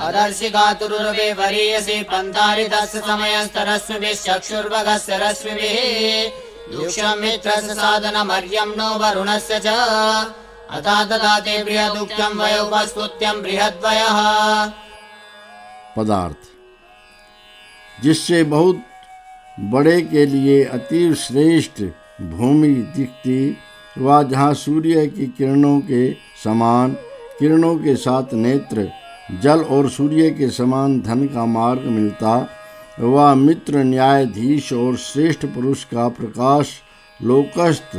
अदर्शिका तुरुर्वे वरीयसी पंतारितस्य समयस्तरस्मिभिः चक्षुर्भगस्य रश्मिभिः दुष्यं मित्रस्य साधनमर्यं नो वरुणस्य च अथा ददाते बृहदुक्तं वयोपस्तुत्यं बृहद्वयः। पदार्थ। जिससे बहुत बड़े के लिए अति श्रेष्ठ भूमि दिखती व जहाँ सूर्य की किरणों के समान किरणों के साथ नेत्र जल और सूर्य के समान धन का मार्ग मिलता वह मित्र न्यायाधीश और श्रेष्ठ पुरुष का प्रकाश लोकस्थ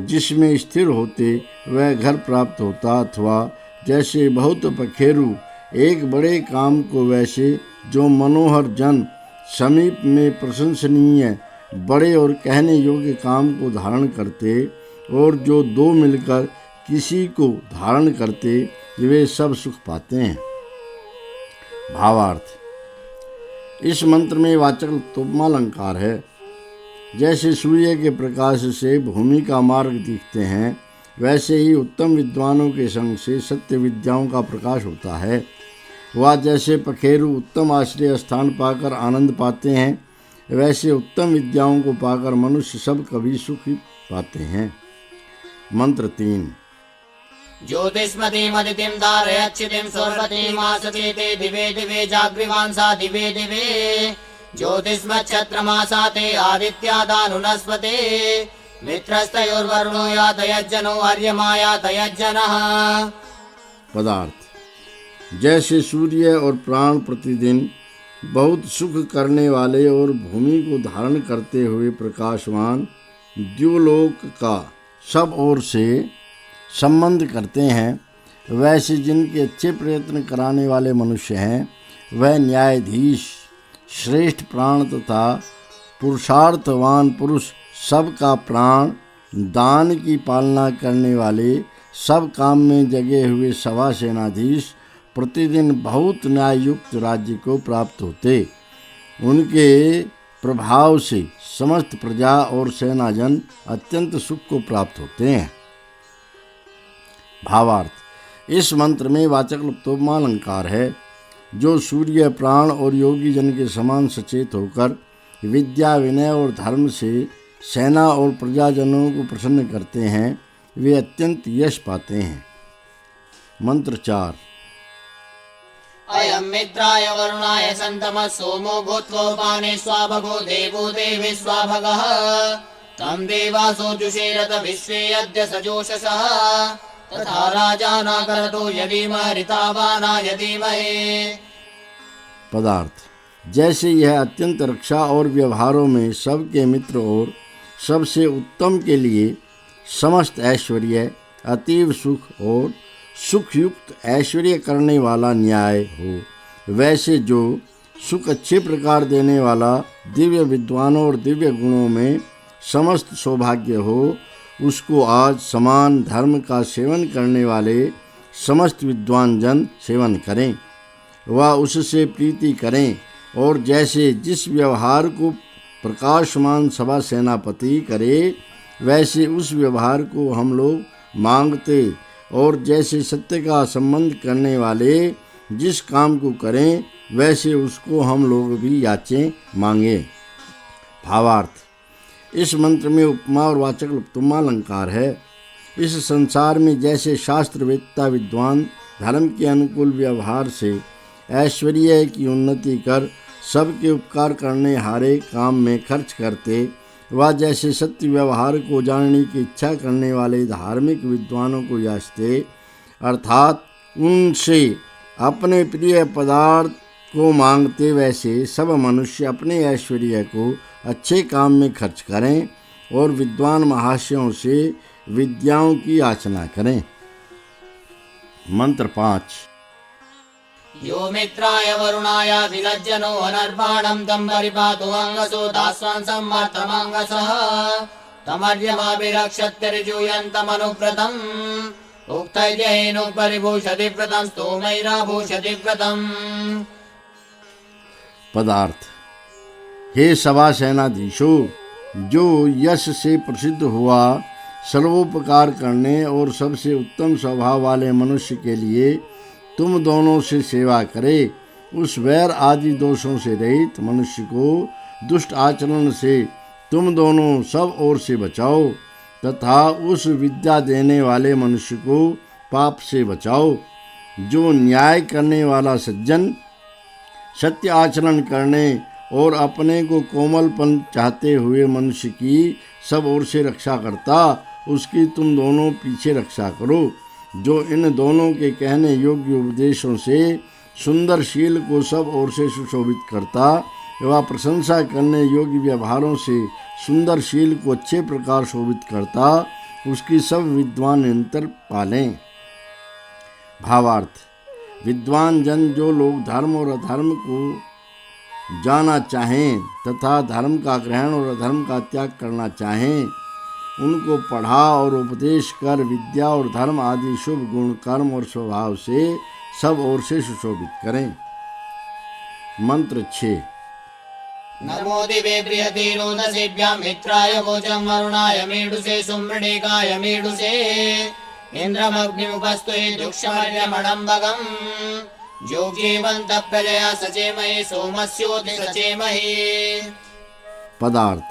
जिसमें स्थिर होते वह घर प्राप्त होता अथवा जैसे बहुत पखेरु एक बड़े काम को वैसे जो मनोहर जन समीप में प्रशंसनीय बड़े और कहने योग्य काम को धारण करते और जो दो मिलकर किसी को धारण करते वे सब सुख पाते हैं। भावार्थ। इस मंत्र में वाचक् उपमालंकार है। जैसे सूर्य के प्रकाश से भूमि का मार्ग दिखते हैं वैसे ही उत्तम विद्वानों के संग से सत्य विद्याओं का प्रकाश होता है। वह जैसे पखेरु उत्तम आश्रय स्थान पाकर आनंद पाते हैं वैसे उत्तम विद्याओं को पाकर मनुष्य सब कभी सुख पाते हैं। मंत्र 3। ज्योतिष्मतीमदितिं धारयच्छितिं स्वर्वतीमासते दिवे दिवे जाग्रीवांसा दिवे दिवे ज्योतिष्मच्छत्रमासाते आदित्यादानुनस्पते मित्रस्तयोर्वरुणो यातयज्जनो अर्यमा यातयज्जनः। पदार्थ। जैसे सूर्य और प्राण प्रतिदिन बहुत सुख करने वाले और भूमि को धारण करते हुए प्रकाशवान द्युलोक का सब ओर से संबंध करते हैं वैसे जिनके अच्छे प्रयत्न कराने वाले मनुष्य हैं वह न्यायाधीश श्रेष्ठ प्राण तथा पुरुषार्थवान पुरुष सबका प्राण दान की पालना करने वाले सब काम में जगे हुए सभा सेनाधीश प्रतिदिन बहुत न्याययुक्त राज्य को प्राप्त होते उनके प्रभाव से समस्त प्रजा और सेनाजन अत्यंत सुख को प्राप्त होते हैं। भावार्थ। इस मंत्र में वाचक् उपमालंकार है। जो सूर्य प्राण और योगी जन के समान सचेत होकर विद्या विनय और धर्म से सेना और प्रजाजनों को प्रसन्न करते हैं वे अत्यंत यश पाते हैं। मंत्र 4। अयं मित्राय वरुणाय सन्तमः सोमो भूत्वोपाने स्वाभगो देवो देवी स्वाभगः तं देवासो जुषेरत विश्वे यद्य सजोषसः तथा राजाना करतो यदीमः ऋतावाना यदीमहे। पदार्थ। जैसे यह अत्यंत रक्षा और व्यवहारों में सबके मित्र और सबसे उत्तम के लिए समस्त ऐश्वर्य अतीव सुख और सुखयुक्त ऐश्वर्य करने वाला न्याय हो वैसे जो सुख अच्छे प्रकार देने वाला दिव्य विद्वानों और दिव्य गुणों में समस्त सौभाग्य हो उसको आज समान धर्म का सेवन करने वाले समस्त विद्वान जन सेवन करें व उससे प्रीति करें और जैसे जिस व्यवहार को प्रकाशमान सभा सेनापति करे वैसे उस व्यवहार को हम लोग मांगते, और जैसे सत्य का संबंध करने वाले जिस काम को करें वैसे उसको हम लोग भी याचें मांगे। भावार्थ, इस मंत्र में उपमा और वाचक् लुप्तोपमा अलंकार है। इस संसार में जैसे शास्त्रवेत्ता विद्वान धर्म के अनुकूल व्यवहार से ऐश्वर्य की उन्नति कर सबके उपकार करने हारे काम में खर्च करते, व जैसे सत्य व्यवहार को जानने की इच्छा करने वाले धार्मिक विद्वानों को याचते, अर्थात उनसे अपने प्रिय पदार्थ को मांगते, वैसे सब मनुष्य अपने ऐश्वर्य को अच्छे काम में खर्च करें और विद्वान महाशयों से विद्याओं की याचना करें। मंत्र 5। यो मित्राय वरुणाय विलज्जनो अनर्पाणं तं परिपातु अंगसो दास्वान् सम्मर्तमंगसः तमर्यमाभिरक्षत्यर्जुयन्तमनुव्रतम् उक्तैर्येनुपरिभूषति व्रतं स्तोमैराभूषति व्रतम्। पदार्थ, हे सभा सेनाधीशों, जो यश से प्रसिद्ध हुआ सर्वोपकार करने और सबसे उत्तम स्वभाव वाले मनुष्य के लिए तुम दोनों से सेवा करे, उस वैर आदि दोषों से रहित मनुष्य को दुष्ट आचरण से तुम दोनों सब ओर से बचाओ, तथा उस विद्या देने वाले मनुष्य को पाप से बचाओ। जो न्याय करने वाला सज्जन सत्य आचरण करने और अपने को कोमलपन चाहते हुए मनुष्य की सब ओर से रक्षा करता, उसकी तुम दोनों पीछे रक्षा करो। जो इन दोनों के कहने योग्य उपदेशों से सुंदर शील को सब ओर से सुशोभित करता, एवं प्रशंसा करने योग्य व्यवहारों से सुंदर शील को अच्छे प्रकार शोभित करता, उसकी सब विद्वान निरंतर पालें। भावार्थ, विद्वान जन जो लोग धर्म और अधर्म को जाना चाहें तथा धर्म का ग्रहण और अधर्म का त्याग करना चाहें, उनको पढ़ा और उपदेश कर विद्या और धर्म आदि शुभ गुण कर्म और स्वभाव से सब ओर से सुशोभित करें। मंत्र 6। नमो दिवे बृहतीरोदसीभ्यां मित्राय वोचं वरुणाय मीडुसे सुमृणिकाय मीडुसे इन्द्रमग्निमुपस्तुये दुक्षमर्यमडम्बगम् योगीवन्तः प्रजया सचेमहि सोमस्योति सचेमहि। पदार्थ,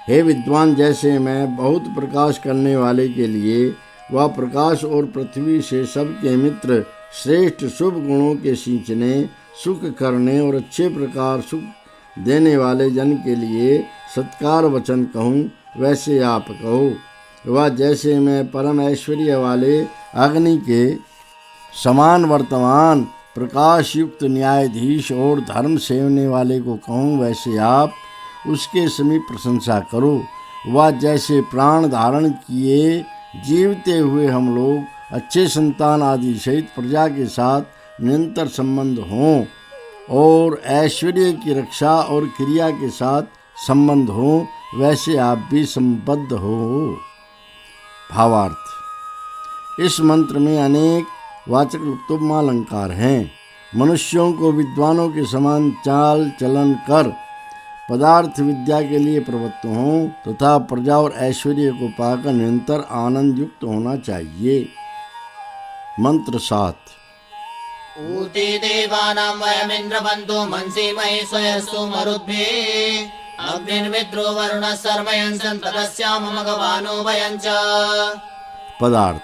हे विद्वान, जैसे मैं बहुत प्रकाश करने वाले के लिए वह प्रकाश और पृथ्वी से सबके मित्र श्रेष्ठ शुभ गुणों के सींचने सुख करने और अच्छे प्रकार सुख देने वाले जन के लिए सत्कार वचन कहूँ, वैसे आप कहो। वह जैसे मैं परम ऐश्वर्य वाले अग्नि के समान वर्तमान प्रकाश युक्त न्यायाधीश और धर्म सेवने वाले को कहूँ, वैसे आप उसके समीप प्रशंसा करो। वह जैसे प्राण धारण किए जीवते हुए हम लोग अच्छे संतान आदि सहित प्रजा के साथ निरंतर संबंध हों और ऐश्वर्य की रक्षा और क्रिया के साथ संबंध हो, वैसे आप भी संबद्ध हो। भावार्थ, इस मंत्र में अनेक वाचक् लुप्तोपमा अलंकार हैं। मनुष्यों को विद्वानों के समान चाल चलन कर पदार्थ विद्या के लिए प्रवृत्त हों तथा प्रजा और ऐश्वर्य को पाकर निरंतर आनंद युक्त होना चाहिए। मंत्र 7। ऊती देवानां वयमिन्द्रबन्धो मंसीमहि स्वयस्तु मरुद्भिः अग्निर्मित्रो वरुणः सर्वयन् सन्ततस्याम मघवानो वयं च। पदार्थ,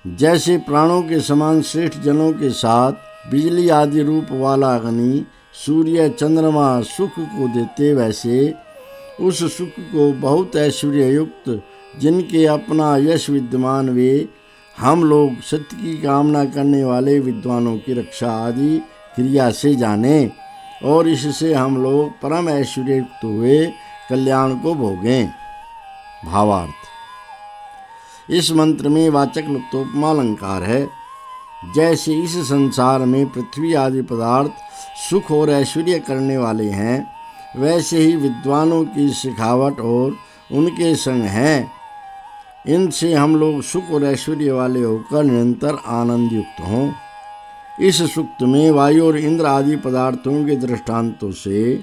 जैसे प्राणों के समान श्रेष्ठ जनों के साथ बिजली आदि रूप वाला अग्नि सूर्य चंद्रमा सुख को देते, वैसे उस सुख को बहुत ऐश्वर्य युक्त जिनके अपना यश विद्यमान वे हम लोग सत्य की कामना करने वाले विद्वानों की रक्षा आदि क्रिया से जाने और इससे हम लोग परम ऐश्वर्य युक्त हुए कल्याण को भोगें। भावार्थ, इस मंत्र में वाचक् लुप्तोपमा अलंकार है। जैसे इस संसार में पृथ्वी आदि पदार्थ सुख और ऐश्वर्य करने वाले हैं, वैसे ही विद्वानों की सिखावट और उनके संग हैं। इनसे हम लोग सुख और ऐश्वर्य वाले होकर निरंतर आनंद युक्त हों। इस सूक्त में वायु और इंद्र आदि पदार्थों के दृष्टांतों से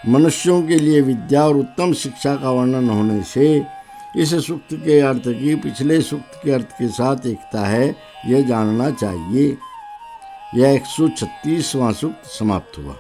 मनुष्यों के लिए विद्या और उत्तम शिक्षा का वर्णन होने से इस सूक्त के अर्थ की पिछले सूक्त के अर्थ के साथ एकता है, यह जानना चाहिए। यह 136वां सूक्त समाप्त हुआ।